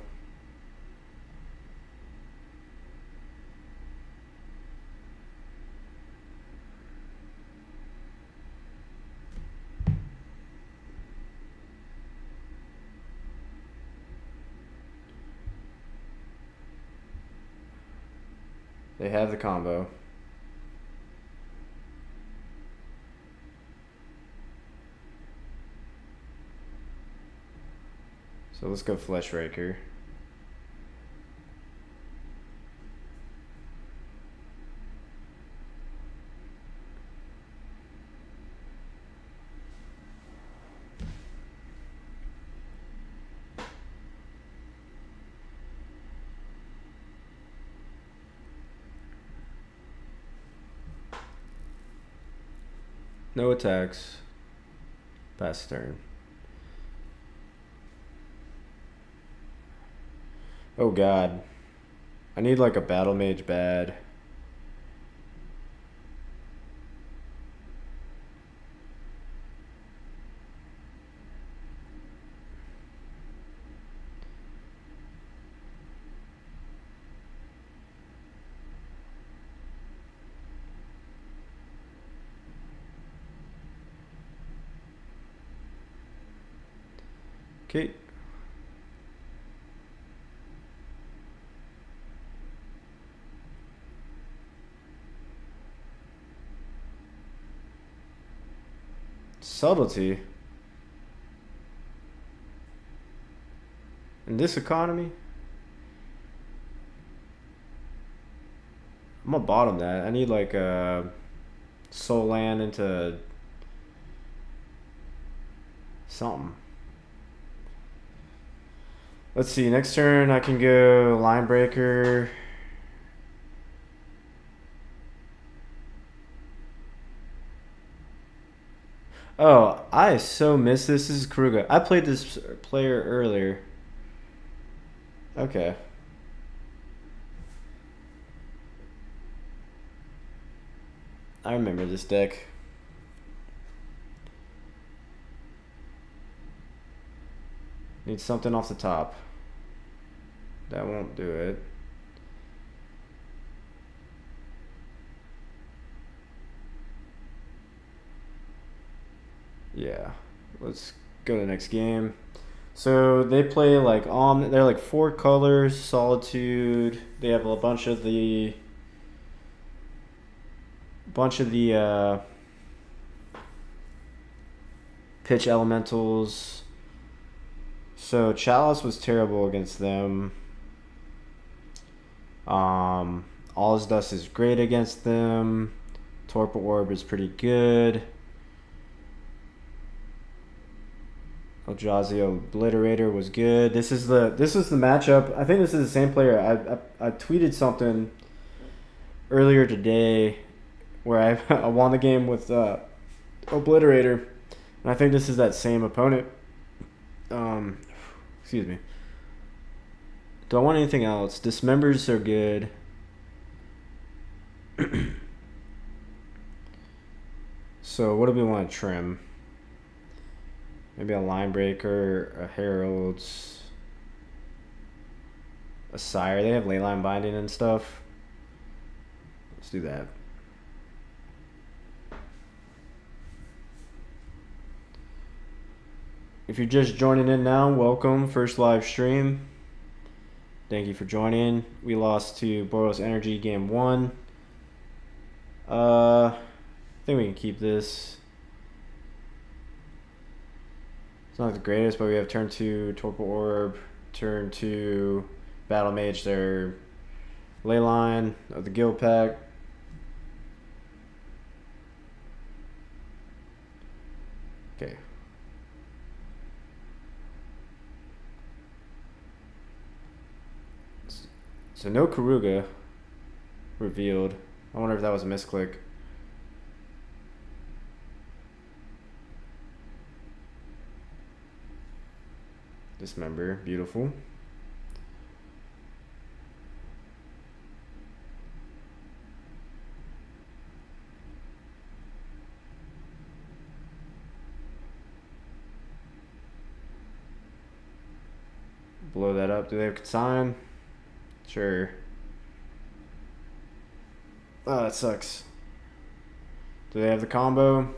They have the combo. So let's go Flesh Raker. No attacks. Pass turn. Oh god. I need like a Battle Mage bad. Okay. Subtlety. In this economy? I'm gonna bottom that. I need like a soul land into something. Let's see, next turn I can go line breaker. Oh, I so miss this. This is Karuga. I played this player earlier. Okay. I remember this deck. Need something off the top. That won't do it. Yeah. Let's go to the next game. So they play like they're like 4 colors, Solitude. They have a bunch of the pitch elementals. So Chalice was terrible against them. All's Dust is great against them. Torpor Orb is pretty good. Eldrazi Obliterator was good. This is the matchup. I think this is the same player. I tweeted something earlier today where I won the game with Obliterator, and I think this is that same opponent. Excuse me. Do I want anything else? Dismembers are good. So what do we want to trim? Maybe a line breaker, a heralds, a sire. They have leyline binding and stuff. Let's do that. If you're just joining in now, welcome. First live stream. Thank you for joining. We lost to Boros Energy game 1. I think we can keep this. It's not the greatest, but we have turn 2 Torpor Orb, turn 2 Battle Mage, their Leyline of the Guild Pack. Okay. So no Karuga revealed. I wonder if that was a misclick. Dismember, beautiful. Blow that up. Do they have consign? Sure. Oh, that sucks. Do they have the combo?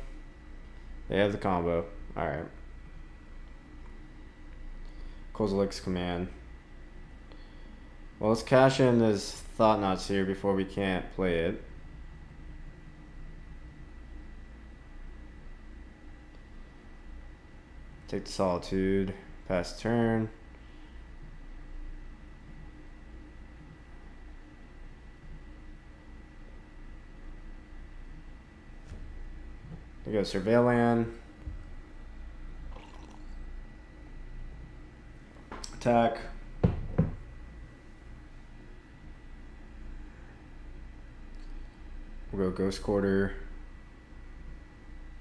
They have the combo. Alright. Kozilek's command. Well, let's cash in this Thought Knots here before we can't play it. Take the Solitude. Pass turn. We go Surveilland. Attack. We'll go Ghost Quarter.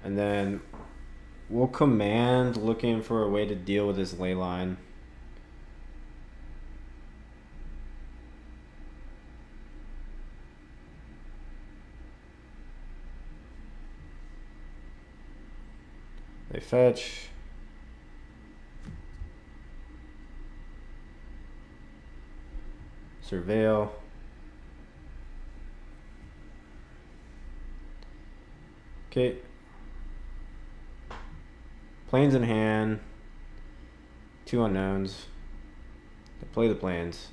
And then we'll command looking for a way to deal with this Leyline. They fetch. Surveil. Okay. Planes in hand. 2 unknowns. They play the planes.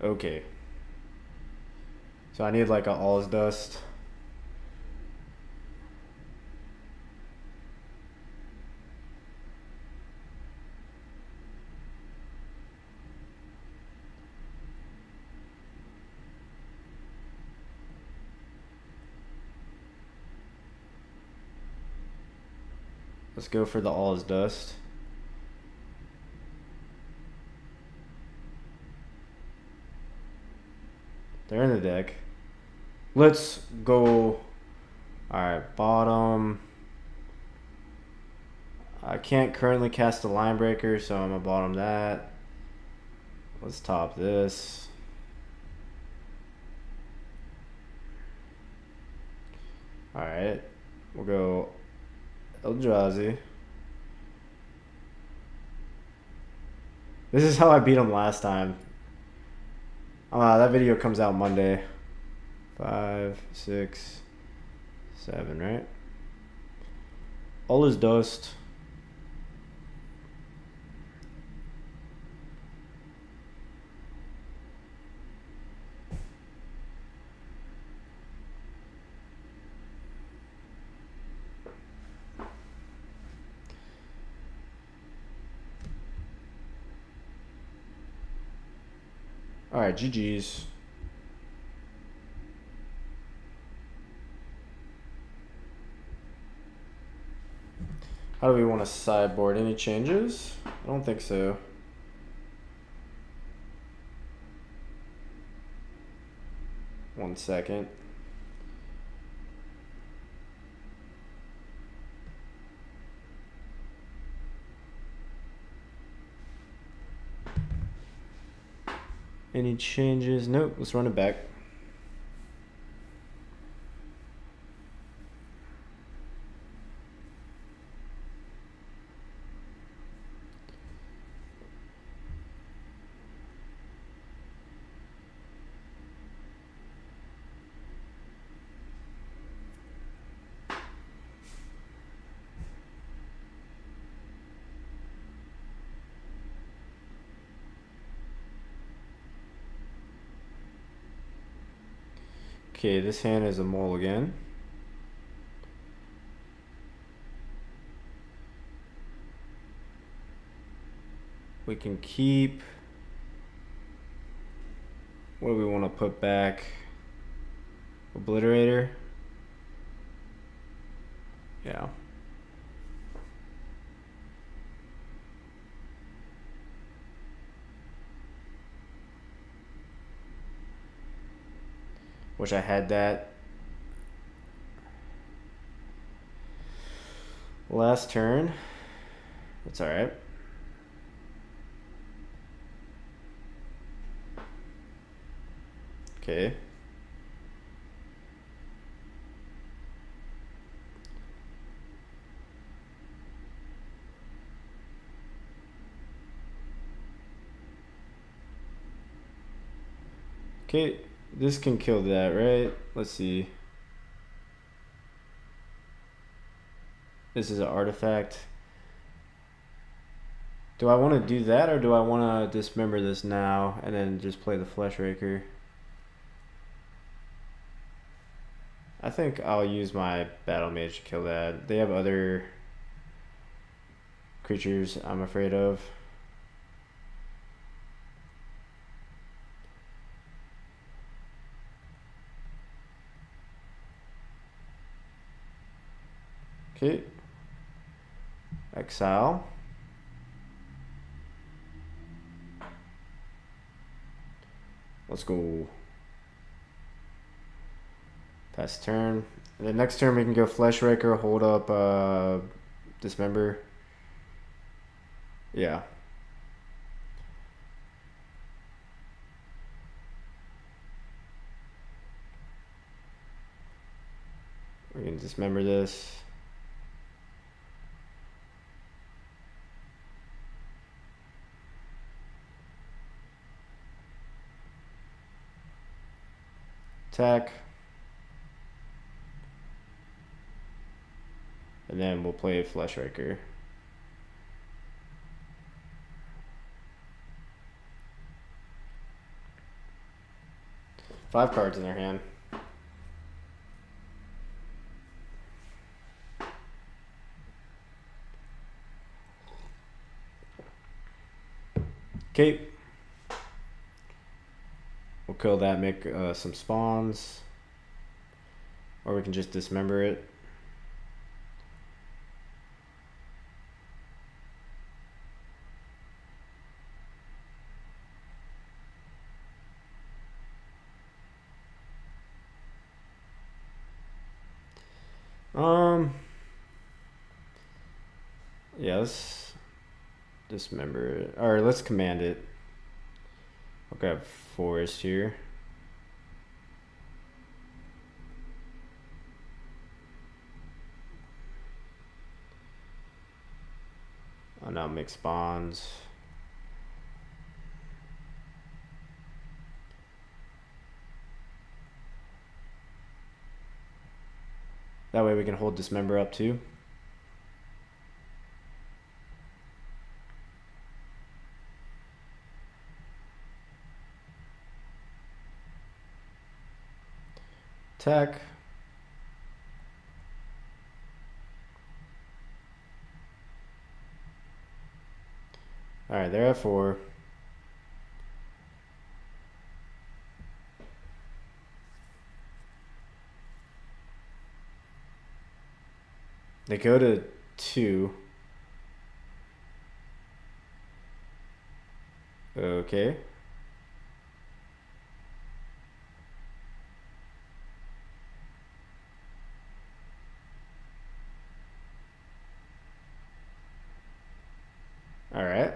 Okay. So I need like a all is dust. Let's go for the all is dust. They're in the deck. Let's go. Alright, bottom. I can't currently cast a line breaker, so I'm gonna bottom that. Let's top this. Alright, we'll go Eldrazi. This is how I beat him last time. That video comes out Monday. 5, 6, 7, right? All is dust. Alright, GG's. How do we want to sideboard? Any changes? I don't think so. One second. Any changes? Nope. Let's run it back. Okay, this hand is a mulligan. We can keep. What do we want to put back? Obliterator? Yeah. Wish I had that last turn. That's alright. Okay. Okay, this can kill that, right? Let's see. This is an artifact. Do I want to do that, or do I want to dismember this now and then just play the Flesh Raker? I think I'll use my Battle Mage to kill that. They have other creatures I'm afraid of. Okay. Exile. Let's go. Pass turn. And then next turn we can go Flesh Raker, hold up Dismember. Yeah. We're gonna dismember this. Attack. And then we'll play Flesh Raker. 5 cards in their hand. Okay. We'll kill that, make some spawns. Or we can just dismember it. Yeah, let's dismember it. Or let's command it. I'll grab forest here. I'll now make spawns. That way we can hold dismember up too. Attack. Alright, they're at 4. They go to 2. Okay. All right.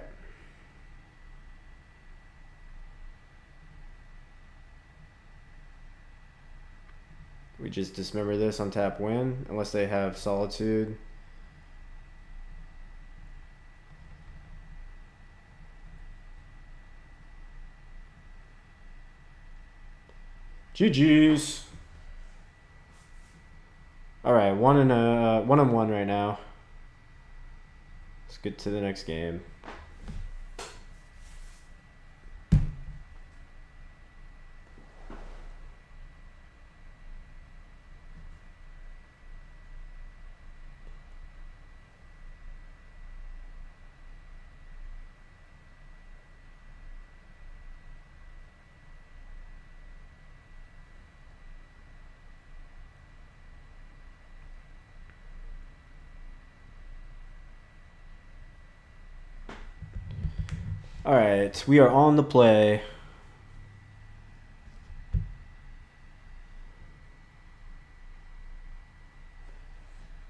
We just dismember this on tap win, unless they have Solitude. GG's. All right, 1-1 right now. Let's get to the next game. All right, we are on the play.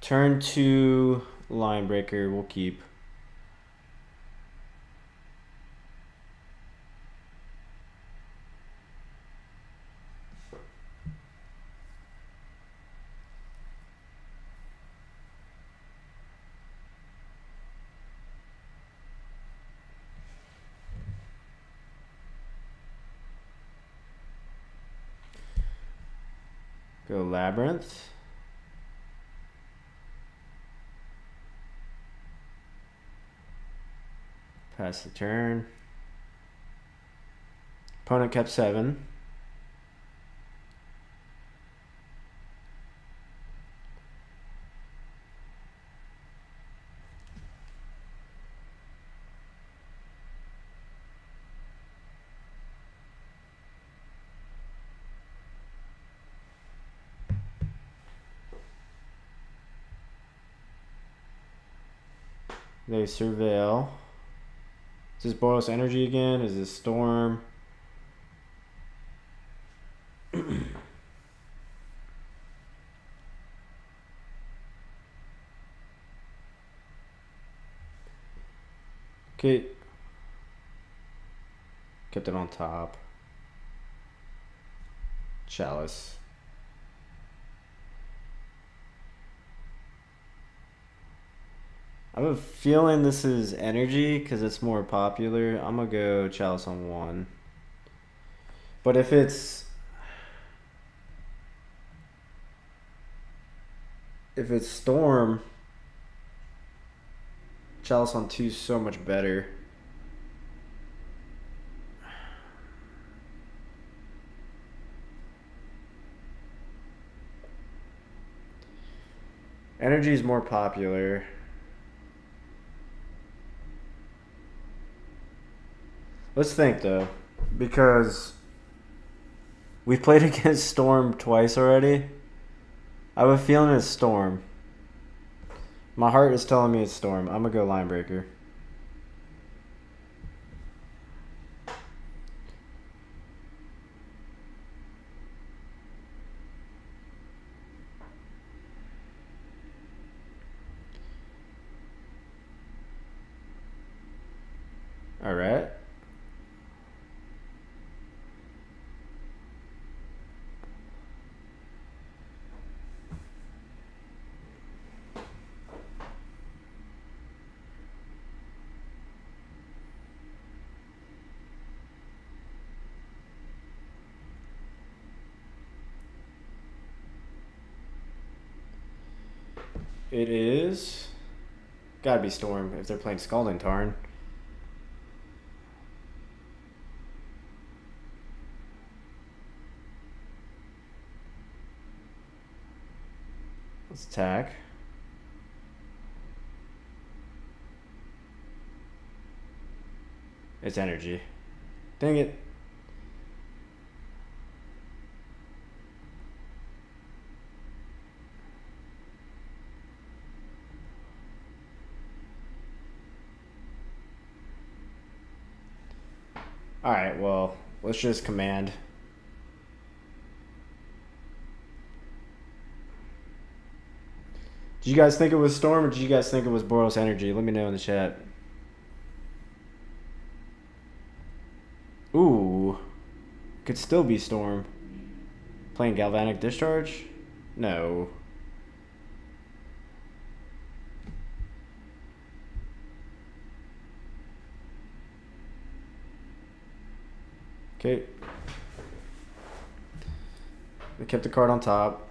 Turn 2 line breaker, we'll keep. Go Labyrinth. Pass the turn. Opponent kept 7. They surveil. Is this Boros Energy again? Is this Storm? Okay. Kept it on top. Chalice. I have a feeling this is energy because it's more popular. I'm gonna go Chalice on 1. But if it's Storm, Chalice on 2 is so much better. Energy is more popular. Let's think though, because we've played against Storm twice already. I have a feeling it's Storm. My heart is telling me it's Storm. I'm gonna go Linebreaker. All right. It is. Gotta be Storm if they're playing Scalding Tarn. Let's attack. It's energy. Dang it. Alright, well, let's just command. Did you guys think it was Storm or did you guys think it was Boros Energy? Let me know in the chat. Ooh. Could still be Storm. Playing Galvanic Discharge? No. Okay. They kept the card on top.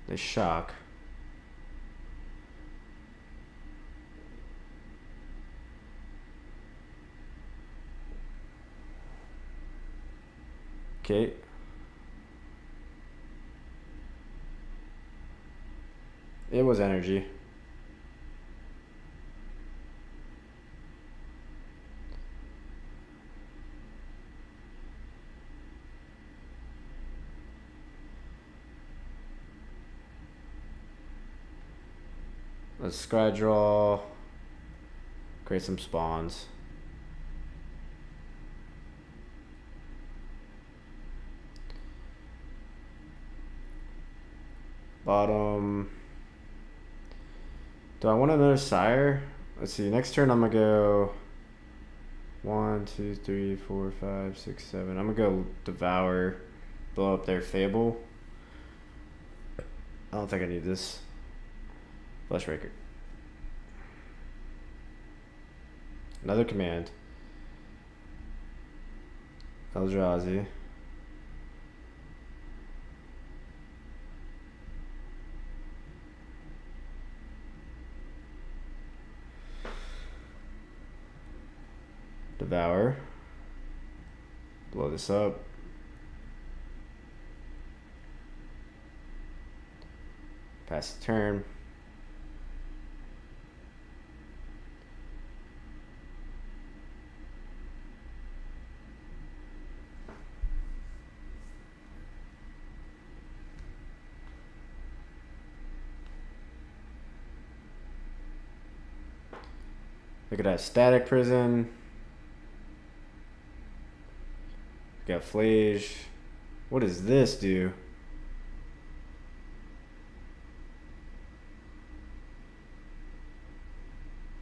They shock. Okay. It was energy. Let's scry draw. Create some spawns. Bottom. Do I want another Sire? Let's see. Next turn, I'm gonna go 1, 2, 3, 4, 5, 6, 7. I'm gonna go Devour, blow up their Fable. I don't think I need this. Flesh Raker. Another command. Eldrazi. Devour. Blow this up. Pass the turn. Look at that Static Prison. We got Flage. What does this do?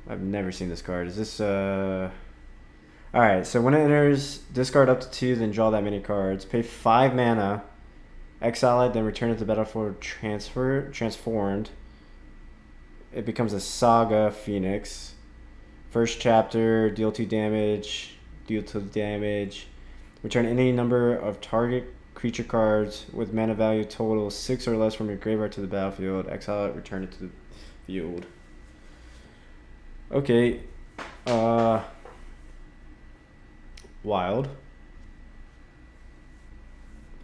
I've never seen this card. Is this Alright, so when it enters, discard up to 2, then draw that many cards. Pay 5 mana, exile it, then return it to battlefield transformed. It becomes a Saga Phoenix. First chapter, deal 2 damage, deal 2 damage. Return any number of target creature cards with mana value total 6 or less from your graveyard to the battlefield. Exile it, return it to the field. Okay. Wild.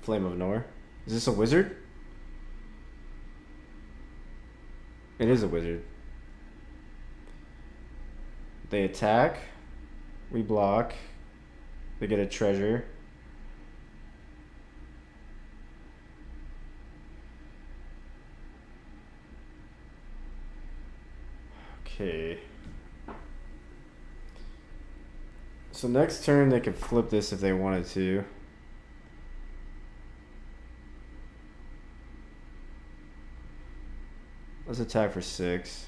Flame of Nor. Is this a wizard? It is a wizard. They attack. We block. They get a treasure. Okay. So next turn they could flip this if they wanted to. Let's attack for 6.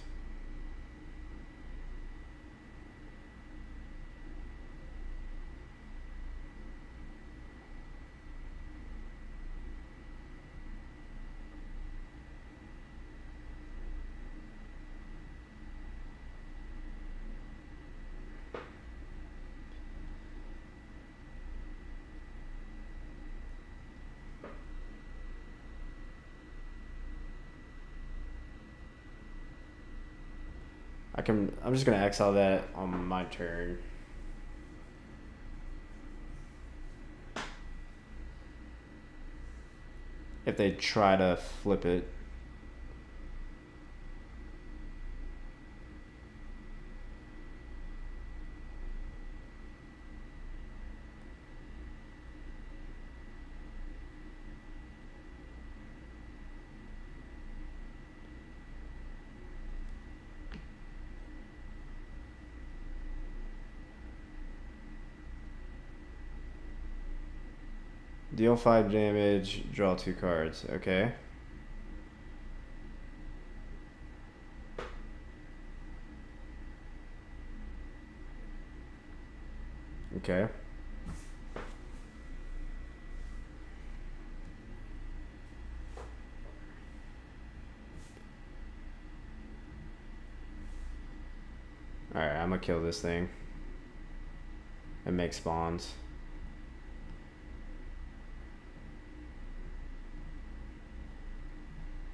I'm just gonna exile that on my turn. If they try to flip it. Deal 5 damage, draw 2 cards. Okay. Okay. Alright, I'm gonna kill this thing. And make spawns.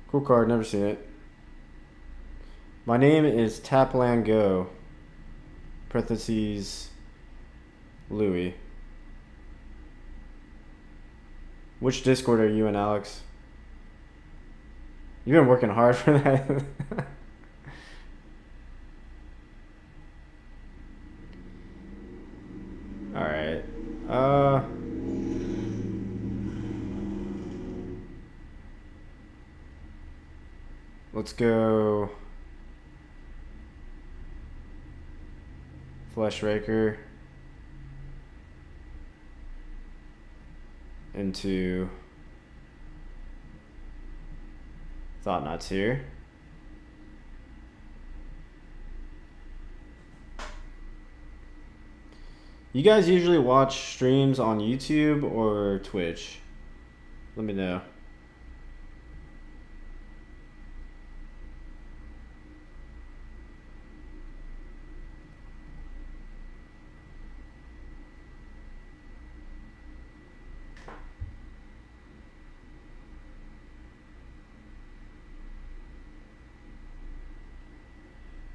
Cool card, never seen it. My name is TapLandGo. Parentheses Louis. Which Discord are you in, Alex? You've been working hard for that. Alright. Let's go Flesh Raker into Thought Knots here. You guys usually watch streams on YouTube or Twitch? Let me know.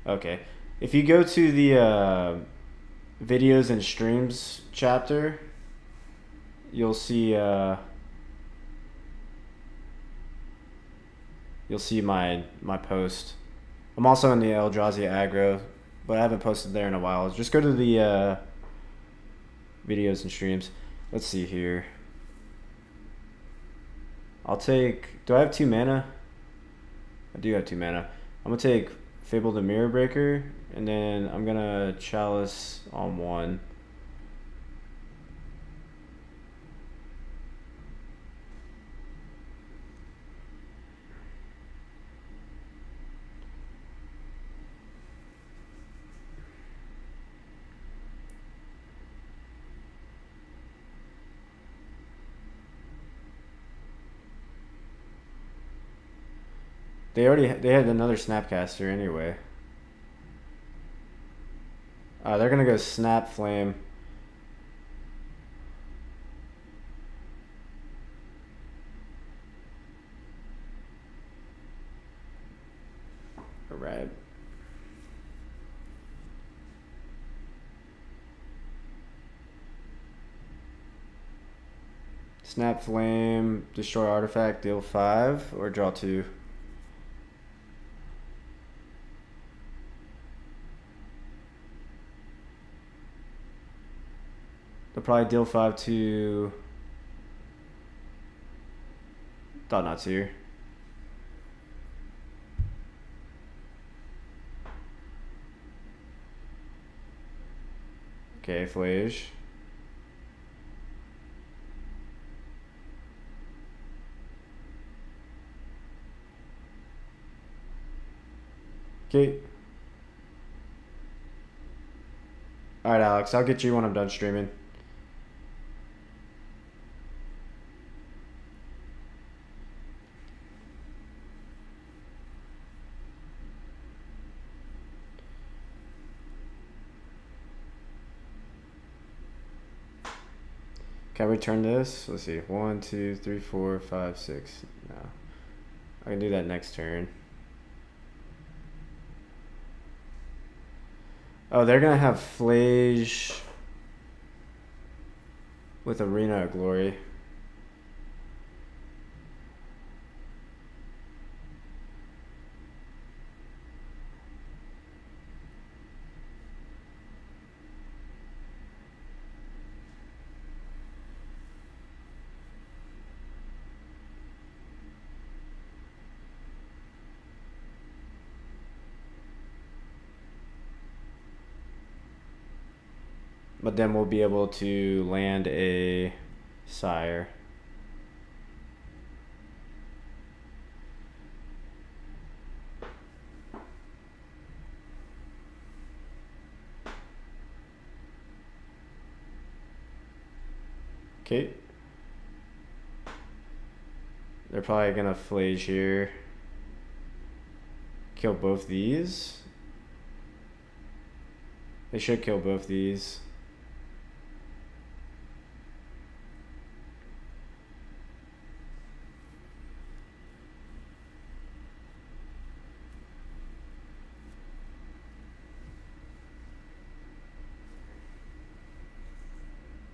Okay. If you go to the videos and streams chapter, you'll see my post. I'm also in the Eldrazi aggro, but I haven't posted there in a while. Just go to the videos and streams. Let's see here. I'll take... Do I have 2 mana? I do have 2 mana. I'm going to take Fable the Mirror Breaker, and then I'm going to Chalice on 1. They had another Snapcaster anyway. They're gonna go Snap Flame. Alright. Snap Flame, destroy artifact, deal 5, or draw 2. They'll probably deal 5 to Thought Knot's here. Okay, Flage. Okay. Alright, Alex, I'll get you when I'm done streaming. Can I return this? Let's see. 1, 2, 3, 4, 5, 6. No. I can do that next turn. Oh, they're gonna have Flage with Arena of Glory. But then we'll be able to land a Sire. Okay. They're probably gonna Flage here. Kill both these. They should kill both these.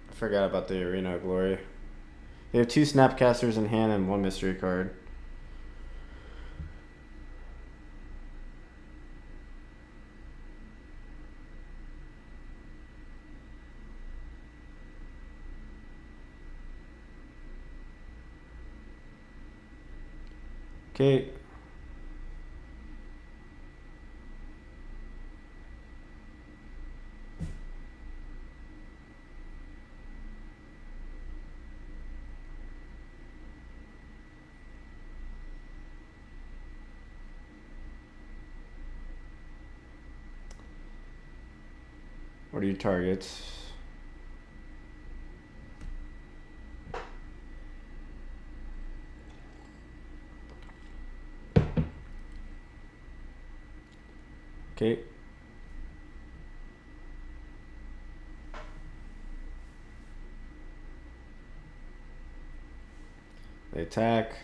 I forgot about the Arena of Glory. They have 2 Snapcasters in hand and 1 mystery card. Okay. What are your targets? Okay. They attack.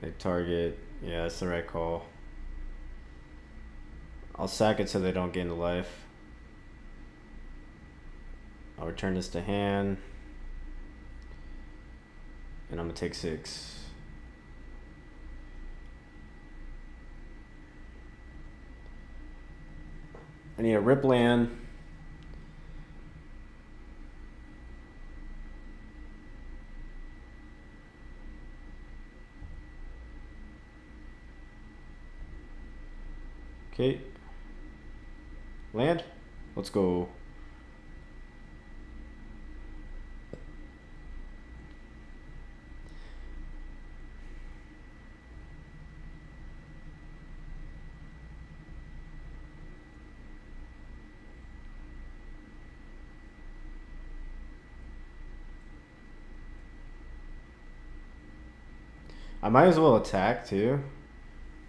They target. Yeah, that's the right call. I'll sack it so they don't gain the life. I'll return this to hand. And I'm gonna take 6. I need a rip land. Okay. Land. Let's go. I might as well attack too,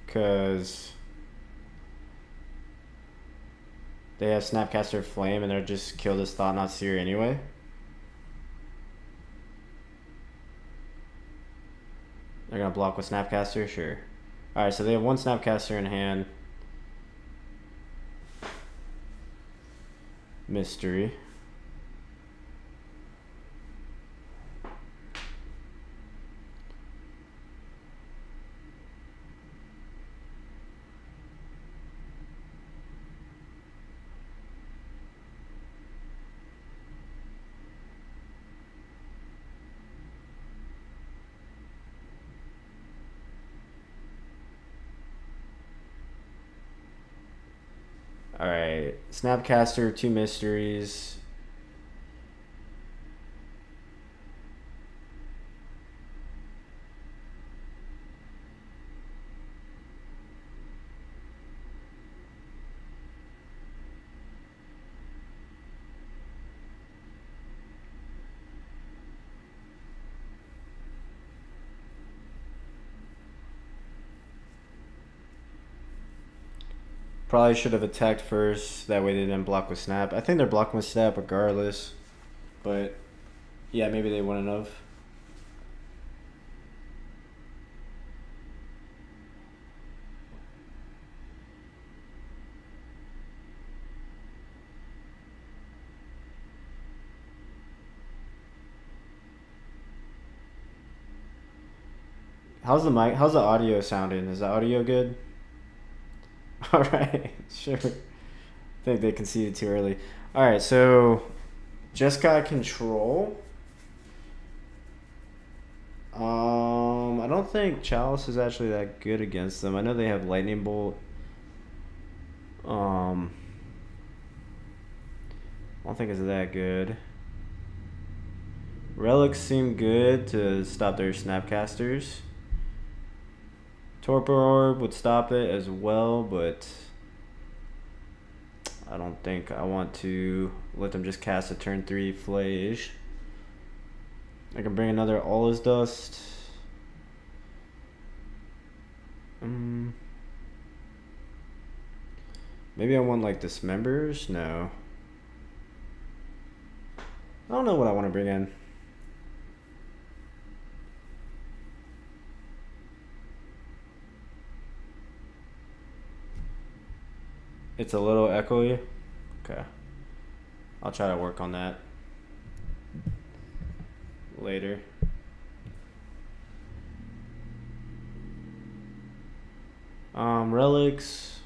because they have Snapcaster Flame and they'll just kill this Thought Knot Seer anyway. They're gonna block with Snapcaster? Sure. Alright, so they have 1 Snapcaster in hand. Mystery. Alright. Snapcaster, 2 mysteries. Probably should have attacked first. That way they didn't block with snap. I think they're blocking with snap regardless. But yeah, maybe they wouldn't have. How's the mic? How's the audio sounding? Is the audio good? All right, sure. I think they conceded too early. All right, so just got control. I don't think Chalice is actually that good against them. I know they have Lightning Bolt. I don't think it's that good. Relics seem good to stop their Snapcasters. Torpor Orb would stop it as well, but I don't think I want to let them just cast a turn 3 Flage. I can bring another All Is Dust. Maybe I want like Dismembers? No. I don't know what I want to bring in. It's a little echoey. Okay. I'll try to work on that later. Relics.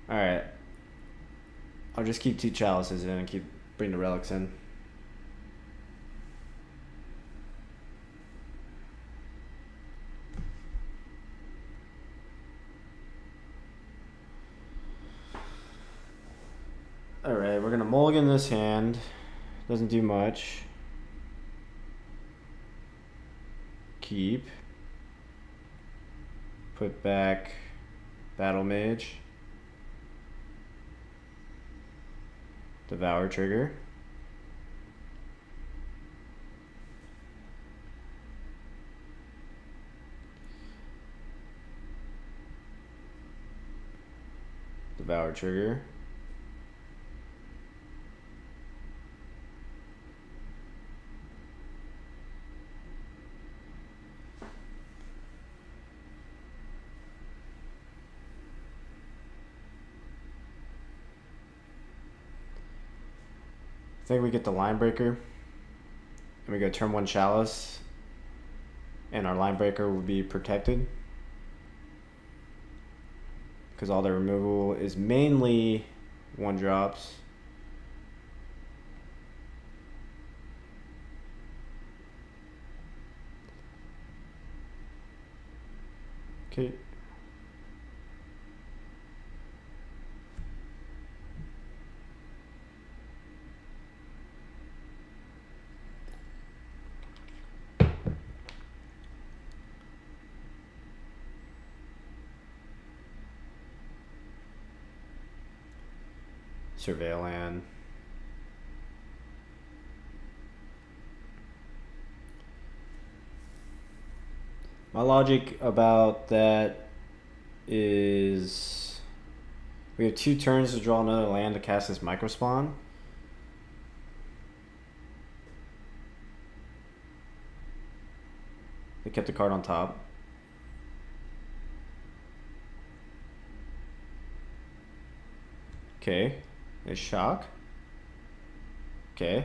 Alright. I'll just keep 2 Chalices in and bring the relics in. Alright, we're gonna mulligan this hand. Doesn't do much. Keep. Put back Battle Mage. Devour trigger. Devour trigger. I think we get the Line Breaker. And we go turn 1 Chalice. And our Line Breaker will be protected. Because all their removal is mainly 1-drops. Okay. Surveil land. My logic about that is we have 2 turns to draw another land to cast this Microspawn. They kept the card on top. Okay. There's shock. Okay.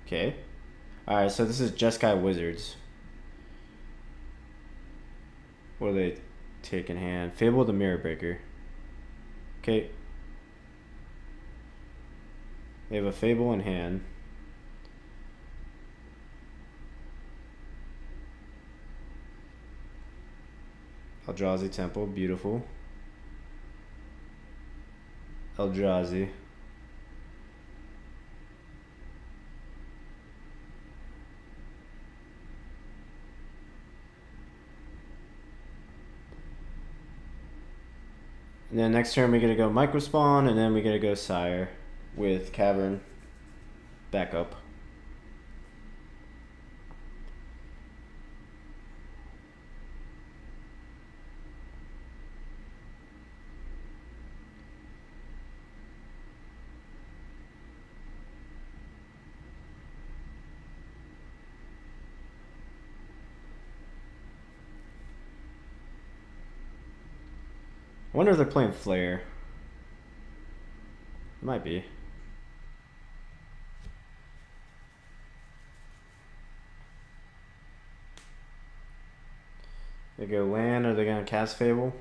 Okay. Alright, so this is Jeskai Wizards. What do they take in hand? Fable the Mirror Breaker. Okay. They have a Fable in hand. Eldrazi Temple, beautiful. Eldrazi. And then next turn we gotta go Microspawn, and then we gotta go Sire with Cavern backup. I wonder if they're playing Flare. Might be. They go land, or they gonna cast Fable?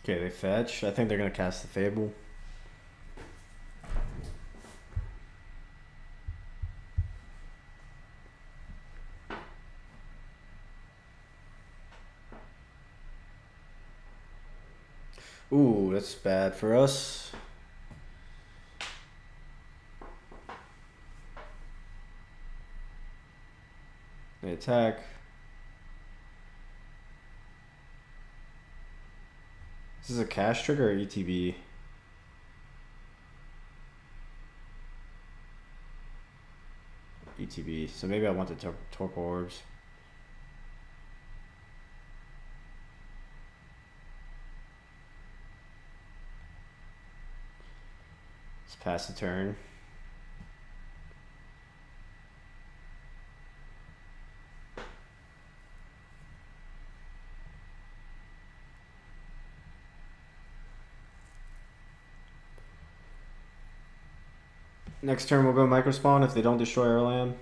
Okay, they fetch. I think they're gonna cast the Fable. Ooh, that's bad for us. They attack. This is a cash trigger or ETB? ETB. So maybe I want the Torpor Orbs. Let's pass the turn. Next turn we'll go Microspawn if they don't destroy our land.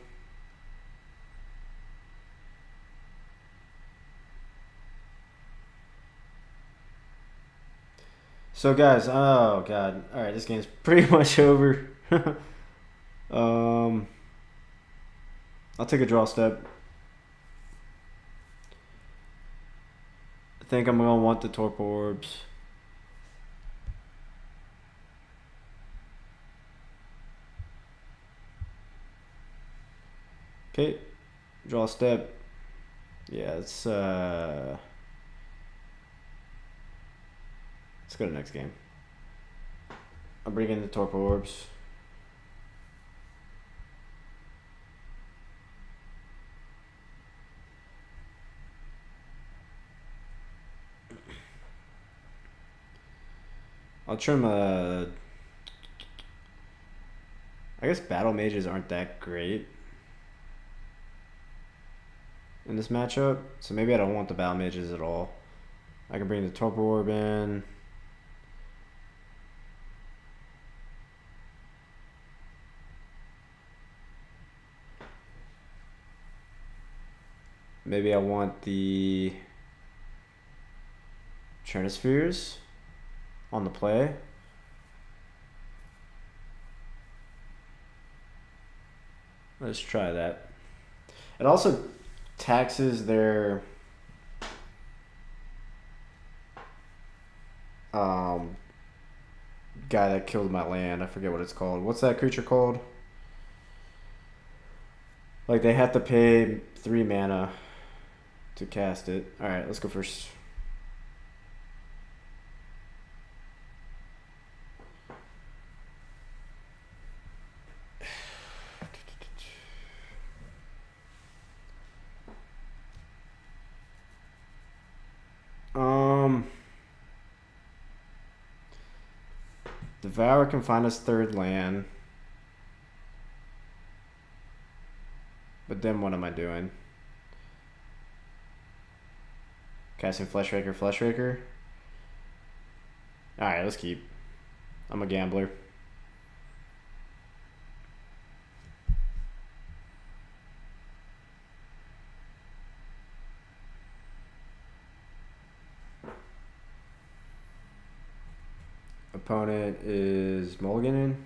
So guys, oh god. Alright, this game's pretty much over. I'll take a draw step. I think I'm gonna want the Torpor Orbs. Okay, draw a step. Yeah, let's go to the next game. I'll bring in the Torpor Orbs. I'll trim I guess Battle Mages aren't that great in this matchup, so maybe I don't want the Battle Mages at all. I can bring the Torpor Orb in. Maybe I want the Churnospheres on the play. Let's try that. It also taxes their guy that killed my land. I forget what it's called. What's that creature called? Like they have to pay 3 mana to cast it. Alright, let's go first. Devour can find us third land. But then what am I doing? Casting Fleshraker, Fleshraker. Alright, let's keep. I'm a gambler. Opponent is mulliganing.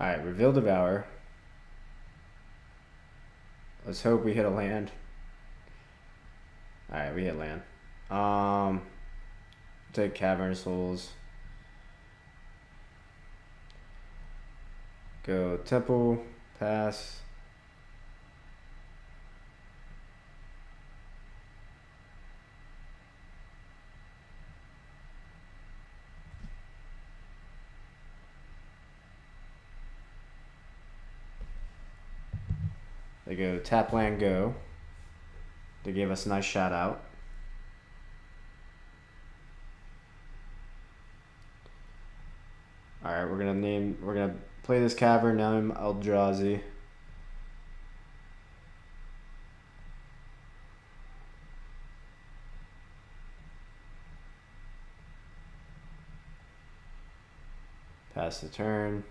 Alright, reveal Devour. Let's hope we hit a land. Alright, we hit land. Take Cavern Souls. Go Temple, pass. They go tap land go. They gave us a nice shout out. Alright, we're gonna play this cavern, name Eldrazi. Pass the turn.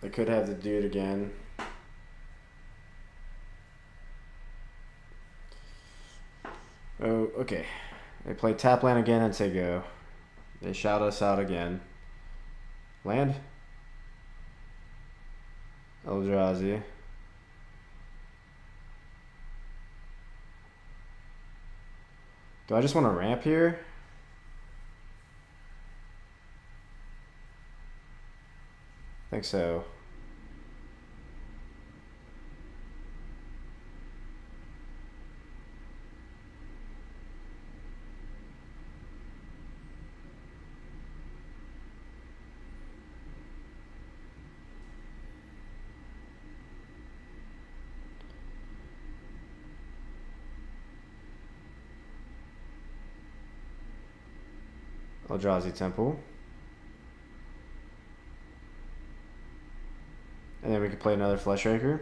They could have the dude again. Oh, okay. They play tap land again and say go. They shout us out again. Land? Eldrazi. Do I just want to ramp here? I think so. Eldrazi Temple. And then we could play another Fleshraker.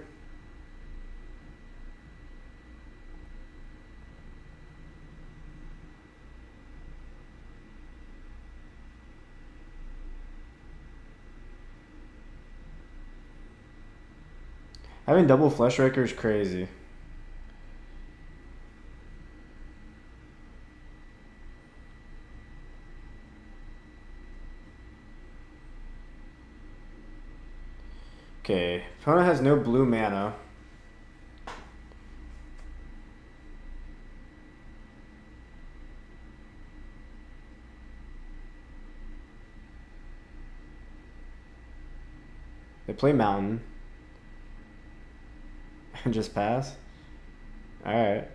Having double Fleshraker is crazy. Okay, opponent has no blue mana. They play mountain. And just pass? Alright.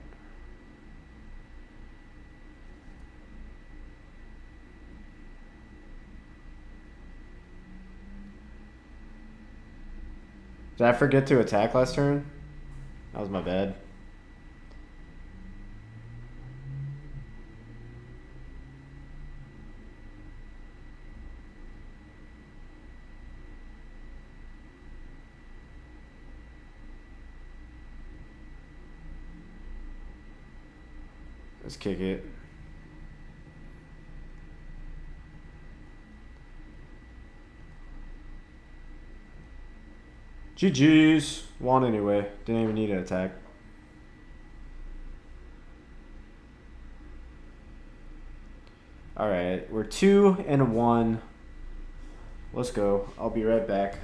Did I forget to attack last turn? That was my bad. Let's kick it. GG's. Won anyway. Didn't even need an attack. Alright, we're 2-1. Let's go. I'll be right back.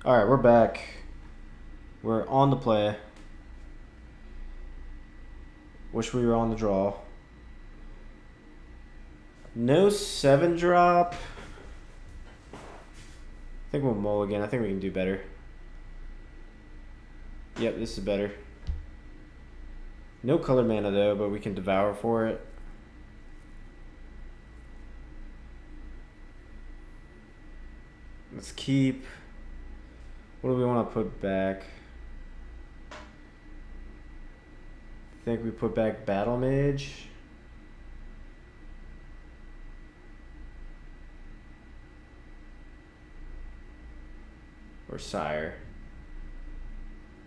Alright, we're back. We're on the play. Wish we were on the draw. No 7 drop. I think we'll mulligan. I think we can do better. Yep, this is better. No colored mana though, but we can devour for it. Let's keep. What do we want to put back? I think we put back Battle Mage. Or Sire.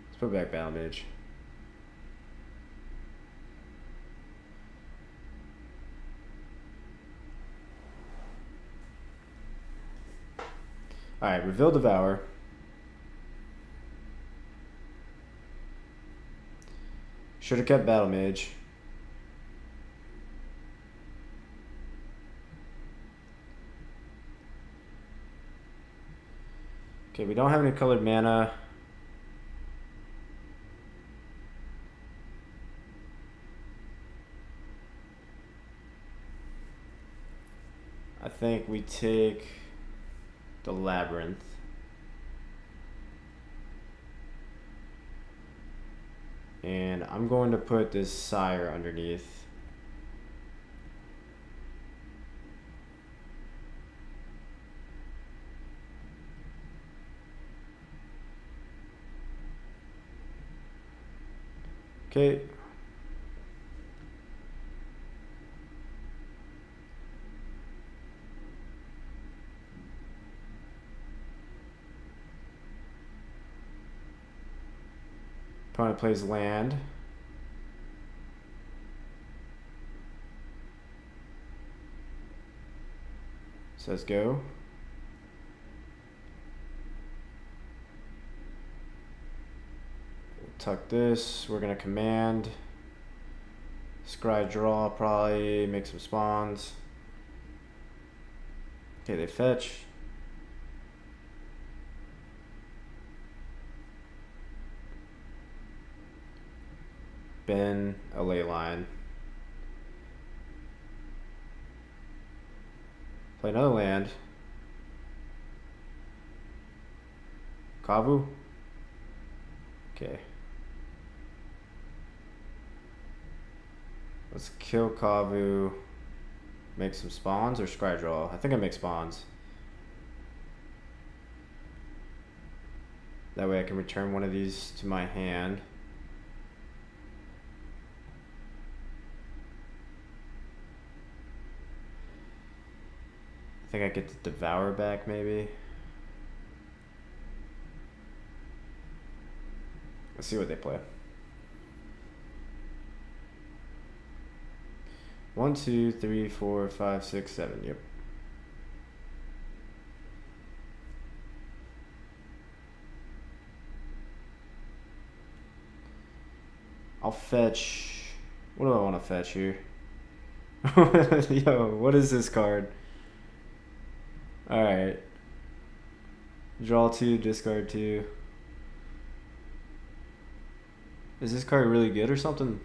Let's put back Battle Mage. Alright, reveal Devour. Should have kept Battle Mage. Okay, we don't have any colored mana. I think we take the Labyrinth. And I'm going to put this Sire underneath. Okay. Opponent plays land. Says go. We'll tuck this. We're gonna command. Scry draw, probably make some spawns. Okay, they fetch. Ben, a ley line. Play another land. Kavu. Okay. Let's kill Kavu. Make some spawns or scry draw. I think I make spawns. That way I can return one of these to my hand. I think I get to devour back maybe. Let's see what they play. 1, 2, 3, 4, 5, 6, 7. Yep. I'll fetch. What do I want to fetch here? Yo, what is this card? Alright. Draw 2, discard 2. Is this card really good or something?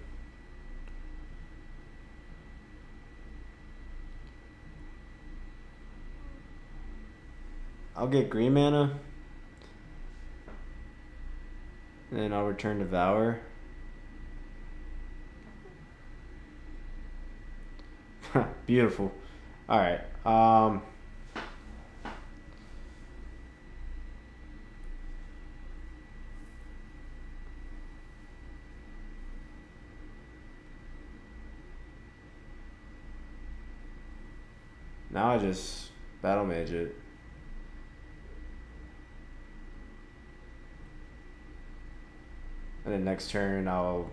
I'll get green mana. And then I'll return Devour. Beautiful. Alright. Now I just Battle Mage it. And then next turn I'll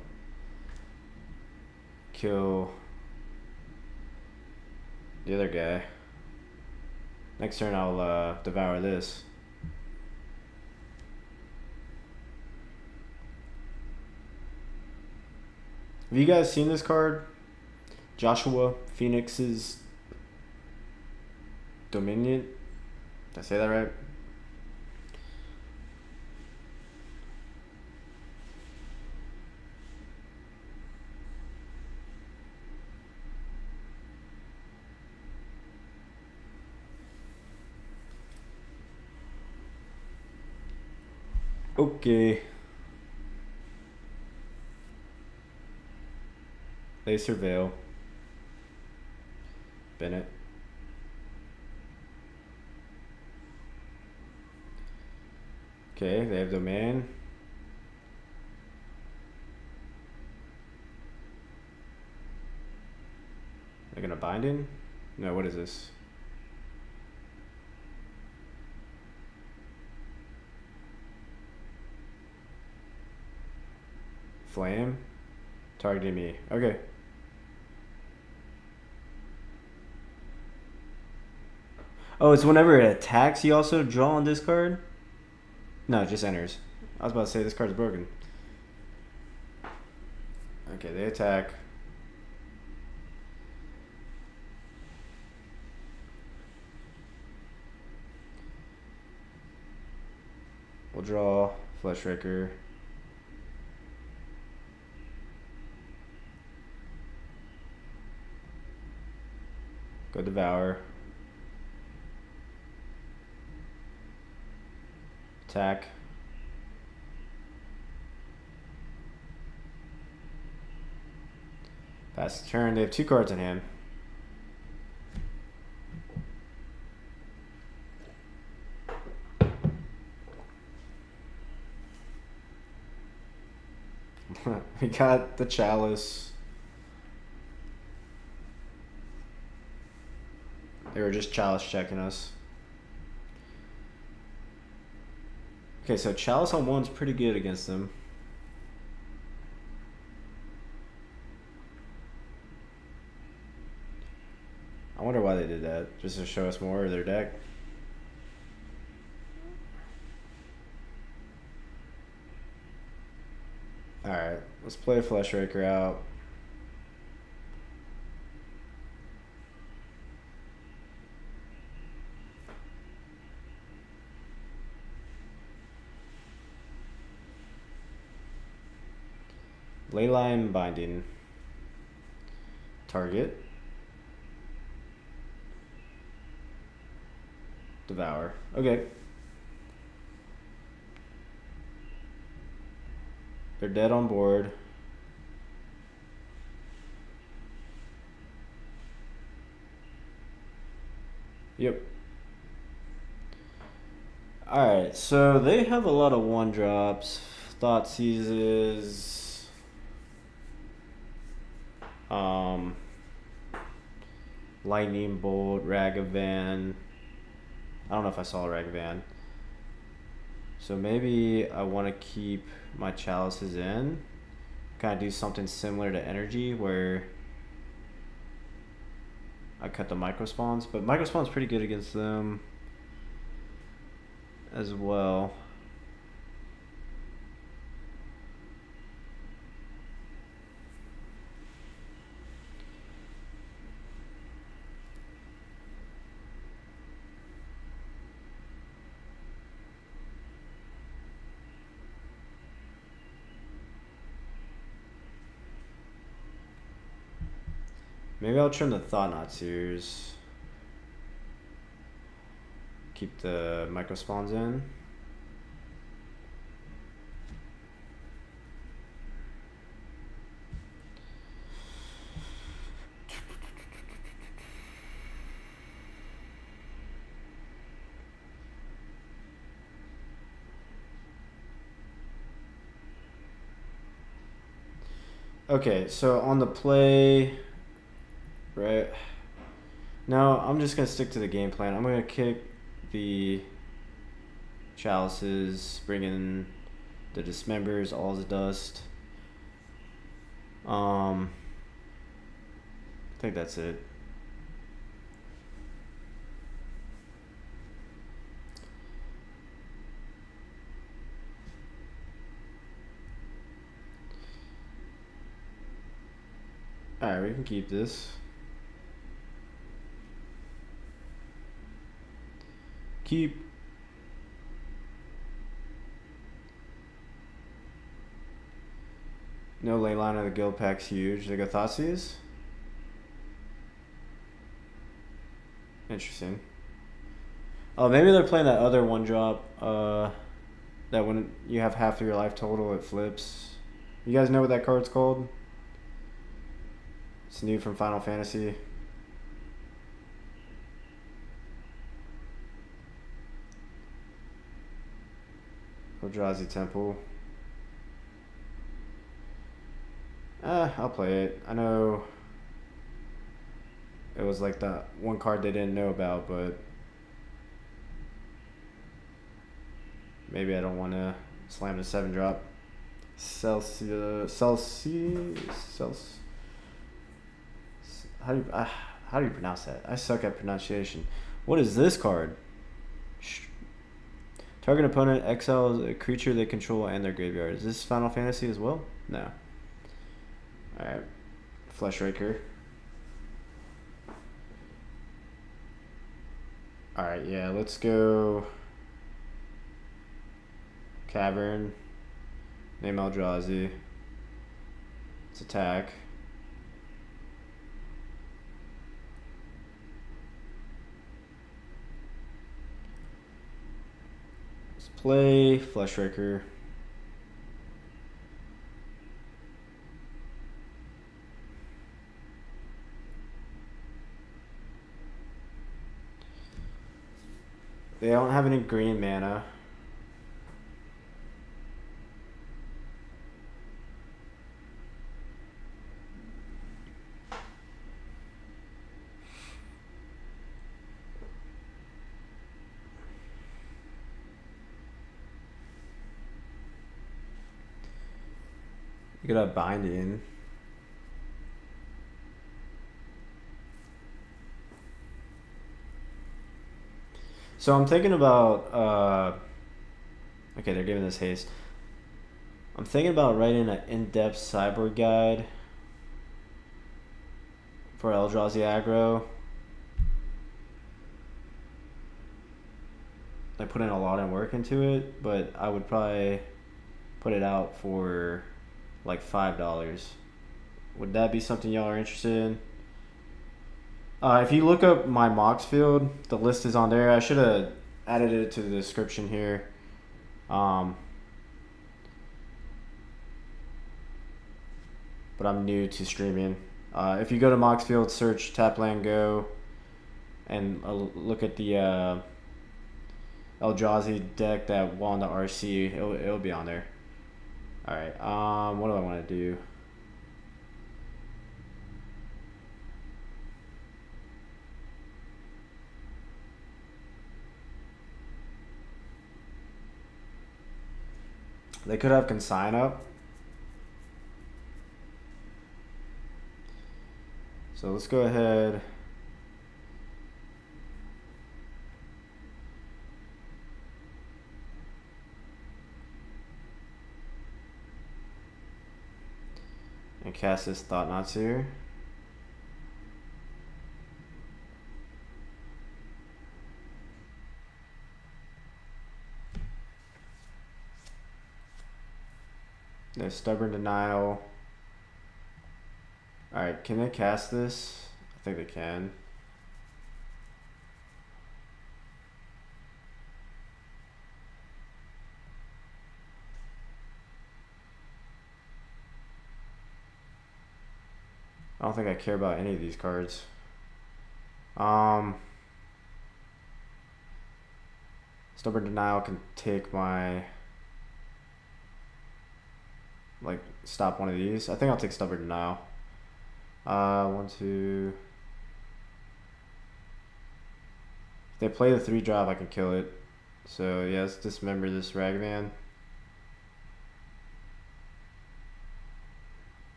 kill the other guy. Next turn I'll devour this. Have you guys seen this card? Joshua Phoenix's Dominion. Did I say that right? Okay. They surveil. Bennett. Okay, they have domain. They're gonna bind in? No, what is this? Flame? Targeting me. Okay. Oh, it's whenever it attacks, you also draw on this card? No, it just enters. I was about to say this card's broken. Okay, they attack. We'll draw Fleshraker. Go Devour. Attack. Pass the turn. They have 2 cards in hand. We got the Chalice. They were just Chalice checking us. Okay, so Chalice on 1's pretty good against them. I wonder why they did that. Just to show us more of their deck. Alright, let's play Fleshraker out. Leyline binding. Target. Devour. Okay. They're dead on board. Yep. Alright, so they have a lot of 1-drops. Thought Seizes. Lightning Bolt, Ragavan. I don't know if I saw a Ragavan. So maybe I want to keep my Chalices in. Kind of do something similar to Energy where I cut the Microspawns. But Microspawn's pretty good against them as well. Maybe I'll trim the Thought-Knot Seers. Keep the Microspawns in. Okay, so on the play, right? Now I'm just gonna stick to the game plan. I'm gonna kick the Chalices, bring in the Dismembers, all the dust. I think that's it. Alright, we can keep this. Keep. No Leyline of the Guild Pack's huge. They go Thoughtseize? Interesting. Oh, maybe they're playing that other 1-drop. that when you have half of your life total, it flips. You guys know what that card's called? It's new from Final Fantasy. Eldrazi Temple. I'll play it. I know it was like the one card they didn't know about, but maybe I don't want to slam the 7-drop. Celsius. How do you pronounce that? I suck at pronunciation. What is this card? Target opponent exiles a creature they control and their graveyard. Is this Final Fantasy as well? No. Alright. Fleshraker. Alright, yeah, let's go Cavern. Name Eldrazi. Let's attack. Let's play Fleshraker. They don't have any green mana. You got a binding. So I'm thinking about, okay, they're giving this haste. I'm thinking about writing an in-depth sideboard guide for Eldrazi aggro. I put in a lot of work into it, but I would probably put it out for like $5. Would that be something y'all are interested in? If you look up my mocks field, the list is on there. I should have added it to the description here. But I'm new to streaming. If you go to mocks field, search TapLandGo, and look at the Eldrazi deck that won the RC. It'll be on there. All right. What do I want to do? They could have consign up. So let's go ahead. And cast this Thought-Knot here. No Stubborn Denial. Alright, can they cast this? I think they can. I don't think I care about any of these cards. Stubborn Denial can take my... like, stop one of these. I think I'll take Stubborn Denial. 1, 2... If they play the 3-drop, I can kill it. So, yeah, let's dismember this Ragavan.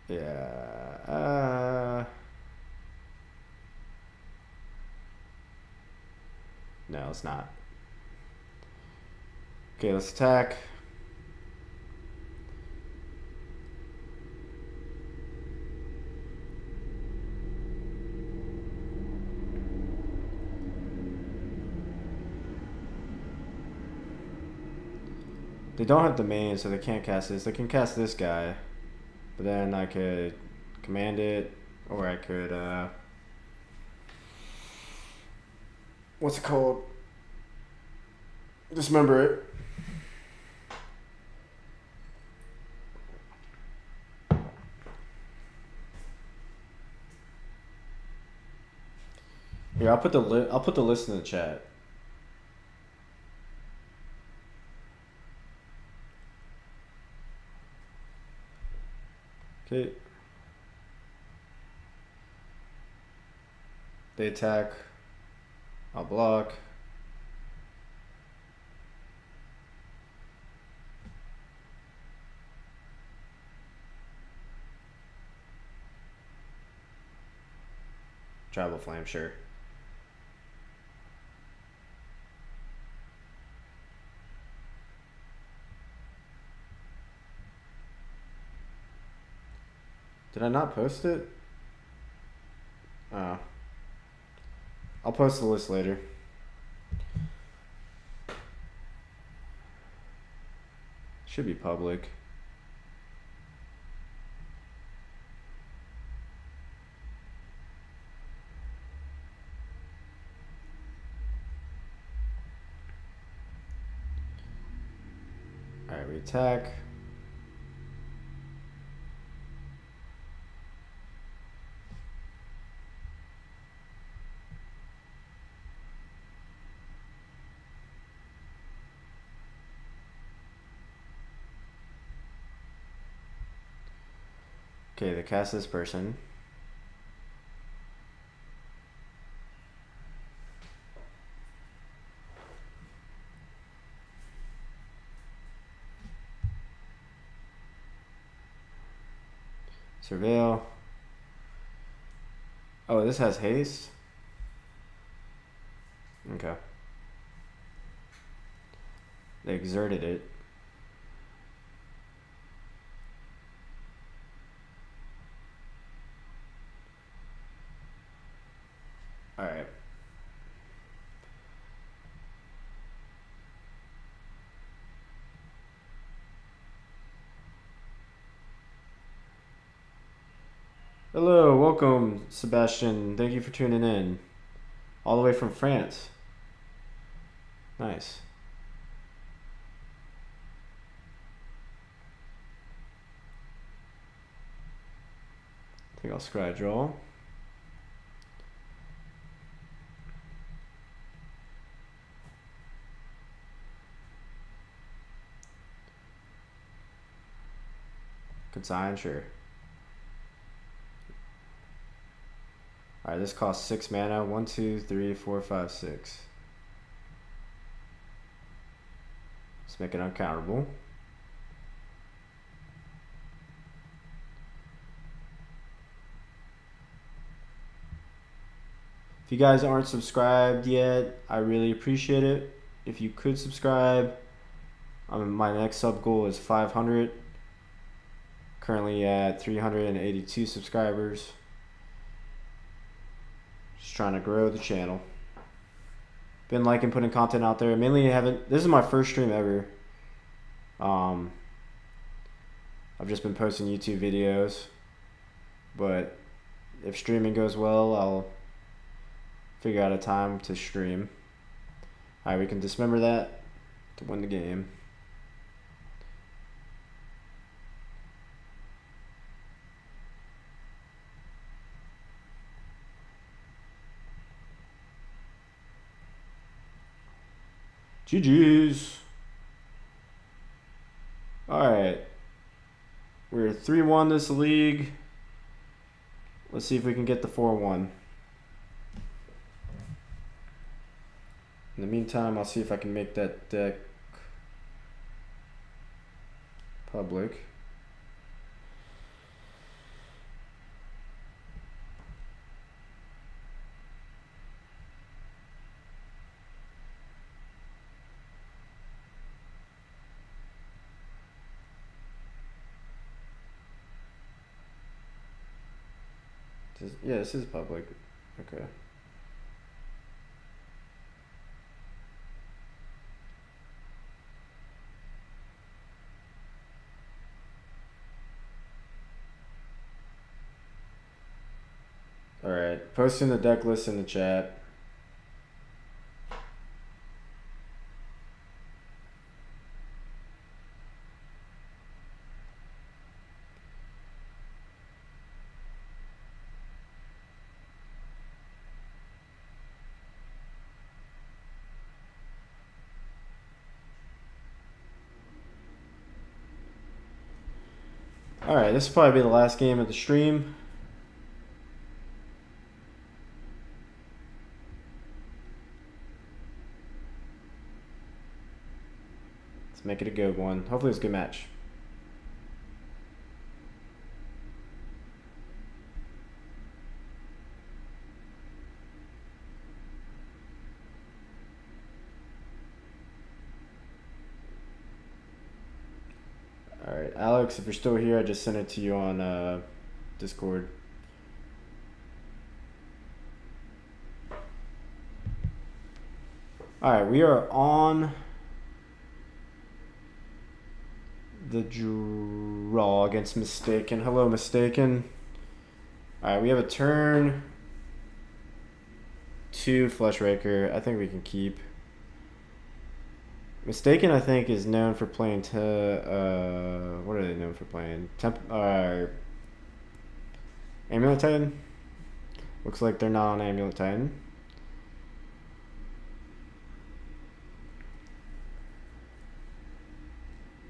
Yeah, no, it's not. Okay, let's attack. They don't have domain, so they can't cast this. They can cast this guy. But then I could command it, or I could, what's it called? dismember it. Here, I'll put the list in the chat. Okay. They attack. I'll block. Travel Flame, sure. Did I not post it? Oh. I'll post the list later. Should be public. Alright, we attack. Okay, they cast this person. Surveil. Oh, this has haste? Okay. They exerted it. Alright. Hello, welcome, Sebastian. Thank you for tuning in. All the way from France. Nice. I think I'll scry draw. Consign, sure. Alright, this costs 6 mana. 1, 2, 3, 4, 5, 6. Let's make it uncounterable. If you guys aren't subscribed yet, I really appreciate it. If you could subscribe, my next sub goal is 500. Currently at 382 subscribers. Just trying to grow the channel. Been liking putting content out there. Mainly this is my first stream ever. I've just been posting YouTube videos. But if streaming goes well, I'll figure out a time to stream. Alright, we can dismember that to win the game. GG's. Alright. We're 3-1 this league. Let's see if we can get the 4-1. In the meantime, I'll see if I can make that deck public. Yeah, this is public. Okay. Alright, posting the deck list in the chat. Alright, this will probably be the last game of the stream. Let's make it a good one. Hopefully it's a good match. Alright, Alex, if you're still here, I just sent it to you on Discord. Alright, we are on the draw against Mistaken. Hello, Mistaken. Alright, we have a turn 2 Flesh Raker. I think we can keep. Mistaken, I think, is known for playing what are they known for playing? Amulet Titan? Looks like they're not on Amulet Titan.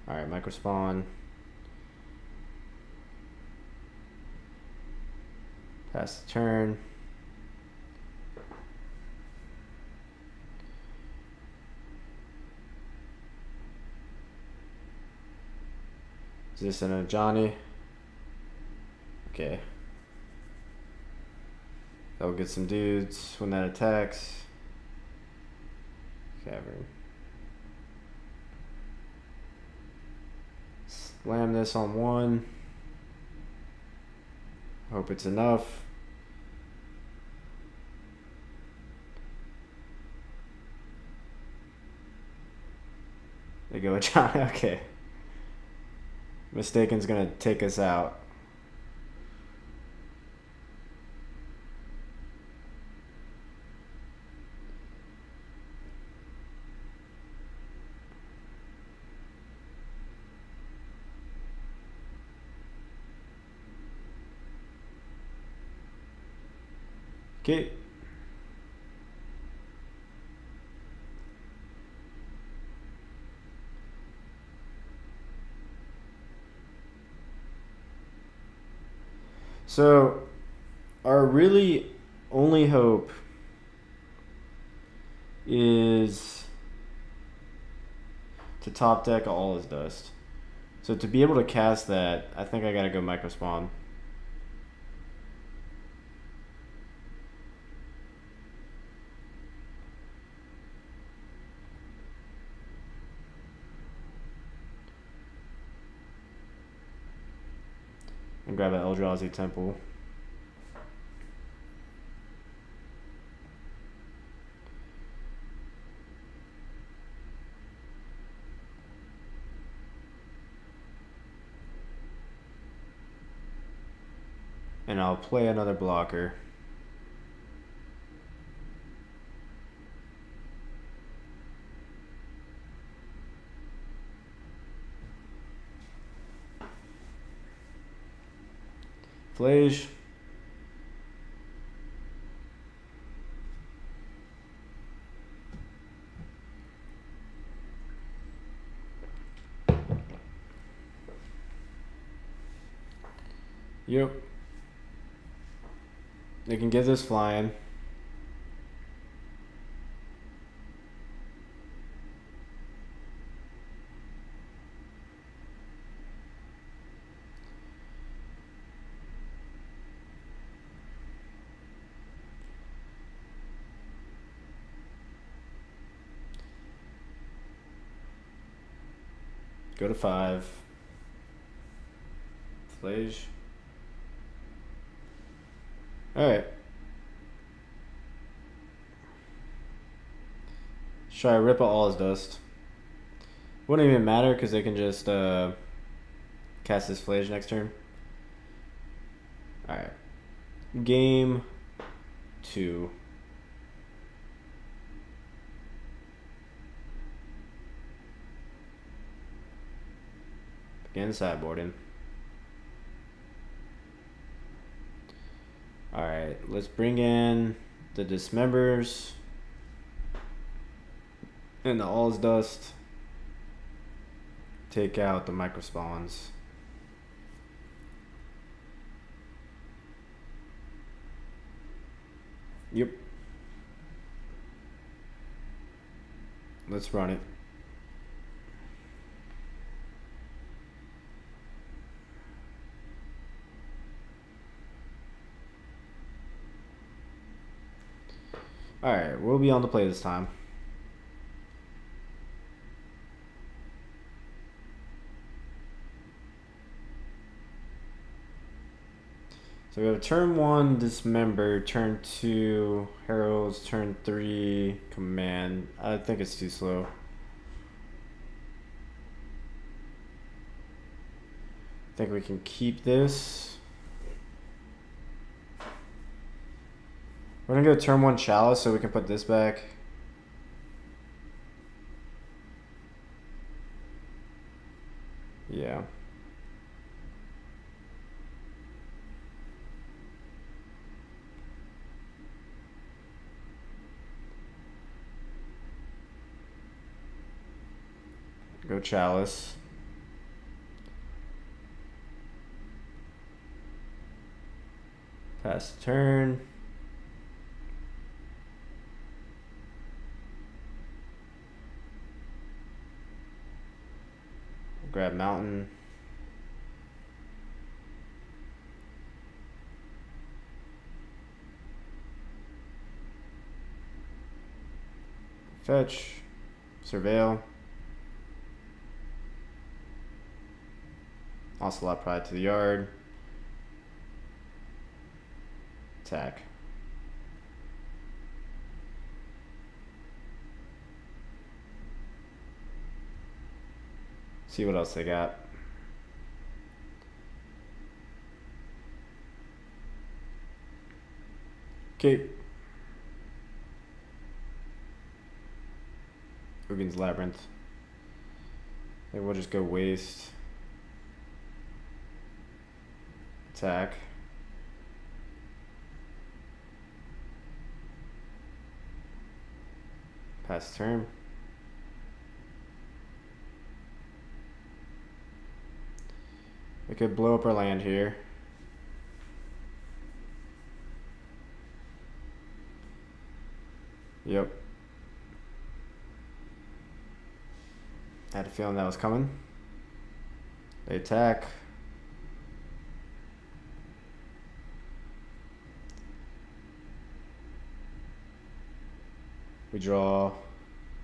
Alright, microspawn. Pass the turn. Is this a Johnny? Okay. That'll get some dudes when that attacks. Cavern. Slam this on 1. Hope it's enough. They go with Johnny. Okay. Mistaken's gonna take us out. Okay. So, our really only hope is to top deck All Is Dust. So to be able to cast that, I think I gotta go microspawn. And grab an Eldrazi Temple. And I'll play another blocker. Flage. Yep. They can get this flying. Go to 5. Flage. Alright. Should I rip out All Is Dust? Wouldn't even matter because they can just cast this Flage next turn. Alright. Game 2. Begin sideboarding. Alright, let's bring in the Dismembers and the All Is Dust. Take out the microspawns. Yep. Let's run it. Alright, we'll be on the play this time. So we have turn 1, Dismember, turn 2, Heralds, turn 3, Command. I think it's too slow. I think we can keep this. We're gonna go turn 1 Chalice so we can put this back. Yeah. Go Chalice. Pass the turn. Grab Mountain. Fetch. Surveil. Ocelot Pride to the yard. Attack. See what else they got. Okay. Uggin's Labyrinth. I think we'll just go waste. Attack. Pass turn. We could blow up our land here. Yep. I had a feeling that was coming. They attack. We draw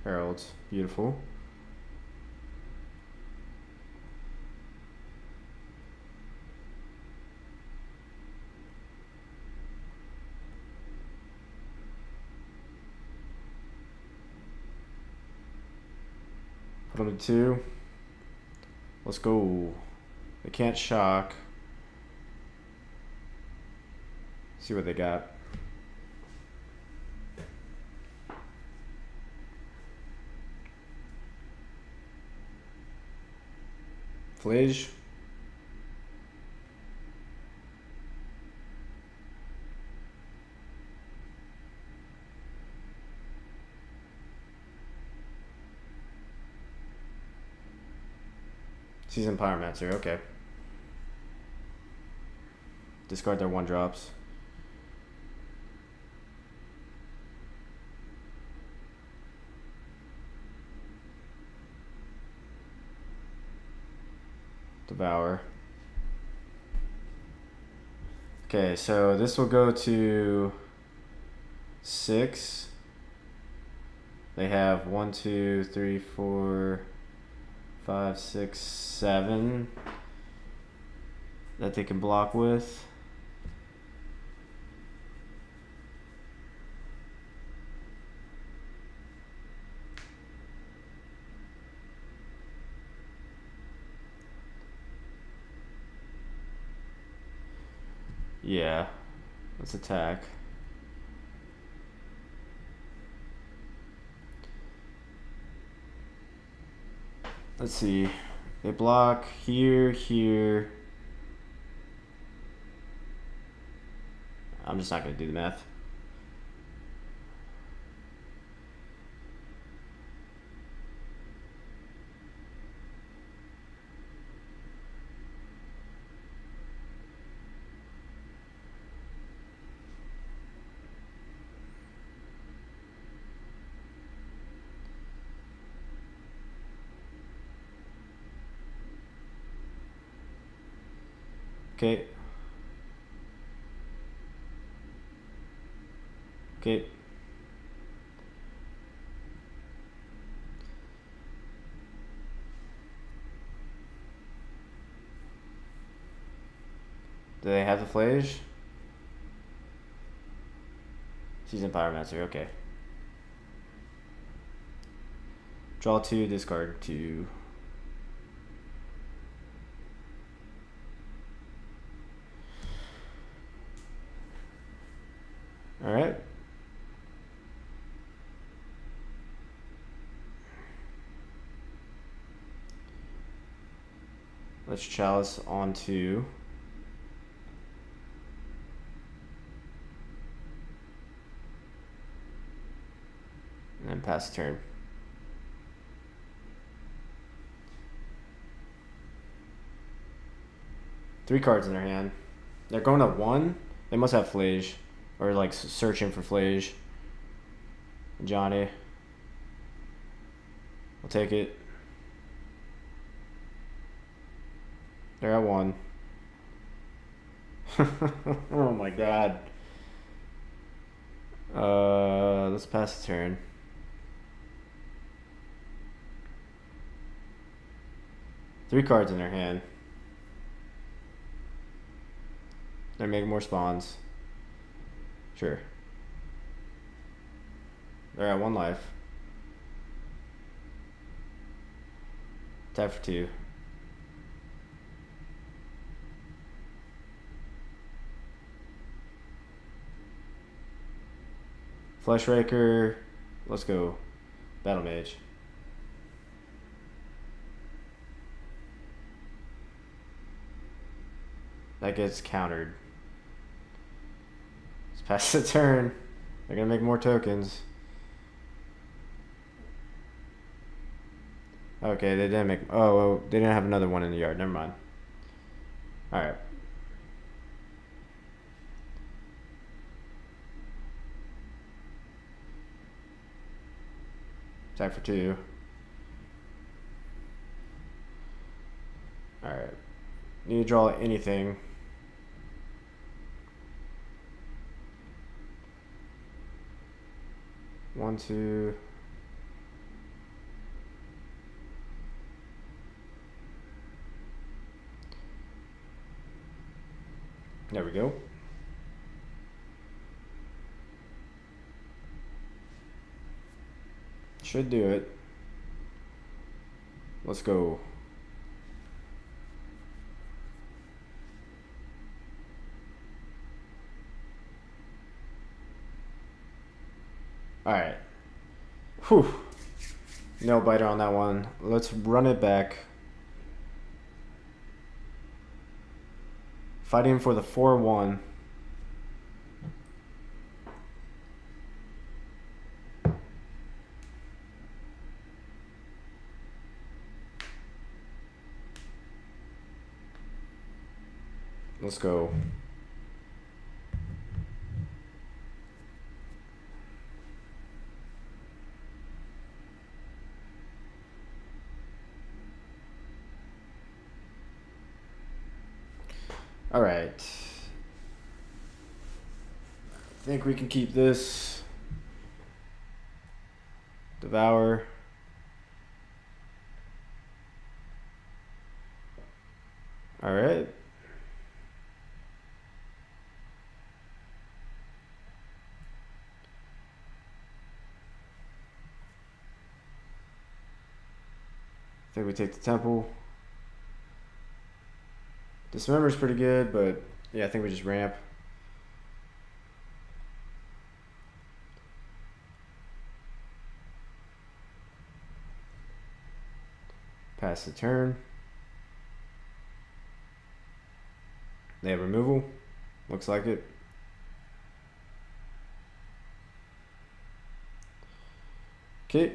Heralds. Beautiful. Put them to 2. Let's go. They can't shock. See what they got. Flage. Seasoned Pyromancer, okay. Discard their 1-drops. Devour. Okay, so this will go to 6. They have 1, 2, 3, 4, 5, 6, 7 that they can block with. Yeah, let's attack. Let's see. They block here, here. I'm just not going to do the math. Okay. Okay. Do they have the Flage? Season Pyromancer, okay. Draw 2, discard 2. Alright. Let's Chalice onto and then pass the turn. Three cards in their hand. They're going to 1. They must have Flage. Or like searching for Flage. Johnny. We'll take it. They're at 1. Oh my god. Let's pass the turn. Three cards in their hand. They're making more spawns. Sure. They're at 1 life. Tap for 2. Flesh Raker. Let's go. Battle Mage. That gets countered. Let's pass the turn. They're gonna make more tokens. Okay, they didn't make. Oh, well, they didn't have another one in the yard. Never mind. All right. Attack for 2. All right. Need to draw anything. One, 2. There we go. Should do it. Let's go. Alright. Whew. No biter on that one. Let's run it back. Fighting for the 4-1. Let's go. All right. I think we can keep this. Devour. All right. I think we take the temple. Dismember's pretty good, but yeah, I think we just ramp. Pass the turn. They have removal. Looks like it. Okay.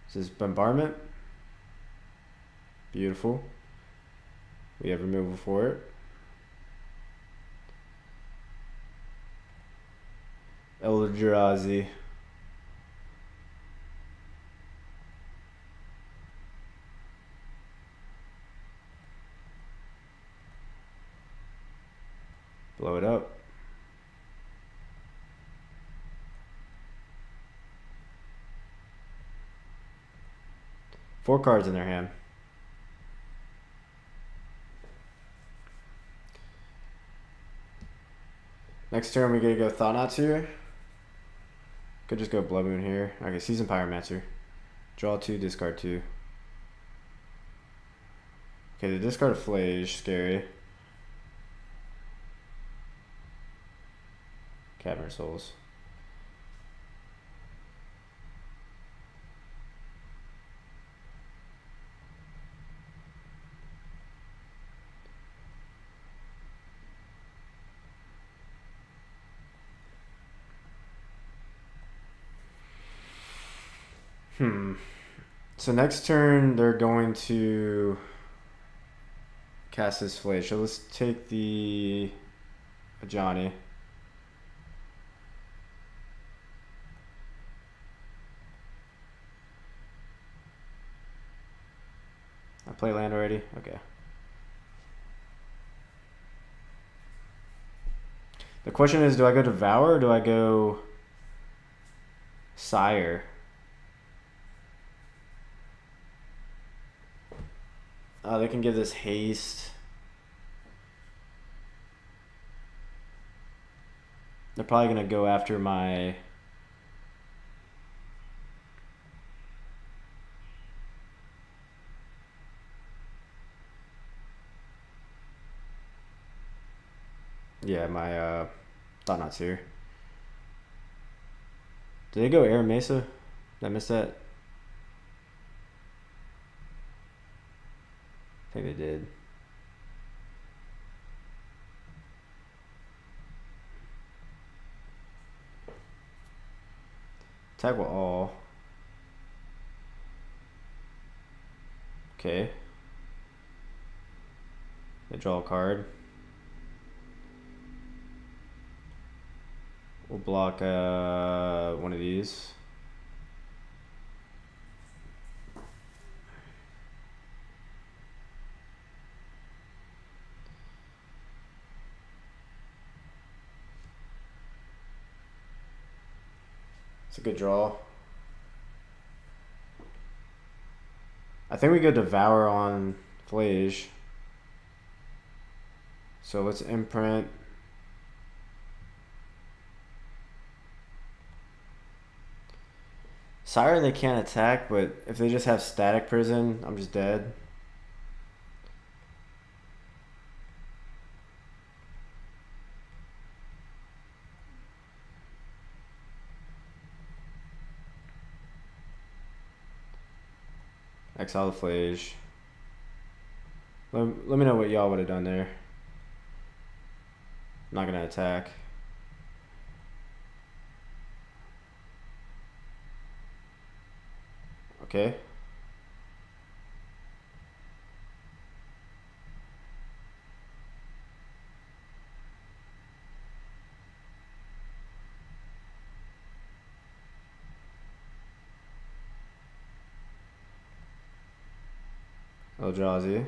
This is bombardment. Beautiful. We have removal for it. Eldrazi. 4 cards in their hand. Next turn we gotta go Thought-Knots here. Could just go Blood Moon here. Okay, Season Pyromancer. Draw 2, discard 2. Okay, the discard of Flage, scary. Cavern Souls. So next turn they're going to cast this Flage. So let's take the Ajani. I play land already? Okay. The question is, do I go Devour or do I go Sire? They can give this haste. They're probably going to go after my... Yeah, my Thought-Knots here. Did they go Air Mesa? Did I miss that? I think they did. Attack with all. Okay. They draw a card. We'll block one of these. It's a good draw. I think we go Devour on Flage. So let's imprint. Sire they can't attack, but if they just have Static Prison, I'm just dead. Exile the Flage. Let me know what y'all would have done there. I'm not gonna attack. Okay. Eldrazi.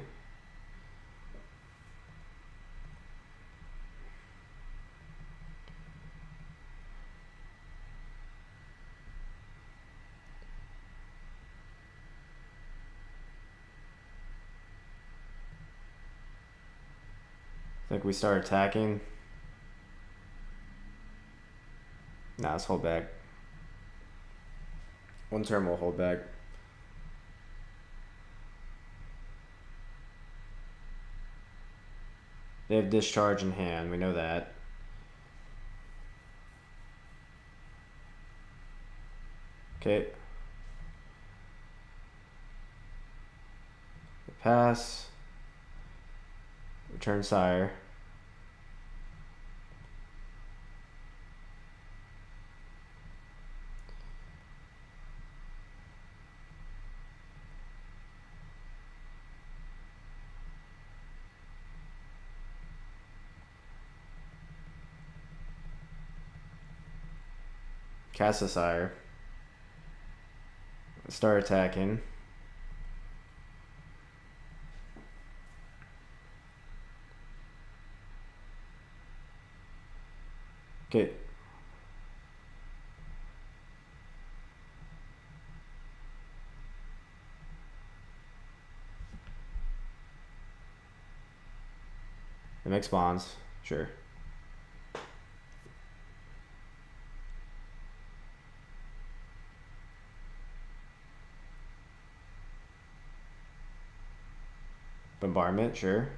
I think we start attacking. Nah, let's hold back. One turn we'll hold back. They have Discharge in hand, we know that. Okay. Pass. Return Sire. Cast a Sire. Start attacking. Okay. MX Bonds, sure. Bombardment, sure.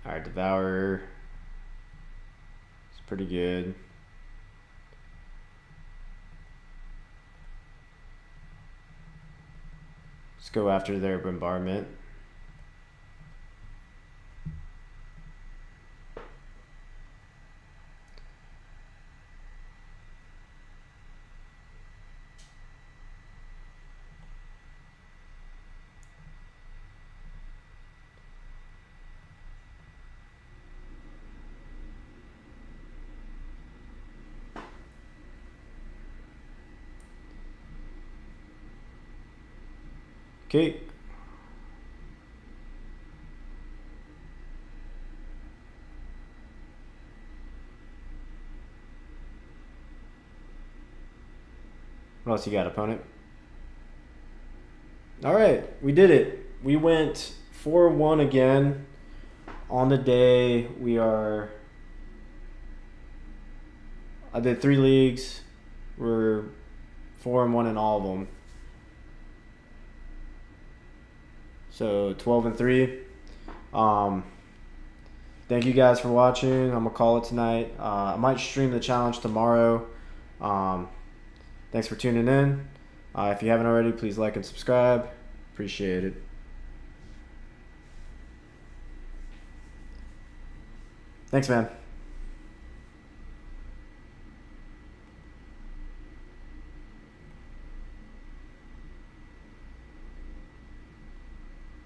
All right, Devourer. It's pretty good. Let's go after their bombardment. Okay. What else you got, opponent? All right, we did it. We went 4-1 again on the day. I did 3 leagues. We're 4-1 in all of them. So 12-3. Thank you guys for watching. I'm gonna call it tonight. I might stream the challenge tomorrow. Thanks for tuning in. If you haven't already, please like and subscribe. Appreciate it. Thanks, man.